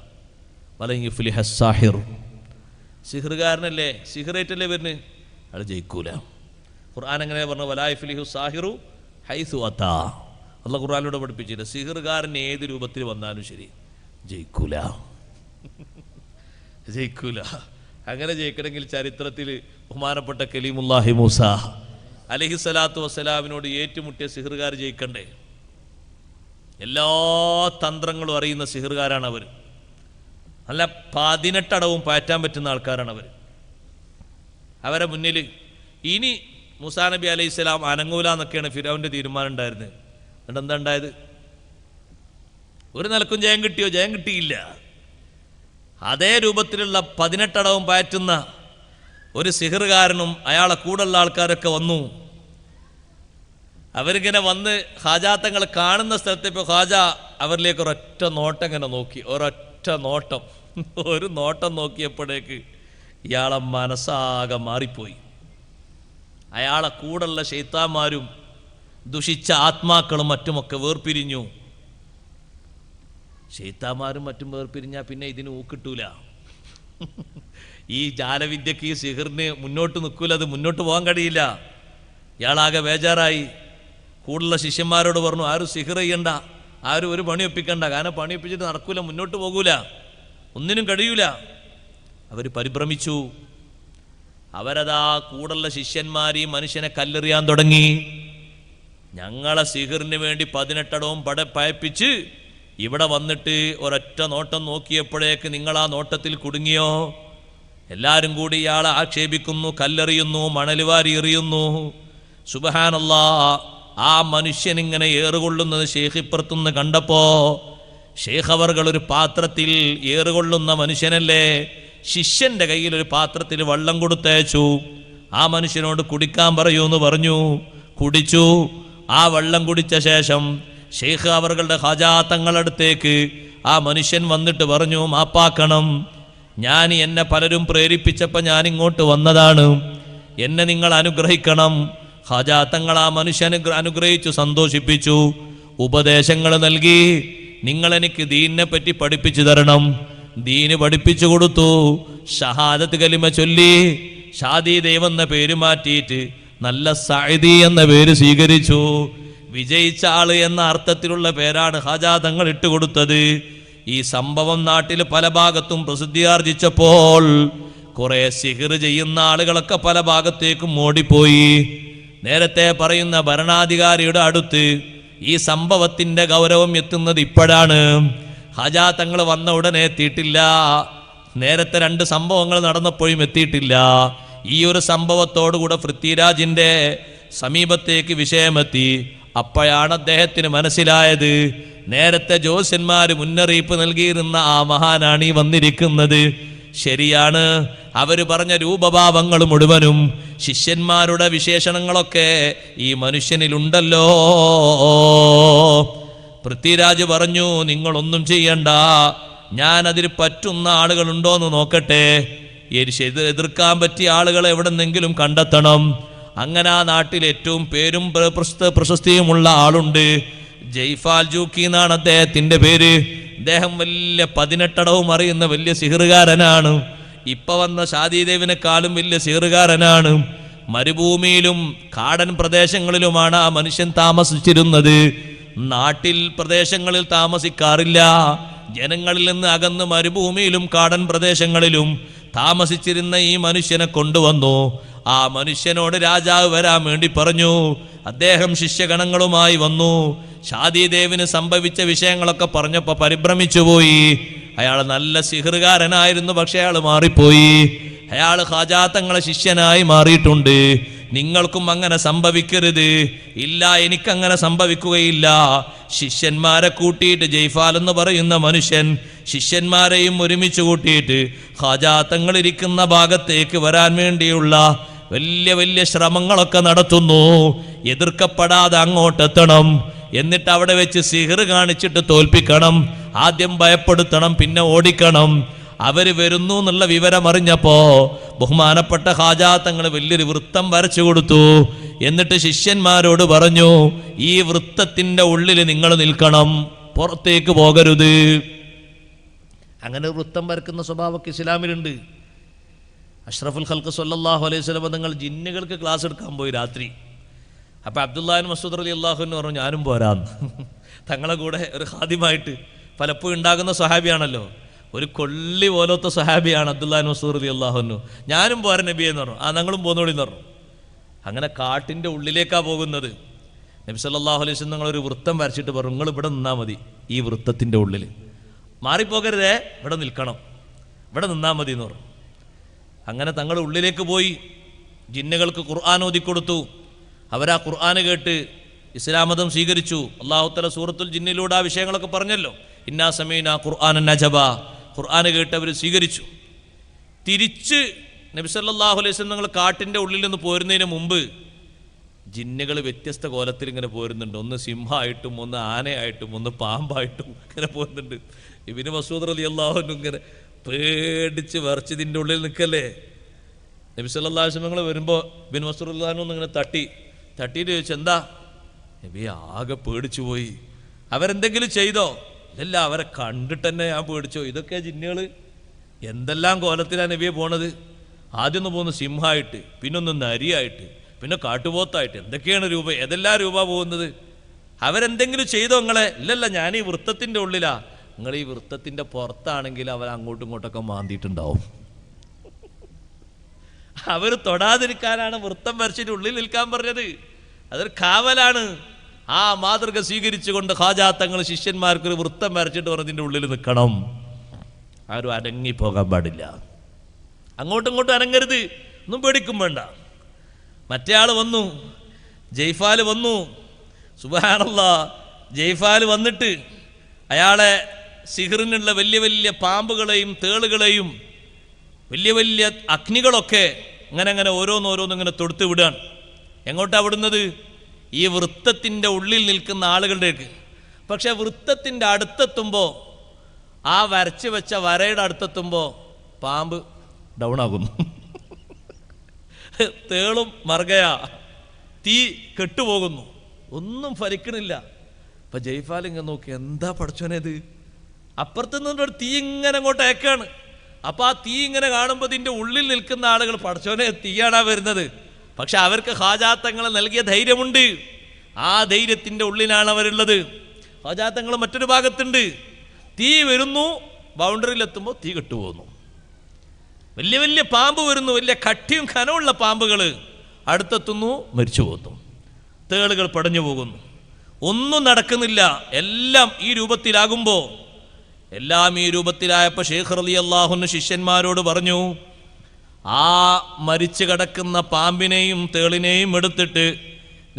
വലൻ യുഫ്ലിഹ സാഹിർ, സിഹിറുകാരനല്ലേ, സിഹിറേറ്റല്ലേ വരുന്നത്, അയാൾ ജയിക്കൂല. ഖുർആൻ എങ്ങനെ പറഞ്ഞു? വലാ യുഫ്ലിഹു സാഹിറു ഹൈസു അതാ. അല്ലാഹു ഖുർആനിലൂടെ പഠിപ്പിച്ചില്ല, സിഹിറുകാരൻ ഏത് രൂപത്തിൽ വന്നാലും ശരി ജയിക്കൂല. അങ്ങനെ ജയിക്കണമെങ്കിൽ ചരിത്രത്തിൽ ബഹുമാനപ്പെട്ട കലീമുല്ലാഹി മൂസ അലൈഹിസ്സലാത്തു വസ്സലാമിനോട് ഏറ്റുമുട്ടിയ സിഹിറുകാർ ജയിക്കണ്ടേ? എല്ലാ തന്ത്രങ്ങളും അറിയുന്ന സിഹിറുകാരാണ് അവർ. നല്ല 18 അടവും പാറ്റാൻ പറ്റുന്ന ആൾക്കാരാണ് അവർ. അവരെ മുന്നിൽ ഇനി മൂസാ നബി അലൈഹിസ്സലാം അനങ്ങൂല എന്നൊക്കെയാണ് ഫിറൗന്റെ തീരുമാനം ഉണ്ടായിരുന്നത്. എന്നിട്ട് എന്താ ഉണ്ടായത്? ഒരു നിലക്കും ജയം കിട്ടിയോ? ജയം കിട്ടിയില്ല. അതേ രൂപത്തിലുള്ള 18 അടവും പാറ്റുന്ന ഒരു സിഹിറുകാരനും അയാളെ കൂടെയുള്ള ആൾക്കാരൊക്കെ വന്നു. അവരിങ്ങനെ വന്ന് ഖാജാ തങ്ങൾ കാണുന്ന സ്ഥലത്തേക്ക് ഖാജ അവരിലേക്ക് ഒരൊറ്റ നോട്ടം ഇങ്ങനെ നോക്കി. ഒരൊറ്റ നോട്ടം, ഒരു നോട്ടം നോക്കിയപ്പോഴേക്ക് ഇയാളെ മനസ്സാകെ മാറിപ്പോയി. അയാളെ കൂടെയുള്ള ശൈത്താന്മാരും ദുഷിച്ച ആത്മാക്കളും മറ്റുമൊക്കെ വേർപിരിഞ്ഞു. ശൈത്താന്മാരും മറ്റും വേർപിരിഞ്ഞാൽ പിന്നെ ഇതിന് ഊക്കിട്ടൂല. ഈ ജാലവിദ്യക്ക്, ഈ സിഹിറിന് മുന്നോട്ട് നിൽക്കൂല, അത് മുന്നോട്ട് പോകാൻ കഴിയില്ല. ഇയാളാകെ ബേജാറായി. കൂടുതലുള്ള ശിഷ്യന്മാരോട് പറഞ്ഞു, ആരും സിഹിർ ചെയ്യണ്ട, ആരും ഒരു പണി ഒപ്പിക്കണ്ട, കാരണം പണി ഒപ്പിച്ചിട്ട് നടക്കൂല, മുന്നോട്ട് പോകൂല, ഒന്നിനും കഴിയൂല. അവർ പരിഭ്രമിച്ചു. അവരതാ കൂടുള്ള ശിഷ്യന്മാർ ഈ മനുഷ്യനെ കല്ലെറിയാൻ തുടങ്ങി. ഞങ്ങളെ സിഹിറിന് വേണ്ടി 18 അടവും പയപ്പിച്ച് ഇവിടെ വന്നിട്ട് ഒരൊറ്റ നോട്ടം നോക്കിയപ്പോഴേക്ക് നിങ്ങൾ ആ നോട്ടത്തിൽ കുടുങ്ങിയോ? എല്ലാവരും കൂടി ഇയാളെ ആക്ഷേപിക്കുന്നു, കല്ലെറിയുന്നു, മണലുവാരി എറിയുന്നു. സുബ്ഹാനല്ലാഹ്. ആ മനുഷ്യൻ ഇങ്ങനെ ഏറുകൊള്ളുന്നത് ഷെയ്ഖ് ഇപ്പുറത്തുനിന്ന് കണ്ടപ്പോ ഷെയ്ഖ് അവർകൾ ഒരു പാത്രത്തിൽ, ഏറുകൊള്ളുന്ന മനുഷ്യനല്ലേ, ശിഷ്യന്റെ കയ്യിൽ ഒരു പാത്രത്തിൽ വെള്ളം കൊടുത്തയച്ചു. ആ മനുഷ്യനോട് കുടിക്കാൻ പറയൂ എന്ന് പറഞ്ഞു. കുടിച്ചു. ആ വെള്ളം കുടിച്ച ശേഷം ഷെയ്ഖ് അവர்களுടെ ഖാജാ തങ്ങളടുത്തേക്ക് ആ മനുഷ്യൻ വന്നിട്ട് പറഞ്ഞു, മാപ്പാക്കണം, എന്നെ പലരും പ്രേരിപ്പിച്ചപ്പോൾ ഞാൻ ഇങ്ങോട്ട് വന്നതാണ്. എന്നെ നിങ്ങൾ അനുഗ്രഹിക്കണം. ഖാജാ തങ്ങൾ ആ മനുഷ്യനെ അനുഗ്രഹിച്ചു സന്തോഷിപ്പിച്ചു, ഉപദേശങ്ങൾ നൽകി. നിങ്ങൾ എനിക്ക് ദീനിനെ പറ്റി പഠിപ്പിച്ചു തരണം. ദീന് പഠിപ്പിച്ചു കൊടുത്തു. ഷഹാദത്ത് കലിമ ചൊല്ലി ഷാദി ദേവ് എന്ന പേര് മാറ്റിയിട്ട് നല്ല സഅദി എന്ന പേര് സ്വീകരിച്ചു. വിജയിച്ച ആള് എന്ന അർത്ഥത്തിലുള്ള പേരാണ് ഖാജാ തങ്ങൾ ഇട്ടുകൊടുത്തത്. ഈ സംഭവം നാട്ടിൽ പല ഭാഗത്തും പ്രസിദ്ധിയാർജിച്ചപ്പോൾ കുറെ സിഹിർ ചെയ്യുന്ന ആളുകളൊക്കെ പല ഭാഗത്തേക്കും ഓടിപ്പോയി. നേരത്തെ പറയുന്ന ഭരണാധികാരിയുടെ അടുത്ത് ഈ സംഭവത്തിന്റെ ഗൗരവം എത്തുന്നത് ഇപ്പോഴാണ്. ഖാജാ തങ്ങൾ വന്ന ഉടനെ എത്തിയിട്ടില്ല. നേരത്തെ 2 സംഭവങ്ങൾ നടന്നപ്പോഴും എത്തിയിട്ടില്ല. ഈ ഒരു സംഭവത്തോടുകൂടെ പൃഥ്വിരാജിന്റെ സമീപത്തേക്ക് വിഷയമെത്തി. അപ്പോഴാണ് അദ്ദേഹത്തിന് മനസ്സിലായത്, നേരത്തെ ജ്യോത്സ്യന്മാര് മുന്നറിയിപ്പ് നൽകിയിരുന്ന ആ മഹാനാണ് ഈ വന്നിരിക്കുന്നത്. ശരിയാണ്, അവര് പറഞ്ഞ രൂപഭാവങ്ങൾ മുഴുവനും ശിഷ്യന്മാരുടെ വിശേഷണങ്ങളൊക്കെ ഈ മനുഷ്യനിലുണ്ടല്ലോ. പൃഥ്വിരാജ് പറഞ്ഞു, നിങ്ങളൊന്നും ചെയ്യണ്ട, ഞാൻ അതിന് പറ്റുന്ന ആളുകളുണ്ടോന്ന് നോക്കട്ടെ. എതിർക്കാൻ പറ്റിയ ആളുകളെ എവിടെന്നെങ്കിലും കണ്ടെത്തണം. അങ്ങനെ ആ നാട്ടിൽ ഏറ്റവും പേരും പ്രശസ്തിയുമുള്ള ആളുണ്ട്. ജയ്ഫാൽ ജൂക്കി എന്നാണ് അദ്ദേഹത്തിന്റെ പേര്. അദ്ദേഹം വലിയ 18 അടവും അറിയുന്ന വലിയ സിഹറുകാരനാണ്. ഇപ്പൊ വന്ന ഷാദീദേവിനെക്കാളും വലിയ സിഹറുകാരനാണ്. മരുഭൂമിയിലും കാടൻ പ്രദേശങ്ങളിലുമാണ് ആ മനുഷ്യൻ താമസിച്ചിരുന്നത്. നാട്ടിൽ പ്രദേശങ്ങളിൽ താമസിക്കാറില്ല. ജനങ്ങളിൽ നിന്ന് അകന്ന് മരുഭൂമിയിലും കാടൻ പ്രദേശങ്ങളിലും താമസിച്ചിരുന്ന ഈ മനുഷ്യനെ കൊണ്ടുവന്നു. ആ മനുഷ്യനോട് രാജാവ് വരാൻ വേണ്ടി പറഞ്ഞു. അദ്ദേഹം ശിഷ്യഗണങ്ങളുമായി വന്നു. ഷാദീദേവിന് സംഭവിച്ച വിഷയങ്ങളൊക്കെ പറഞ്ഞപ്പോൾ പരിഭ്രമിച്ചു പോയി. അയാൾ നല്ല സിഹറുകാരനായിരുന്നു, പക്ഷെ അയാൾ മാറിപ്പോയി. അയാൾ ഖാജാ തങ്ങളെ ശിഷ്യനായി മാറിയിട്ടുണ്ട്. നിങ്ങൾക്കും അങ്ങനെ സംഭവിക്കരുത്. ഇല്ല, എനിക്കങ്ങനെ സംഭവിക്കുകയില്ല. ശിഷ്യന്മാരെ കൂട്ടിയിട്ട് ജയ്ഫാൽ എന്ന് പറയുന്ന മനുഷ്യൻ ശിഷ്യന്മാരെയും ഒരുമിച്ച് കൂട്ടിയിട്ട് ഖാജാ തങ്ങൾ ഇരിക്കുന്ന ഭാഗത്തേക്ക് വരാൻ വേണ്ടിയുള്ള വലിയ വലിയ ശ്രമങ്ങളൊക്കെ നടത്തുന്നു. എതിർക്കപ്പെടാതെ അങ്ങോട്ടെത്തണം. എന്നിട്ട് അവിടെ വെച്ച് സിഹർ കാണിച്ചിട്ട് തോൽപ്പിക്കണം. ആദ്യം ഭയപ്പെടുത്തണം, പിന്നെ ഓടിക്കണം. അവര് വരുന്നു എന്നുള്ള വിവരം അറിഞ്ഞപ്പോ ബഹുമാനപ്പെട്ട ഖാജാ തങ്ങൾ വലിയൊരു വൃത്തം വരച്ചു കൊടുത്തു. എന്നിട്ട് ശിഷ്യന്മാരോട് പറഞ്ഞു, ഈ വൃത്തത്തിന്റെ ഉള്ളിൽ നിങ്ങൾ നിൽക്കണം, പുറത്തേക്ക് പോകരുത്. അങ്ങനെ വൃത്തം വരക്കുന്ന സ്വഭാവമൊക്കെ ഇസ്ലാമിലുണ്ട്. അഷ്റഫുൽ ഖൽഖ് സ്വല്ലല്ലാഹു അലൈഹി വസല്ലം തങ്ങൾ ജിന്നുകൾക്ക് ക്ലാസ് എടുക്കാൻ പോയി രാത്രി. അപ്പൊ അബ്ദുല്ലാഹിബ്നു മസ്ഊദ് റളിയല്ലാഹു അൻഹു പറഞ്ഞു, ഞാനും പോരാന്ന്. തങ്ങളെ കൂടെ ഒരു ഖാദിമായിട്ട് പലപ്പോഴും ഉണ്ടാകുന്ന സ്വഹാബിയാണല്ലോ. ഒരു കൊള്ളി പോലത്തെ സ്വഹാബിയാണ് അബ്ദുല്ലാഹിബ്നു മസ്ഊദ് റളിയല്ലാഹു അൻഹു. ഞാനും പോരാ നബിയെ എന്ന് പറഞ്ഞു. ഞങ്ങളും പോന്നോളി എന്ന് പറഞ്ഞു. അങ്ങനെ കാട്ടിൻ്റെ ഉള്ളിലേക്കാണ് പോകുന്നത്. നബി സല്ലല്ലാഹു അലൈഹി വസല്ലം ഒരു വൃത്തം വരച്ചിട്ട് പറഞ്ഞു, നിങ്ങൾ ഇവിടെ നിന്നാൽ മതി, ഈ വൃത്തത്തിൻ്റെ ഉള്ളിൽ മാറിപ്പോകരുതേ, ഇവിടെ നിൽക്കണം, ഇവിടെ നിന്നാൽ മതി എന്ന് പറഞ്ഞു. അങ്ങനെ തങ്ങൾ ഉള്ളിലേക്ക് പോയി. ജിന്നുകൾക്ക് ഖുർആൻ ഓതിക്കൊടുത്തു. അവരാ ഖുർആൻ കേട്ട് ഇസ്ലാം മതം സ്വീകരിച്ചു. അല്ലാഹു തആല സൂറത്തുൽ ജിന്നിലൂടെ ആ വിഷയങ്ങളൊക്കെ പറഞ്ഞല്ലോ. ഇന്നാ സമീനാ ഖുർആനൻ അജബാ. ഖുർആൻ കേട്ട് അവർ സ്വീകരിച്ചു. തിരിച്ച് നബി സല്ലല്ലാഹു അലൈഹി വസല്ലം നിങ്ങൾ കാട്ടിൻ്റെ ഉള്ളിൽ നിന്ന് പോരുന്നതിന് മുമ്പ് ജിന്നുകൾ വ്യത്യസ്ത കോലത്തിൽ ഇങ്ങനെ പോരുന്നുണ്ട്. ഒന്ന് സിംഹമായിട്ടും, ഒന്ന് ആനയായിട്ടും, ഒന്ന് പാമ്പായിട്ടും ഇങ്ങനെ പോരുന്നുണ്ട്. ഇബ്നു മസ്ഊദ് റളിയല്ലാഹു അൻഹു ഇങ്ങനെ പേടിച്ച് വിറച്ചതിൻ്റെ ഉള്ളിൽ നിൽക്കല്ലേ. നബി സല്ലല്ലാഹു അലൈഹി വസല്ലം വരുമ്പോൾ ഇബ്നു മസ്ഊദ് റളിയല്ലാഹു അൻഹു ഇങ്ങനെ തട്ടിയിട്ട് ചോദിച്ചു, എന്താ? നബി ആകെ പേടിച്ചു പോയി. അവരെന്തെങ്കിലും ചെയ്തോ? ഇല്ല, അവരെ കണ്ടിട്ട് തന്നെ ഞാൻ പേടിച്ചോ. ഇതൊക്കെ ജിന്നുകൾ എന്തെല്ലാം കോലത്തിലാണ് നബിയെ പോണത്. ആദ്യം ഒന്ന് പോകുന്നത് സിംഹമായിട്ട്, പിന്നെ ഒന്ന് നരിയായിട്ട്, പിന്നെ കാട്ടുപോത്തായിട്ട്, എന്തൊക്കെയാണ് രൂപ, ഏതെല്ലാം രൂപ പോകുന്നത്. അവരെന്തെങ്കിലും ചെയ്തോ നിങ്ങളെ? ഇല്ലല്ല, ഞാൻ ഈ വൃത്തത്തിൻ്റെ ഉള്ളിലാ. നിങ്ങൾ ഈ വൃത്തത്തിൻ്റെ പുറത്താണെങ്കിൽ അവർ അങ്ങോട്ടും ഇങ്ങോട്ടൊക്കെ മാന്തിയിട്ടുണ്ടാവും. അവർ തൊടാതിരിക്കാനാണ് വൃത്തം വരച്ചിട്ട് ഉള്ളിൽ നിൽക്കാൻ പറഞ്ഞത്. അതൊരു കാവലാണ്. ആ മാതൃക സ്വീകരിച്ചുകൊണ്ട് ഖാജാ തങ്ങൾ ശിഷ്യന്മാർക്കൊരു വൃത്തം വരച്ചിട്ട് പറഞ്ഞതിൻ്റെ ഉള്ളിൽ നിൽക്കണം. ആരും അനങ്ങിപ്പോകാൻ പാടില്ല, അങ്ങോട്ടും ഇങ്ങോട്ടും അനങ്ങരുത്, ഒന്നും പേടിക്കും വേണ്ട. മറ്റേ ആൾ വന്നു, ജയ്ഫാൽ വന്നു. സുബ്ഹാനല്ലാഹ്, ജയ്ഫാൽ വന്നിട്ട് അയാളെ സിഹറിനുള്ള വലിയ വലിയ പാമ്പുകളെയും തേളുകളെയും വലിയ വലിയ അഗ്നികളൊക്കെ അങ്ങനെ ഓരോന്നിങ്ങനെ തൊടുത്ത് വിടുകയാണ്. എങ്ങോട്ടാണ് വിടുന്നത്? ഈ വൃത്തത്തിൻ്റെ ഉള്ളിൽ നിൽക്കുന്ന ആളുകളുടേക്ക്. പക്ഷെ വൃത്തത്തിൻ്റെ അടുത്തെത്തുമ്പോൾ, ആ വരച്ച് വെച്ച വരയുടെ അടുത്തെത്തുമ്പോൾ പാമ്പ് ഡൗൺ ആകുന്നു. തേളും മറുകയാ, തീ കെട്ടുപോകുന്നു, ഒന്നും ഫലിക്കണില്ല. അപ്പൊ ജയ്ഫാൽ ഇങ്ങനെ നോക്കി, എന്താ പഠിച്ചോനേത്? അപ്പുറത്ത് നിന്നൊരു തീ ഇങ്ങനെ അങ്ങോട്ട് അയക്കാണ്. അപ്പൊ ആ തീ ഇങ്ങനെ കാണുമ്പോൾ ഇതിന്റെ ഉള്ളിൽ നിൽക്കുന്ന ആളുകൾ പഠിച്ചോനെ തീയാണാ വരുന്നത്. പക്ഷെ അവർക്ക് ഹാജാത്തങ്ങൾ നൽകിയ ധൈര്യമുണ്ട്. ആ ധൈര്യത്തിന്റെ ഉള്ളിലാണ് അവരുള്ളത്. ഹാജാത്തങ്ങൾ മറ്റൊരു ഭാഗത്തുണ്ട്. തീ വരുന്നു, ബൗണ്ടറിയിലെത്തുമ്പോൾ തീ കെട്ടുപോകുന്നു. വലിയ വലിയ പാമ്പ് വരുന്നു, വലിയ കട്ടിയും കനമുള്ള പാമ്പുകൾ അടുത്തെത്തുന്നു, മരിച്ചു പോകുന്നു. തേളുകൾ പടഞ്ഞു പോകുന്നു. ഒന്നും നടക്കുന്നില്ല. എല്ലാം ഈ രൂപത്തിലാകുമ്പോൾ, എല്ലാം ഈ രൂപത്തിലായപ്പോൾ ഷെയ്ഖ് റളിയല്ലാഹു അൻഹു ശിഷ്യന്മാരോട് പറഞ്ഞു, ആ മരിച്ചു കിടക്കുന്ന പാമ്പിനെയും തേളിനെയും എടുത്തിട്ട്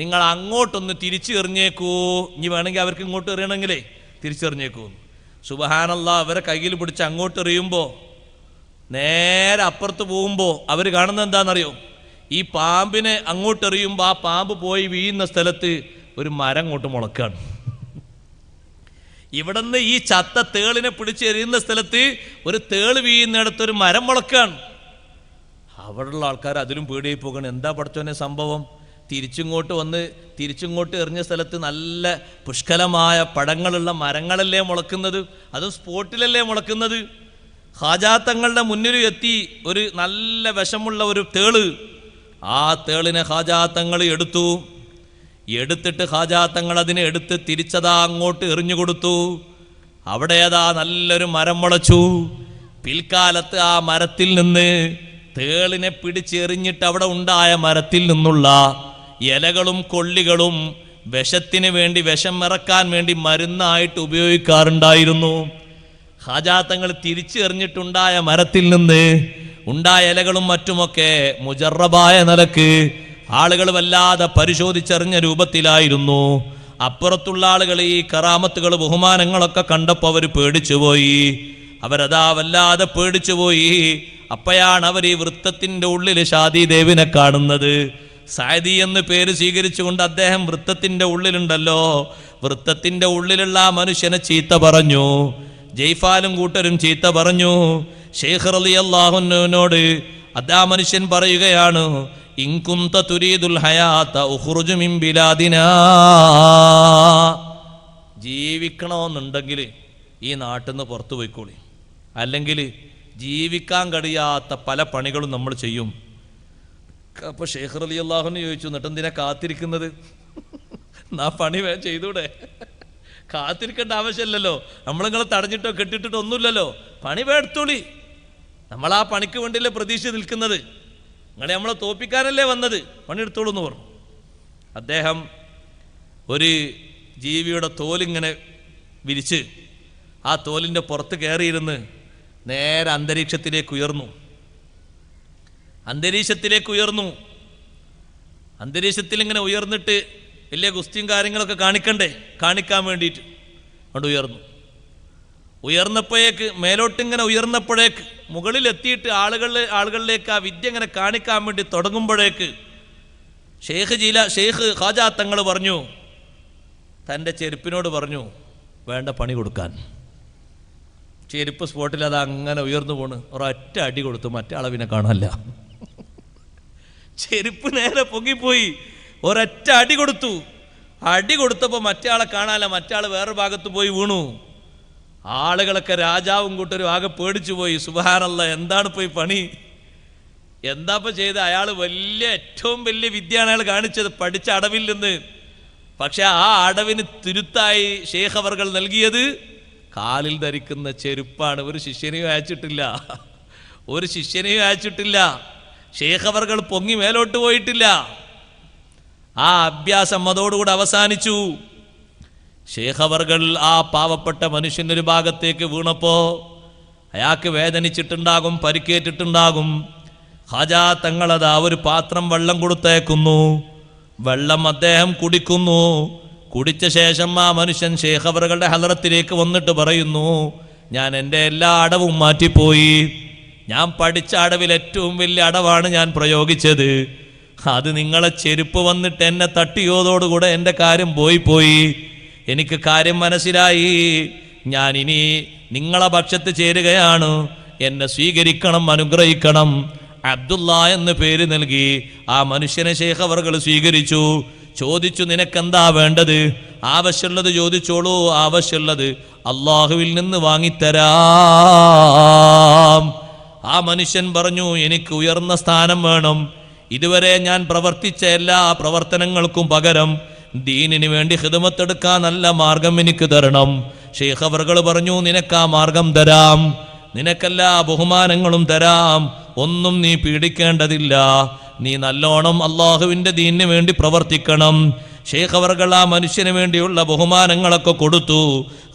നിങ്ങൾ അങ്ങോട്ടൊന്ന് തിരിച്ചെറിഞ്ഞേക്കൂ. ഇനി വേണമെങ്കിൽ അവർക്ക് ഇങ്ങോട്ട് എറിയണമെങ്കിലേ തിരിച്ചെറിഞ്ഞേക്കൂ. സുബ്ഹാനല്ലാഹ്, അവരെ കയ്യിൽ പിടിച്ച് അങ്ങോട്ട് എറിയുമ്പോൾ നേരെ അപ്പുറത്ത് പോകുമ്പോൾ അവർ കാണുന്നത് എന്താണെന്നറിയോ? ഈ പാമ്പിനെ അങ്ങോട്ട് എറിയുമ്പോൾ ആ പാമ്പ് പോയി വീഴുന്ന സ്ഥലത്ത് ഒരു മരം അങ്ങോട്ട് മുളക്കാണ്. ഇവിടുന്ന് ഈ ചത്ത തേളിനെ പിടിച്ചെറിയുന്ന സ്ഥലത്ത് ഒരു തേള് വീഴുന്നിടത്തൊരു മരം മുളക്കാണ്. അവിടെയുള്ള ആൾക്കാർ അതിലും പേടിയായി പോകണം. എന്താ പഠിച്ചോനെ സംഭവം? തിരിച്ചിങ്ങോട്ട് എറിഞ്ഞ സ്ഥലത്ത് നല്ല പുഷ്കലമായ പഴങ്ങളുള്ള മരങ്ങളല്ലേ മുളക്കുന്നത്, അതും സ്പോട്ടിലല്ലേ മുളക്കുന്നത്. ഹാജാത്തങ്ങളുടെ മുന്നിൽ എത്തി ഒരു നല്ല വിഷമുള്ള ഒരു തേള്. ആ തേളിനെ ഹാജാത്തങ്ങൾ എടുത്തിട്ട് ഹാജാത്തങ്ങൾ അതിനെ എടുത്ത് തിരിച്ചതാ അങ്ങോട്ട് എറിഞ്ഞു കൊടുത്തു. അവിടെ അതാ നല്ലൊരു മരം മുളച്ചു. പിൽക്കാലത്ത് ആ മരത്തിൽ നിന്ന് തേളിനെ പിടിച്ചെറിഞ്ഞിട്ട് അവിടെ ഉണ്ടായ മരത്തിൽ നിന്നുള്ള ഇലകളും കൊള്ളികളും വിഷത്തിന് വേണ്ടി, വിഷം ഇറക്കാൻ വേണ്ടി മരുന്നായിട്ട് ഉപയോഗിക്കാറുണ്ടായിരുന്നു. ഹാജാത്തങ്ങൾ തിരിച്ചെറിഞ്ഞിട്ടുണ്ടായ മരത്തിൽ നിന്ന് ഉണ്ടായ ഇലകളും മറ്റുമൊക്കെ മുജറബായ നിലക്ക് ആളുകൾ വല്ലാതെ പരിശോധിച്ചറിഞ്ഞ രൂപത്തിലായിരുന്നു. അപ്പുറത്തുള്ള ആളുകൾ ഈ കറാമത്തുകൾ, ബഹുമാനങ്ങളൊക്കെ കണ്ടപ്പോൾ അവർ പേടിച്ചുപോയി. അവരതാ വല്ലാതെ പേടിച്ചുപോയി. അപ്പോഴാണ് അവർ ഈ വൃത്തത്തിന്റെ ഉള്ളിൽ ഷാദി ദേവിനെ കാണുന്നത്. സാദി എന്ന് പേര് സ്വീകരിച്ചുകൊണ്ട് അദ്ദേഹം വൃത്തത്തിന്റെ ഉള്ളിലുണ്ടല്ലോ. വൃത്തത്തിന്റെ ഉള്ളിലുള്ള ആ മനുഷ്യനെ ചീത്ത പറഞ്ഞു. ജയ്ഫാലും കൂട്ടരും ചീത്ത പറഞ്ഞു. ഷെയ്ഖ് റളിയല്ലാഹു അൻഹുവിനോട് അതാ മനുഷ്യൻ പറയുകയാണ്, ഇൻ കുന്ത തുരീദുൽ ഹയാത ഉഖ്റുജ് മിൻ ബിലാദിനാ. ജീവിക്കണമെന്നുണ്ടെങ്കിൽ ഈ നാട്ടിൽ നിന്ന് പുറത്തു പോയിക്കോളി, അല്ലെങ്കിൽ ജീവിക്കാൻ കഴിയാത്ത പല പണികളും നമ്മൾ ചെയ്യും. അപ്പൊ ഷെയ്ഖ് റളിയല്ലാഹു അൻഹു ചോദിച്ചു, എന്നിട്ട് എന്തിനാ കാത്തിരിക്കുന്നത്? ആ പണി വേഗം ചെയ്തൂടെ? കാത്തിരിക്കേണ്ട ആവശ്യമില്ലല്ലോ. നമ്മളിങ്ങളെ തടഞ്ഞിട്ടോ കെട്ടിട്ടിട്ടോ ഒന്നുമില്ലല്ലോ. പണി വേടുത്തോളി. നമ്മൾ ആ പണിക്ക് വേണ്ടിയല്ലേ പ്രതീക്ഷ നിൽക്കുന്നത്. നിങ്ങളെ നമ്മളെ തോപ്പിക്കാനല്ലേ വന്നത്, പണിയെടുത്തോളൂ എന്ന് പറഞ്ഞു. അദ്ദേഹം ഒരു ജീവിയുടെ തോലിങ്ങനെ വിരിച്ച് ആ തോലിൻ്റെ പുറത്ത് കയറിയിരുന്ന് നേരെ അന്തരീക്ഷത്തിലേക്ക് ഉയർന്നു. അന്തരീക്ഷത്തിൽ ഇങ്ങനെ ഉയർന്നിട്ട് വലിയ ഗുസ്തിയും കാര്യങ്ങളൊക്കെ കാണിക്കാൻ വേണ്ടിയിട്ട് അവിടെ ഉയർന്നപ്പോഴേക്ക് മേലോട്ടിങ്ങനെ ഉയർന്നപ്പോഴേക്ക് മുകളിലെത്തിയിട്ട് ആളുകളിലേക്ക് ആ വിദ്യ ഇങ്ങനെ കാണിക്കാൻ വേണ്ടി തുടങ്ങുമ്പോഴേക്ക് ഷെയ്ഖ് ഖാജാ തങ്ങൾ പറഞ്ഞു, തൻ്റെ ചെരുപ്പിനോട് പറഞ്ഞു വേണ്ട പണി കൊടുക്കാൻ. ചെരുപ്പ് സ്പോട്ടിൽ അത് അങ്ങനെ ഉയർന്നു പോണ്. ഒരൊറ്റ അടി കൊടുത്തു, മറ്റേ അളവിനെ കാണാനല്ല. ചെരുപ്പ് നേരെ പൊങ്ങിപ്പോയി. ഒരൊറ്റ അടി കൊടുത്തപ്പോൾ മറ്റേ ആളെ കാണാനല്ല, മറ്റേ ആൾ വേറെ ഭാഗത്ത് പോയി വീണു. ആളുകളൊക്കെ രാജാവും കൂട്ടരും ആകെ പേടിച്ചു പോയി. സുബ്ഹാനല്ലാഹ്, എന്താണ് പോയി പണി? എന്താ ചെയ്ത്? അയാൾ ഏറ്റവും വലിയ വിദ്യയാണ് അയാൾ കാണിച്ചത്, പഠിച്ച അടവിൽ നിന്ന്. പക്ഷെ ആ അടവിന് തുരുത്തായി ഷെയ്ഖ് അവർകൾ നൽകിയത് കാലിൽ ധരിക്കുന്ന ചെരുപ്പാണ്. ഒരു ശിഷ്യനെയും അയച്ചിട്ടില്ല. ഷെയ്ഖ് അവർകൾ പൊങ്ങി മേലോട്ട് പോയിട്ടില്ല. ആ അഭ്യാസം അതോടുകൂടി അവസാനിച്ചു. ഷെയ്ഖ് അവർകൾ ആ പാവപ്പെട്ട മനുഷ്യനൊരു ഭാഗത്തേക്ക് വീണപ്പോ അയാൾക്ക് വേദനിച്ചിട്ടുണ്ടാകും, പരിക്കേറ്റിട്ടുണ്ടാകും. ഖാജാ തങ്ങളതാ ഒരു പാത്രം വെള്ളം കൊടുത്തേക്കുന്നു. വെള്ളം അദ്ദേഹം കുടിക്കുന്നു. കുടിച്ച ശേഷം ആ മനുഷ്യൻ ഷെയ്ഖ് അവറുകളുടെ ഹളറത്തിലേക്ക് വന്നിട്ട് പറയുന്നു, ഞാൻ എൻ്റെ എല്ലാ അടവും മാറ്റിപ്പോയി. ഞാൻ പഠിച്ച അടവിൽ ഏറ്റവും വലിയ അടവാണ് ഞാൻ പ്രയോഗിച്ചത്. അത് നിങ്ങളെ ചെരുപ്പ് വന്നിട്ട് എന്നെ തട്ടിയോതോടുകൂടെ എൻ്റെ കാര്യം പോയി. എനിക്ക് കാര്യം മനസ്സിലായി. ഞാൻ ഇനി നിങ്ങളെ പക്ഷത്ത് ചേരുകയാണ്. എന്നെ സ്വീകരിക്കണം, അനുഗ്രഹിക്കണം. അബ്ദുള്ള എന്ന് പേര് നൽകി ആ മനുഷ്യനെ ശൈഖ് അവർകൾ സ്വീകരിച്ചു. ചോദിച്ചു, നിനക്കെന്താ വേണ്ടത്? ആവശ്യമുള്ളത് ചോദിച്ചോളൂ, ആവശ്യമുള്ളത് അള്ളാഹുവിൽ നിന്ന് വാങ്ങിത്തരാം. ആ മനുഷ്യൻ പറഞ്ഞു, എനിക്ക് ഉയർന്ന സ്ഥാനം വേണം. ഇതുവരെ ഞാൻ പ്രവർത്തിച്ച എല്ലാ പ്രവർത്തനങ്ങൾക്കും പകരം ദീനിന് വേണ്ടി ഖിദ്മത്തെടുക്കാൻ നല്ല മാർഗം എനിക്ക് തരണം. ശൈഖ് അവർകൾ പറഞ്ഞു, നിനക്ക് ആ മാർഗം തരാം, നിനക്കെല്ലാ ബഹുമാനങ്ങളും തരാം, ഒന്നും നീ പീഡിക്കേണ്ടതില്ല, നീ നല്ലോണം അള്ളാഹുവിൻ്റെ ദീനിന് വേണ്ടി പ്രവർത്തിക്കണം. ശൈഖ് അവർകൾ ആ മനുഷ്യന് വേണ്ടിയുള്ള ബഹുമാനങ്ങളൊക്കെ കൊടുത്തു.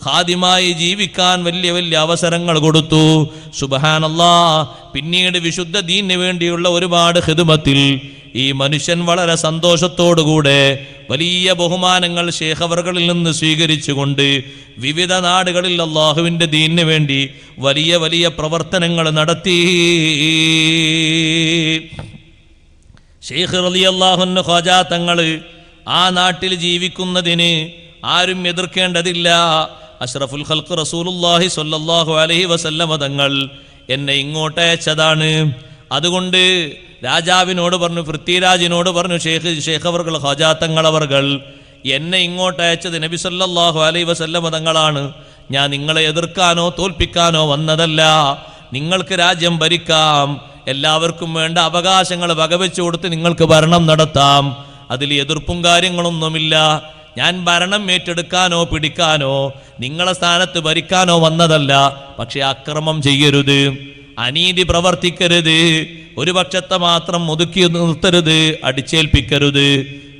ഖാദിമായി ജീവിക്കാൻ വലിയ വലിയ അവസരങ്ങൾ കൊടുത്തു. സുബ്ഹാനല്ലാഹ്. പിന്നീട് വിശുദ്ധ ദീനിന് വേണ്ടിയുള്ള ഒരുപാട് ഖിദ്മത്തിൽ ഈ മനുഷ്യൻ വളരെ സന്തോഷത്തോടുകൂടെ വലിയ ബഹുമാനങ്ങൾ ശൈഖ് അവർകളിൽ നിന്ന് സ്വീകരിച്ചുകൊണ്ട് വിവിധ നാടുകളിൽ അള്ളാഹുവിൻ്റെ ദീനിന് വേണ്ടി വലിയ വലിയ പ്രവർത്തനങ്ങൾ നടത്തി. ശൈഖ് റളിയല്ലാഹു അൻഹു ഖാജ തങ്ങൾ ആ നാട്ടിൽ ജീവിക്കുന്നതിന് ആരും എതിർക്കേണ്ടതില്ല. അഷ്റഫുൽ ഖൽഖ് റസൂലുള്ളാഹി സ്വല്ലല്ലാഹു അലൈഹി വസല്ലമ തങ്ങൾ എന്നെ ഇങ്ങോട്ട് അയച്ചതാണ്. അതുകൊണ്ട് രാജാവിനോട് പറഞ്ഞു, പൃഥ്വിരാജിനോട് പറഞ്ഞു, ശൈഖ് അവർകൾ ഖാജ തങ്ങൾ അവർകൾ എന്നെ ഇങ്ങോട്ട് അയച്ചത് നബി സല്ലല്ലാഹു അലൈഹി വസല്ലമ തങ്ങളാണ്. ഞാൻ നിങ്ങളെ എതിർക്കാനോ തോൽപ്പിക്കാനോ വന്നതല്ല. നിങ്ങൾക്ക് രാജ്യം ഭരിക്കാം, എല്ലാവർക്കും വേണ്ട അവകാശങ്ങൾ വകവെച്ചു കൊടുത്ത് നിങ്ങൾക്ക് ഭരണം നടത്താം, അതിൽ എതിർപ്പും കാര്യങ്ങളൊന്നുമില്ല. ഞാൻ ഭരണം ഏറ്റെടുക്കാനോ പിടിക്കാനോ നിങ്ങളെ സ്ഥാനത്ത് ഭരിക്കാനോ വന്നതല്ല. പക്ഷെ അക്രമം ചെയ്യരുത്, അനീതി പ്രവർത്തിക്കരുത്, ഒരു പക്ഷത്തെ മാത്രം ഒതുക്കി നിർത്തരുത്, അടിച്ചേൽപ്പിക്കരുത്.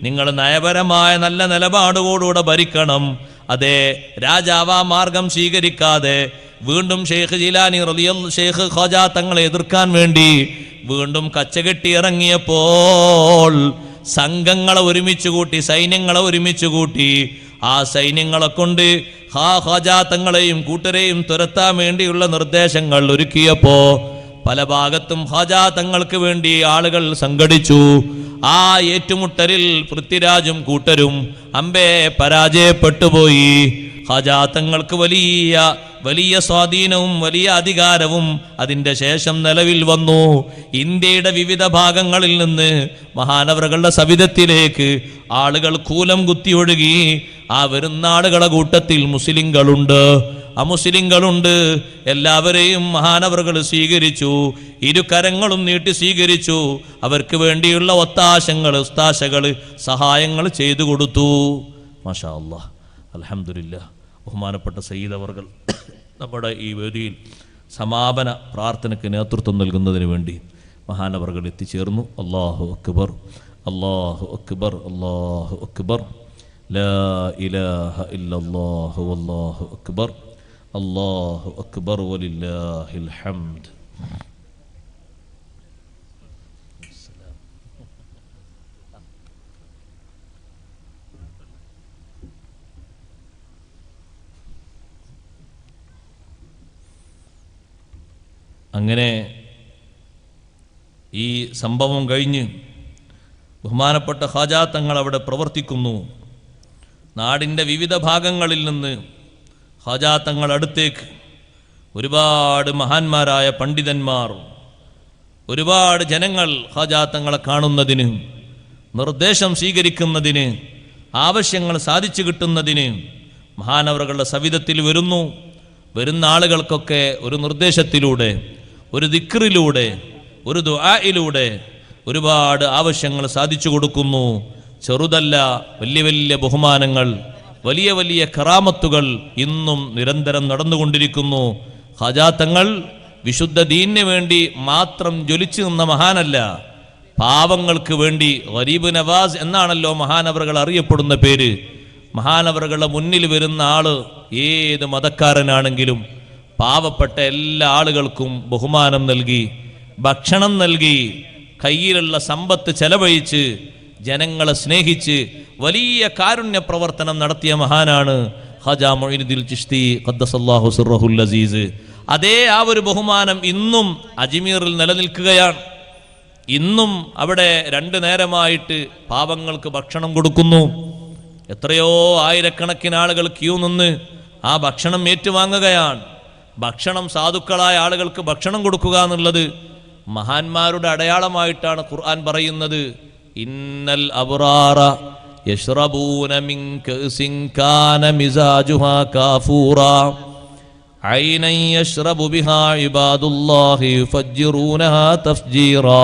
നിങ്ങൾ നയപരമായ നല്ല നിലപാടുകളോടെ ഭരിക്കണം. അതെ, രാജാവ് ആ മാർഗം സ്വീകരിക്കാതെ വീണ്ടും ഷെയ്ഖ് ജിലാനി ഷെയ്ഖ് ഖാജ തങ്ങളെ എതിർക്കാൻ വേണ്ടി വീണ്ടും കച്ചകെട്ടി ഇറങ്ങിയപ്പോൾ സംഘങ്ങളെ ഒരുമിച്ച് കൂട്ടി, സൈന്യങ്ങളെ ഒരുമിച്ച് കൂട്ടി, ആ സൈന്യങ്ങളെ കൊണ്ട് ഖാജ തങ്ങളെയും കൂട്ടരെയും തുരത്താൻ വേണ്ടിയുള്ള നിർദ്ദേശങ്ങൾ ഒരുക്കിയപ്പോ പല ഭാഗത്തും ഖാജ തങ്ങൾക്ക് വേണ്ടി ആളുകൾ സംഘടിച്ചു. ആ ഏറ്റുമുട്ടലിൽ പൃഥ്വിരാജും കൂട്ടരും അമ്പേ പരാജയപ്പെട്ടുപോയി. ഖാജ തങ്ങൾക്ക് വലിയ വലിയ സ്വാധീനവും വലിയ അധികാരവും അതിൻ്റെ ശേഷം നിലവിൽ വന്നു. ഇന്ത്യയുടെ വിവിധ ഭാഗങ്ങളിൽ നിന്ന് മഹാനവറുകളുടെ സവിധത്തിലേക്ക് ആളുകൾ കൂലം കുത്തിയൊഴുകി. ആ വരുന്ന ആളുകളുടെ കൂട്ടത്തിൽ മുസ്ലിങ്ങളുണ്ട്, അമുസ്ലിങ്ങളുണ്ട്. എല്ലാവരെയും മഹാനവറുകൾ സ്വീകരിച്ചു, ഇരു കരങ്ങളും നീട്ടി സ്വീകരിച്ചു. അവർക്ക് വേണ്ടിയുള്ള ഒത്താശകൾ, ഉസ്താശകൾ, സഹായങ്ങൾ ചെയ്തു കൊടുത്തു. മാഷാ അല്ലാഹ്, അൽഹംദുലില്ലാഹ്. ബഹുമാനപ്പെട്ട സയ്യിദ് അവർകൾ നമ്മുടെ ഈ വേദിയിൽ സമാപന പ്രാർത്ഥനയ്ക്ക് നേതൃത്വം നൽകുന്നതിന് വേണ്ടി മഹാനവറുകൾ എത്തിച്ചേർന്നു. അല്ലാഹു അക്ബർ, അല്ലാഹു അക്ബർ, അല്ലാഹു അക്ബർ, ലാ ഇലാഹ ഇല്ലല്ലാഹു വല്ലാഹു അക്ബർ, അല്ലാഹു അക്ബർ വലില്ലാഹിൽ ഹംദ്. അങ്ങനെ ഈ സംഭവം കഴിഞ്ഞ് ബഹുമാനപ്പെട്ട ഖാജ തങ്ങൾ അവിടെ പ്രവർത്തിക്കുന്നു. നാടിൻ്റെ വിവിധ ഭാഗങ്ങളിൽ നിന്ന് ഖാജ തങ്ങൾ അടുത്തേക്ക് ഒരുപാട് മഹാന്മാരായ പണ്ഡിതന്മാർ, ഒരുപാട് ജനങ്ങൾ ഖാജ തങ്ങളെ കാണുന്നതിന്, നിർദ്ദേശം സ്വീകരിക്കുന്നതിന്, ആവശ്യങ്ങൾ സാധിച്ചു കിട്ടുന്നതിന് മഹാനവറുകളുടെ സവിധത്തിൽ വരുന്നു. വരുന്ന ആളുകൾക്കൊക്കെ ഒരു നിർദ്ദേശത്തിലൂടെ, ഒരു ദിക്റിലൂടെ, ഒരു ദുആയിലൂടെ ഒരുപാട് ആവശ്യങ്ങൾ സാധിച്ചു കൊടുക്കുന്നു. ചെറുതല്ല, വലിയ വലിയ ബഹുമാനങ്ങൾ, വലിയ വലിയ കറാമത്തുകൾ ഇന്നും നിരന്തരം നടന്നുകൊണ്ടിരിക്കുന്നു. ഖാജ തങ്ങൾ വിശുദ്ധ ദീനിന് വേണ്ടി മാത്രം ജ്വലിച്ചു നിന്ന മഹാനല്ല, പാവങ്ങൾക്ക് വേണ്ടി ഗരീബ് നവാസ് എന്നാണല്ലോ മഹാനവറുകൾ അറിയപ്പെടുന്ന പേര്. മഹാനവറുകളുടെ മുന്നിൽ വരുന്ന ആള് ഏത് മതക്കാരനാണെങ്കിലും പാവപ്പെട്ട എല്ലാ ആളുകൾക്കും ബഹുമാനം നൽകി, ഭക്ഷണം നൽകി, കയ്യിലുള്ള സമ്പത്ത് ചെലവഴിച്ച്, ജനങ്ങളെ സ്നേഹിച്ച് വലിയ കാരുണ്യ പ്രവർത്തനം നടത്തിയ മഹാനാണ് ഖാജ മൊയ്നുദ്ദീൻ ചിശ്തി ഖദ്ദസല്ലാഹു സിർറഹുൽ അസീസ്. അതേ ആ ഒരു ബഹുമാനം ഇന്നും അജ്മീറിൽ നിലനിൽക്കുകയാണ്. ഇന്നും അവിടെ 2 നേരമായിട്ട് പാവങ്ങൾക്ക് ഭക്ഷണം കൊടുക്കുന്നു. എത്രയോ ആയിരക്കണക്കിന് ആളുകൾ ക്യൂ നിന്ന് ആ ഭക്ഷണം ഏറ്റുവാങ്ങുകയാണ്. ഭക്ഷണം സാധുക്കളായ ആളുകൾക്ക് ഭക്ഷണം കൊടുക്കുക എന്നുള്ളത് മഹാന്മാരുടെ അടയാളമായിട്ടാണ് ഖുർആൻ പറയുന്നത്. ഇന്നൽ അബ്റാറ യശ്റബൂന മിൻ കഅസിൻ കാന മിസാജുഹാ കാഫൂറാ ഐനൻ യശ്റബു ബിഹാ ഇബാദുല്ലാഹി യുഫജ്ജിറൂനഹാ തഫ്ജീറാ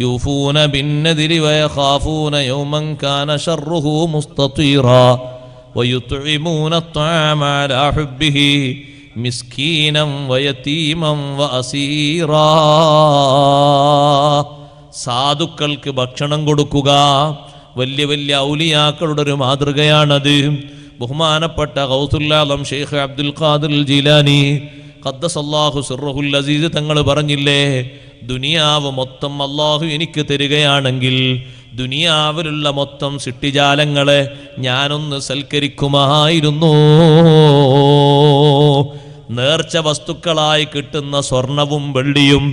യൂഫൂന ബിന്നദിരി വയഖാഫൂന യൗമൻ കാന ശർറുഹു മുസ്തതീറാ വയുത്ഇമൂന അത്അമ അലാ ഹുബ്ബിഹി മിസ്കീനം വയതീമം വഅസീറാ. സാധുക്കൾക്ക് ഭക്ഷണം കൊടുക്കുക വലിയ വലിയ ഔലിയാക്കളുടെ ഒരു മാതൃകയാണത്. ബഹുമാനപ്പെട്ട ഗൗസുൽ ആലം ഷെയ്ഖ് അബ്ദുൽ ഖാദിർ ജീലാനി ഖദ്ദസല്ലാഹു സിർറഹുൽ അസീസ് തങ്ങൾ പറഞ്ഞില്ലേ, ദുനിയാവ് മൊത്തം അള്ളാഹു എനിക്ക് തരികയാണെങ്കിൽ ദുനിയാവിലുള്ള മൊത്തം സൃഷ്ടിജാലങ്ങളെ ഞാനൊന്ന് സൽക്കരിക്കുമായിരുന്നു. നേർച്ച വസ്തുക്കളായി കിട്ടുന്ന സ്വർണവും വെള്ളിയും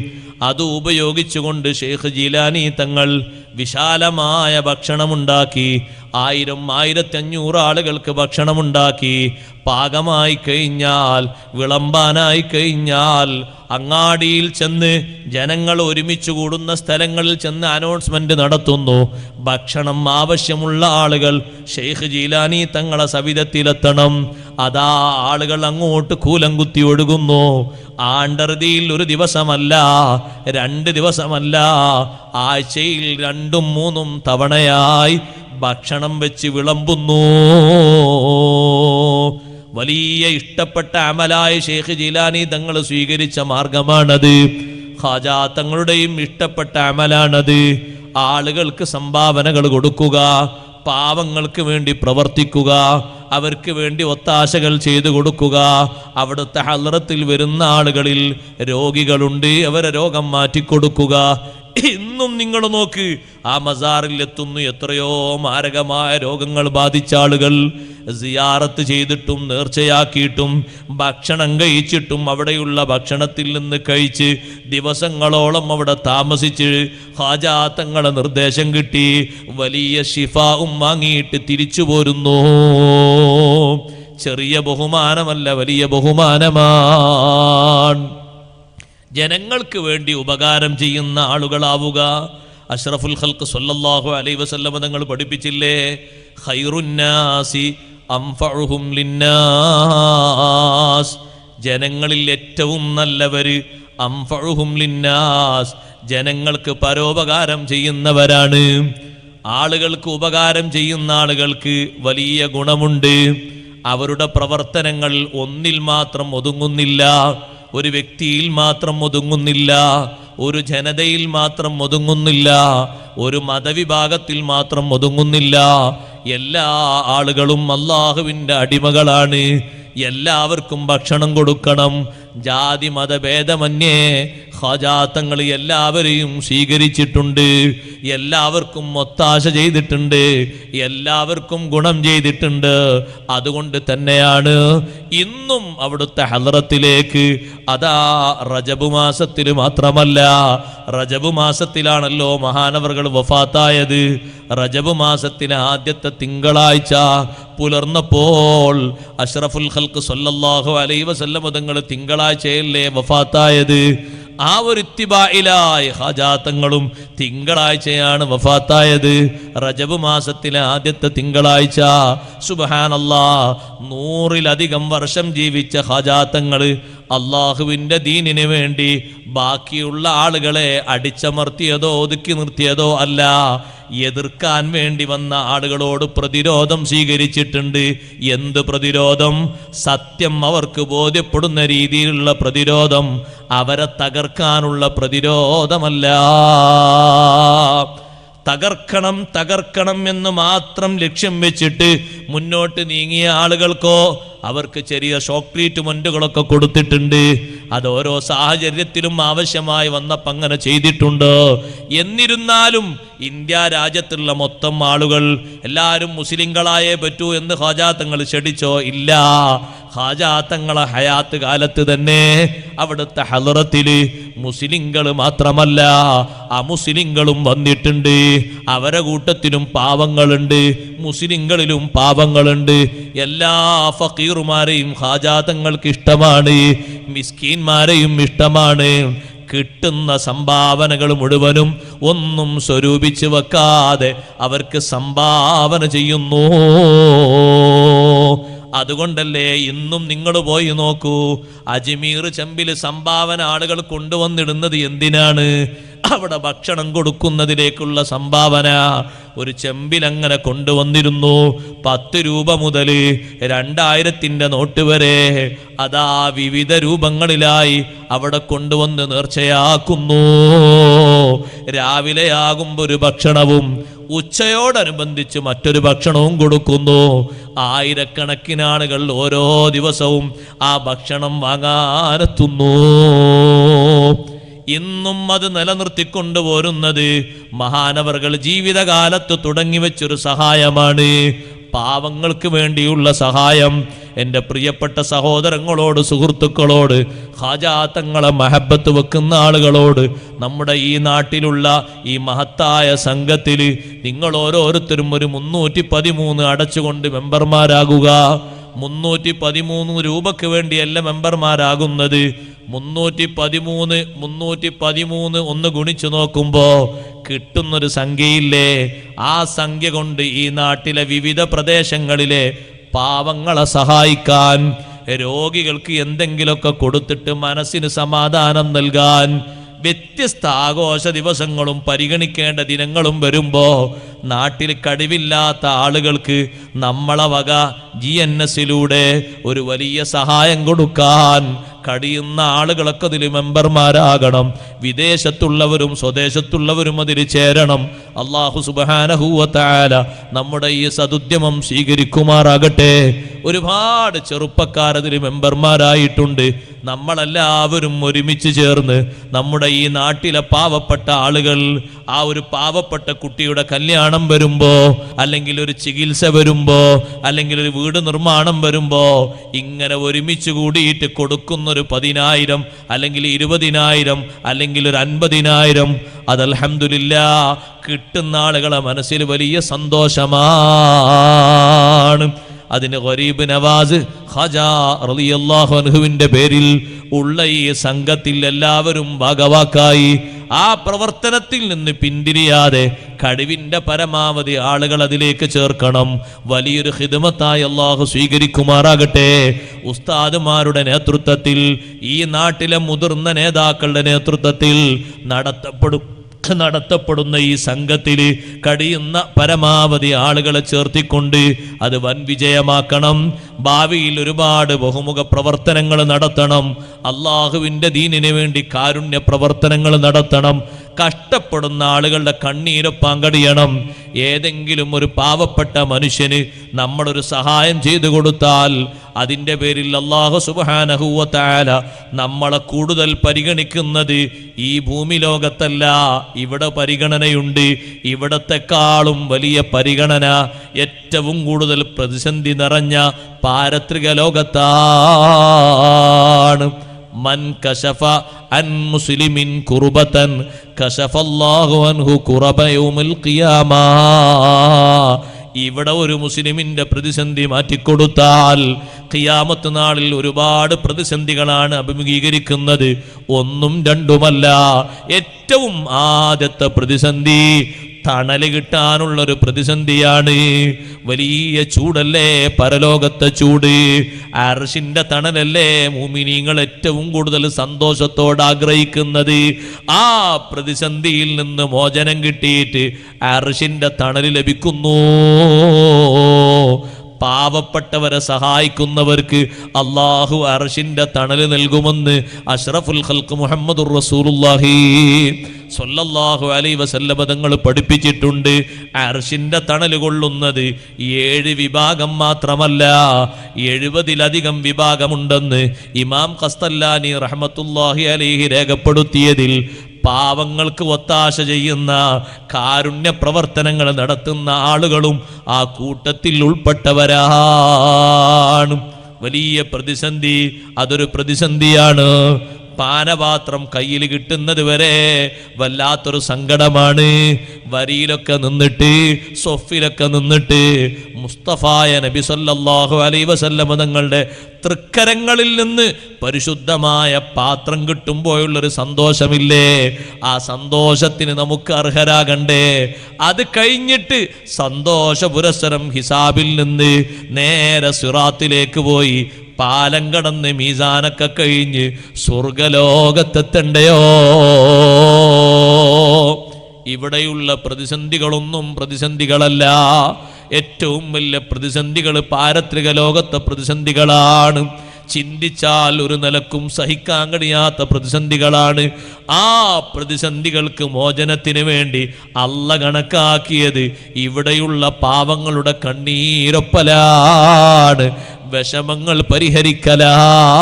അത് ഉപയോഗിച്ചുകൊണ്ട് ഷെയ്ഖ് ജീലാനി തങ്ങൾ വിശാലമായ ഭക്ഷണമുണ്ടാക്കി 1000-1500 ആളുകൾക്ക് ഭക്ഷണമുണ്ടാക്കി. പാകമായി കഴിഞ്ഞാൽ, വിളമ്പാനായി കഴിഞ്ഞാൽ അങ്ങാടിയിൽ ചെന്ന് ജനങ്ങൾ ഒരുമിച്ച് കൂടുന്ന സ്ഥലങ്ങളിൽ ചെന്ന് അനൗൺസ്മെന്റ് നടത്തുന്നു. ഭക്ഷണം ആവശ്യമുള്ള ആളുകൾ ഷെയ്ഖ് ജീലാനി തങ്ങളെ സവിധത്തിലെത്തണം. അതാ ആളുകൾ അങ്ങോട്ട് കൂലം കുത്തി ഒഴുകുന്നു. ആണ്ടറുതിയിൽ ഒരു ദിവസമല്ല, 2 ദിവസമല്ല, ആഴ്ചയിൽ 2-3 തവണയായി ഭക്ഷണം വെച്ച് വിളമ്പുന്നു. വലിയ ഇഷ്ടപ്പെട്ട അമലായ ഷെയ്ഖ് ജീലാനി തങ്ങൾ സ്വീകരിച്ച മാർഗമാണത്. ഖാജാ തങ്ങളുടെയും ഇഷ്ടപ്പെട്ട അമലാണത്. ആളുകൾക്ക് സംഭാവനകൾ കൊടുക്കുക, പാവങ്ങൾക്ക് വേണ്ടി പ്രവർത്തിക്കുക, അവർക്ക് വേണ്ടി ഒത്താശകൾ ചെയ്തു കൊടുക്കുക. അവിടുത്തെ ഹളറത്തിൽ വരുന്ന ആളുകളിൽ രോഗികളുണ്ട്, അവരെ രോഗം മാറ്റിക്കൊടുക്കുക. ഇന്നും നിങ്ങൾ നോക്ക്, ആ മസാറിൽ എത്തുന്നു എത്രയോ മാരകമായ രോഗങ്ങൾ ബാധിച്ച ആളുകൾ. സിയാറത്ത് ചെയ്തിട്ടും നേർച്ചയാക്കിയിട്ടും ഭക്ഷണം കഴിച്ചിട്ടും അവിടെയുള്ള ഭക്ഷണത്തിൽ നിന്ന് കഴിച്ച് ദിവസങ്ങളോളം അവിടെ താമസിച്ച് ഖാജാ തങ്ങളെ നിർദ്ദേശം കിട്ടി വലിയ ശിഫാവും വാങ്ങിയിട്ട് തിരിച്ചു പോരുന്നു. ചെറിയ ബഹുമാനമല്ല, വലിയ ബഹുമാനമാണ്. ജനങ്ങൾക്ക് വേണ്ടി ഉപകാരം ചെയ്യുന്ന ആളുകളാവുക. അഷ്റഫുൽ ഖൽഖ് സ്വല്ലല്ലാഹു അലൈഹി വസല്ലം തങ്ങൾ പഠിപ്പിച്ചില്ലേ, ഖൈറുന്നാസി അൻഫഉഹും ലിന്നാസ്, ജനങ്ങളിൽ ഏറ്റവും നല്ലവര് അൻഫഉഹും ലിന്നാസ്, ജനങ്ങൾക്ക് പരോപകാരം ചെയ്യുന്നവരാണ്. ആളുകൾക്ക് ഉപകാരം ചെയ്യുന്ന ആളുകൾക്ക് വലിയ ഗുണമുണ്ട്. അവരുടെ പ്രവർത്തനങ്ങൾ ഒന്നിൽ മാത്രം ഒതുങ്ങുന്നില്ല, ഒരു വ്യക്തിയിൽ മാത്രം ഒതുങ്ങുന്നില്ല, ഒരു ജനതയിൽ മാത്രം ഒതുങ്ങുന്നില്ല, ഒരു മതവിഭാഗത്തിൽ മാത്രം ഒതുങ്ങുന്നില്ല. എല്ലാ ആളുകളും അല്ലാഹുവിൻ്റെ അടിമകളാണ്. എല്ലാവർക്കും ഭക്ഷണം കൊടുക്കണം. ജാതി മതഭേദമന്യേ ഖാജാ തങ്ങൾ എല്ലാവരെയും സ്വീകരിച്ചിട്ടുണ്ട്, എല്ലാവർക്കും ഒത്താശ ചെയ്തിട്ടുണ്ട്, എല്ലാവർക്കും ഗുണം ചെയ്തിട്ടുണ്ട്. അതുകൊണ്ട് തന്നെയാണ് ഇന്നും അവിടുത്തെ ഹളറത്തിലേക്ക്, അതാ റജബ് മാസത്തിൽ മാത്രമല്ല, റജബ് മാസത്തിലാണല്ലോ മഹാനവറുകൾ വഫാത്തായത്. റജബ് മാസത്തിലെ ആദ്യത്തെ തിങ്കളാഴ്ച പുലർന്നപ്പോൾ അഷ്റഫുൽ ഖൽഖ് സ്വല്ലല്ലാഹു അലൈഹി വസല്ലം തങ്ങൾ തിങ്കളാഴ്ചയല്ലേ വഫാത്തായത്. ആ ഒരു ഇത്തിബായിലായി ഖാജാ തങ്ങളും തിങ്കളാഴ്ചയാണ് വഫാത്തായത്. റജബ് മാസത്തിലെ ആദ്യത്തെ തിങ്കളാഴ്ച. സുബ്ഹാനല്ലാഹ്, 100-ലധികം വർഷം ജീവിച്ച ഖാജാ തങ്ങൾ അള്ളാഹുവിൻ്റെ ദീനിന് വേണ്ടി ബാക്കിയുള്ള ആളുകളെ അടിച്ചമർത്തിയതോ ഒതുക്കി നിർത്തിയതോ അല്ല, എതിർക്കാൻ വേണ്ടി വന്ന ആളുകളോട് പ്രതിരോധം സ്വീകരിച്ചിട്ടുണ്ട്. എന്ത് പ്രതിരോധം? സത്യം അവർക്ക് ബോധ്യപ്പെടുന്ന രീതിയിലുള്ള പ്രതിരോധം, അവരെ തകർക്കാനുള്ള പ്രതിരോധമല്ല. തകർക്കണം തകർക്കണം എന്ന് മാത്രം ലക്ഷ്യം വെച്ചിട്ട് മുന്നോട്ട് നീങ്ങിയ ആളുകൾക്കോ അവർക്ക് ചെറിയ ഷോക്ക് ട്രീറ്റ്മെന്റുകളൊക്കെ കൊടുത്തിട്ടുണ്ട്. അത് ഓരോ സാഹചര്യത്തിലും ആവശ്യമായി വന്നപ്പോൾ അങ്ങനെ ചെയ്തിട്ടുണ്ട്. എന്നിരുന്നാലും ഇന്ത്യ രാജ്യത്തുള്ള മൊത്തം ആളുകൾ എല്ലാവരും മുസ്ലിങ്ങളായേ പറ്റൂ എന്ന് ഖാജാ തങ്ങൾ ക്ഷണിച്ചോ? ഇല്ല. ഹാജാ തങ്ങളെ ഹയാത്ത് കാലത്ത് തന്നെ അവിടുത്തെ ഹളറത്തില് മുസ്ലിങ്ങൾ മാത്രമല്ല അമുസ്ലിങ്ങളും വന്നിട്ടുണ്ട്. അവരെ കൂട്ടത്തിലും പാവങ്ങളുണ്ട്, മുസ്ലിങ്ങളിലും പാവങ്ങളുണ്ട്. എല്ലാ ഫക്കീറുമാരെയും ഹാജാ തങ്ങൾക്ക് ഇഷ്ടമാണ്, മിസ്കീന്മാരെയും ഇഷ്ടമാണ്. കിട്ടുന്ന സംഭാവനകൾ മുഴുവനും ഒന്നും സ്വരൂപിച്ച് വെക്കാതെ അവർക്ക് സംഭാവന ചെയ്യുന്നു. അതുകൊണ്ടല്ലേ ഇന്നും നിങ്ങൾ പോയി നോക്കൂ, അജ്മീർ ചെമ്പിൽ സംഭാവന ആളുകൾ കൊണ്ടുവന്നിടുന്നത് എന്തിനാണ്? അവിടെ ഭക്ഷണം കൊടുക്കുന്നതിലേക്കുള്ള സംഭാവന. ഒരു ചെമ്പിലങ്ങനെ കൊണ്ടുവന്നിരുന്നു. 10 രൂപ മുതൽ 2000-ന്റെ നോട്ട് വരെ അതാ വിവിധ രൂപങ്ങളിലായി അവിടെ കൊണ്ടുവന്ന് നേർച്ചയാക്കുന്നു. രാവിലെയാകുമ്പോൾ ഒരു ഭക്ഷണവും ഉച്ചയോടനുബന്ധിച്ച് മറ്റൊരു ഭക്ഷണവും കൊടുക്കുന്നു. ആയിരക്കണക്കിന് ആളുകൾ ഓരോ ദിവസവും ആ ഭക്ഷണം വാങ്ങാനെത്തുന്നു. ഇന്നും അത് നിലനിർത്തിക്കൊണ്ടുപോരുന്നത് മഹാനവറുകൾ ജീവിതകാലത്ത് തുടങ്ങിവെച്ചൊരു സഹായമാണ്. പാവങ്ങൾക്ക് വേണ്ടിയുള്ള സഹായം. എൻ്റെ പ്രിയപ്പെട്ട സഹോദരങ്ങളോട്, സുഹൃത്തുക്കളോട്, ഹാജാ തങ്ങളെ മഹബത്ത് വെക്കുന്ന ആളുകളോട്, നമ്മുടെ ഈ നാട്ടിലുള്ള ഈ മഹത്തായ സംഘത്തിൽ നിങ്ങൾ ഓരോരുത്തരും ഒരു 313 അടച്ചുകൊണ്ട് മെമ്പർമാരാകുക. 313 രൂപക്ക് വേണ്ടിയല്ല മെമ്പർമാരാകുന്നത്. 313 ഒന്ന് ഗുണിച്ചു നോക്കുമ്പോ കിട്ടുന്നൊരു സംഖ്യയില്ലേ? ആ സംഖ്യ കൊണ്ട് ഈ നാട്ടിലെ വിവിധ പ്രദേശങ്ങളിലെ പാവങ്ങളെ സഹായിക്കാൻ, രോഗികൾക്ക് എന്തെങ്കിലുമൊക്കെ കൊടുത്തിട്ട് മനസ്സിന് സമാധാനം നൽകാൻ, വ്യത്യസ്ത ആഘോഷ ദിവസങ്ങളും പരിഗണിക്കേണ്ട ദിനങ്ങളും വരുമ്പോ നാട്ടിൽ കഴിവില്ലാത്ത ആളുകൾക്ക് നമ്മളെ വക GNS-ലൂടെ ഒരു വലിയ സഹായം കൊടുക്കാൻ കഴിയുന്ന ആളുകളൊക്കെ അതിൽ മെമ്പർമാരാകണം. വിദേശത്തുള്ളവരും സ്വദേശത്തുള്ളവരും അതിൽ ചേരണം. അല്ലാഹു സുബ്ഹാനഹു വ തആല നമ്മുടെ ഈ സദുദ്യമം സ്വീകരിക്കുമാറാകട്ടെ. ഒരുപാട് ചെറുപ്പക്കാർ അതിൽ മെമ്പർമാരായിട്ടുണ്ട്. നമ്മളെല്ലാവരും ഒരുമിച്ച് ചേർന്ന് നമ്മുടെ ഈ നാട്ടിലെ പാവപ്പെട്ട ആളുകൾ, ആ ഒരു പാവപ്പെട്ട കുട്ടിയുടെ കല്യാണം വരുമ്പോ, അല്ലെങ്കിൽ ഒരു ചികിത്സ വരുമ്പോ, അല്ലെങ്കിൽ ഒരു വീട് നിർമ്മാണം വരുമ്പോ, ഇങ്ങനെ ഒരുമിച്ച് കൂടിയിട്ട് കൊടുക്കുന്നൊരു 10,000 അല്ലെങ്കിൽ 20,000 അല്ലെങ്കിൽ ഒരു 50,000, അത് അൽഹംദുലില്ലാഹ് കിട്ടുന്ന ആളുകളെ മനസ്സിൽ വലിയ സന്തോഷമാണ്. അതിന് ഗരീബ് നവാസ് ഖാജാ റളിയല്ലാഹു അൻഹുവിന്റെ പേരിൽ ഉള്ള ഈ സംഘത്തിൽ എല്ലാവരും ഭാഗവാക്കായി ആ പ്രവർത്തനത്തിൽ നിന്ന് പിന്തിരിയാതെ കഴിവിന്റെ പരമാവധി ആളുകൾ അതിലേക്ക് ചേർക്കണം. വലിയൊരു ഖിദ്മത്തായി അല്ലാഹു സ്വീകരിക്കുമാറാകട്ടെ. ഉസ്താദുമാരുടെ നേതൃത്വത്തിൽ, ഈ നാട്ടിലെ മുതിർന്ന നേതാക്കളുടെ നേതൃത്വത്തിൽ നടത്തപ്പെടുന്ന ഈ സംഘത്തിൽ കഴിയുന്ന പരമാവധി ആളുകളെ ചേർത്തിക്കൊണ്ട് അത് വൻ വിജയമാക്കണം. ഭാവിയിൽ ഒരുപാട് ബഹുമുഖ പ്രവർത്തനങ്ങൾ നടത്തണം. അള്ളാഹുവിൻ്റെ ദീനിന് വേണ്ടി കാരുണ്യ പ്രവർത്തനങ്ങൾ നടത്തണം. കഷ്ടപ്പെടുന്ന ആളുകളുടെ കണ്ണീര് പങ്കടിയണം. ഏതെങ്കിലും ഒരു പാവപ്പെട്ട മനുഷ്യന് നമ്മളൊരു സഹായം ചെയ്തു കൊടുത്താൽ അതിൻ്റെ പേരിൽ അല്ലാഹു സുബ്ഹാനഹു വ തആല നമ്മളെ കൂടുതൽ പരിഗണിക്കുന്നത് ഈ ഭൂമി ലോകത്തല്ല, ഇവിടെ പരിഗണനയുണ്ട്. ഇവിടത്തെക്കാളും വലിയ പരിഗണന ഏറ്റവും കൂടുതൽ പ്രതിസന്ധി നിറഞ്ഞ പാരത്രിക ലോകത്താണ്. മൻ കശഫ അൻ മുസ്ലിമിൻ കുർബതൻ കശഫല്ലാഹു അൻഹു കുറബ യൗമിൽ ഖിയാമ. ഇവിടെ ഒരു മുസ്ലിമിന്റെ പ്രതിസന്ധി മാറ്റിക്കൊടുത്താൽ ഖിയാമത്ത് നാളിൽ ഒരുപാട് പ്രതിസന്ധികളാണ് അഭിമുഖീകരിക്കുന്നത്. ഒന്നും രണ്ടുമല്ല. ഏറ്റവും ആദ്യത്തെ പ്രതിസന്ധി തണല് കിട്ടാനുള്ളൊരു പ്രതിസന്ധിയാണ്. വലിയ ചൂടല്ലേ പരലോകത്തെ ചൂട്. അർശിന്റെ തണലല്ലേ മുഅ്മിനീങ്ങൾ ഏറ്റവും കൂടുതൽ സന്തോഷത്തോടെ ആഗ്രഹിക്കുന്നത്. ആ പ്രതിസന്ധിയിൽ നിന്ന് മോചനം കിട്ടിയിട്ട് അർശിന്റെ തണല് ലഭിക്കുന്നു. പാവപ്പെട്ടവരെ സഹായിക്കുന്നവർക്ക് അല്ലാഹു അർശിന്റെ തണല് നൽകുമെന്ന് അഷ്റഫുൽ ഖൽഖ് മുഹമ്മദുർ റസൂലുള്ളാഹി സ്വല്ലല്ലാഹു അലൈഹി വസല്ലം തങ്ങൾ പഠിപ്പിച്ചിട്ടുണ്ട്. അർശിന്റെ തണല് കൊള്ളുന്നത് 7 വിഭാഗം മാത്രമല്ല, 70-ലധികം വിഭാഗമുണ്ടെന്ന് ഇമാം ഖസ്തല്ലാനി റഹ്മത്തുള്ളാഹി അലൈഹി രേഖപ്പെടുത്തിയതിൽ പാവങ്ങൾക്ക് ഒത്താശ ചെയ്യുന്ന കാരുണ്യ പ്രവർത്തനങ്ങൾ നടത്തുന്ന ആളുകളും ആ കൂട്ടത്തിൽ ഉൾപ്പെട്ടവരാണ്. വലിയ പ്രതിസന്ധി, അതൊരു പ്രതിസന്ധിയാണ്. പാനപാത്രം കയ്യിൽ കിട്ടുന്നത് വരെ വല്ലാത്തൊരു സങ്കടമാണ്. വരിയിലൊക്കെ നിന്നിട്ട്, സൊഫിലൊക്കെ നിന്നിട്ട് മുസ്തഫായ നബി സല്ലല്ലാഹു അലൈഹി വസല്ലം തങ്ങളുടെ തൃക്കരങ്ങളിൽ നിന്ന് പരിശുദ്ധമായ പാത്രം കിട്ടുമ്പോഴുള്ളൊരു സന്തോഷമില്ലേ? ആ സന്തോഷത്തിന് നമുക്ക് അർഹരാകണ്ടേ? അത് കഴിഞ്ഞിട്ട് സന്തോഷ പുരസ്സരം ഹിസാബിൽ നിന്ന് നേരെ സിറാത്തിലേക്ക് പോയി പാലം കടന്ന് മീസാനൊക്കെ കഴിഞ്ഞ് സ്വർഗലോകത്തെത്തണ്ടയോ? ഇവിടെയുള്ള പ്രതിസന്ധികളൊന്നും പ്രതിസന്ധികളല്ല. ഏറ്റവും വലിയ പ്രതിസന്ധികൾ പാരത്രിക ലോകത്തെ പ്രതിസന്ധികളാണ്. ചിന്തിച്ചാൽ ഒരു നിലക്കും സഹിക്കാൻ കഴിയാത്ത പ്രതിസന്ധികളാണ്. ആ പ്രതിസന്ധികൾക്ക് മോചനത്തിന് വേണ്ടി അള്ളാഹ് കണക്കാക്കിയത് ഇവിടെയുള്ള പാവങ്ങളുടെ കണ്ണീരൊപ്പലാണ്, വിഷമങ്ങൾ പരിഹരിക്കലാണ്,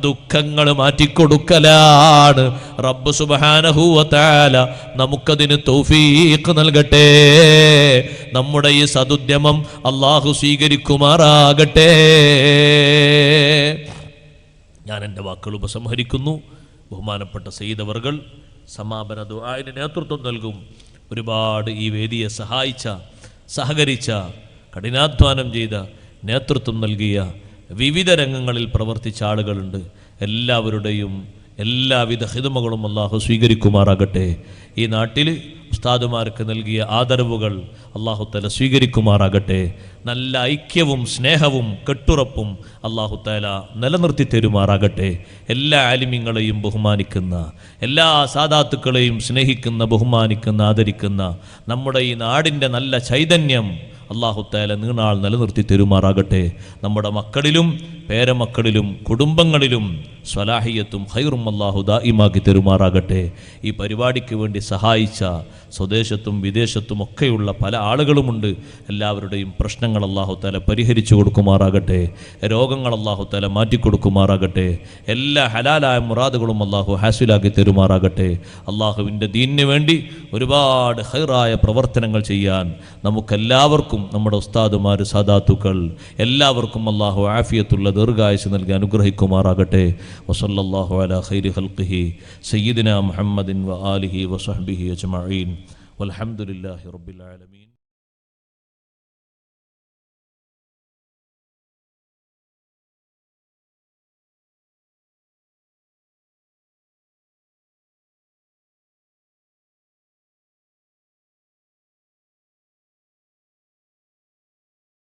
ദുഃഖങ്ങൾ മാറ്റിക്കൊടുക്കലാണ്. റബ്ബ് സുബ്ഹാനഹു വ തആല നമുക്കതിന് തൗഫീഖ് നൽകട്ടെ. നമ്മുടെ ഈ സദുദ്യമം അള്ളാഹു സ്വീകരിക്കുമാറാകട്ടെ. ഞാൻ എൻ്റെ വാക്കുകൾ ഉപസംഹരിക്കുന്നു. ബഹുമാനപ്പെട്ട സയ്യിദ് അവർകൾ സമാപന ദുആഇന് നേതൃത്വം നൽകും. ഒരുപാട് ഈ വേദിയെ സഹായിച്ച, സഹകരിച്ച, കഠിനാധ്വാനം ചെയ്ത, നേതൃത്വം നൽകിയ, വിവിധ രംഗങ്ങളിൽ പ്രവർത്തിച്ച ആളുകളുണ്ട്. എല്ലാവരുടെയും എല്ലാവിധ ഹിദമകളും അള്ളാഹു സ്വീകരിക്കുമാറാകട്ടെ. ഈ നാട്ടിൽ ഉസ്താദുമാർക്ക് നൽകിയ ആദരവുകൾ അള്ളാഹു തആല സ്വീകരിക്കുമാറാകട്ടെ. നല്ല ഐക്യവും സ്നേഹവും കെട്ടുറപ്പും അള്ളാഹു തആല നിലനിർത്തി തരുമാറാകട്ടെ. എല്ലാ ആലിമീങ്ങളെയും ബഹുമാനിക്കുന്ന, എല്ലാ സാദാത്തുക്കളെയും സ്നേഹിക്കുന്ന, ബഹുമാനിക്കുന്ന, ആദരിക്കുന്ന നമ്മുടെ ഈ നാടിൻ്റെ നല്ല ചൈതന്യം അള്ളാഹു തആല നീണാൾ നിലനിർത്തി തരുമാറാകട്ടെ. നമ്മുടെ മക്കളിലും പേരമക്കളിലും കുടുംബങ്ങളിലും സ്വലാഹിയത്തും ഖൈറും അള്ളാഹു ദായിമാക്കി തരുമാറാകട്ടെ. ഈ പരിപാടിക്ക് വേണ്ടി സഹായിച്ച സ്വദേശത്തും വിദേശത്തും ഒക്കെയുള്ള പല ആളുകളുമുണ്ട്. എല്ലാവരുടെയും പ്രശ്നങ്ങൾ അള്ളാഹു തആല പരിഹരിച്ചു കൊടുക്കുമാറാകട്ടെ. രോഗങ്ങൾ അള്ളാഹു തആല മാറ്റിക്കൊടുക്കുമാറാകട്ടെ. എല്ലാ ഹലാലായ മുറാദുകളും അള്ളാഹു ഹാസിലാക്കി തരുമാറാകട്ടെ. അള്ളാഹുവിൻ്റെ ദീനിന് വേണ്ടി ഒരുപാട് ഖൈറായ പ്രവർത്തനങ്ങൾ ചെയ്യാൻ നമുക്കെല്ലാവർക്കും, നമ്മുടെ ഉസ്താദുമാർ, സാദാത്തുക്കൾ എല്ലാവർക്കും അള്ളാഹു ആഫിയത്തുള്ള ദീർഘായുസ്സ് നൽകി അനുഗ്രഹിക്കുമാറാകട്ടെ. വസല്ലല്ലാഹു അലാ ഖൈരി ഖൽഖിഹി സയ്യിദിനാ മുഹമ്മദിൻ വ ആലിഹി വസഹ്ബിഹി അജ്മഈൻ വൽഹംദുലില്ലാഹി റബ്ബിൽ ആലമീൻ.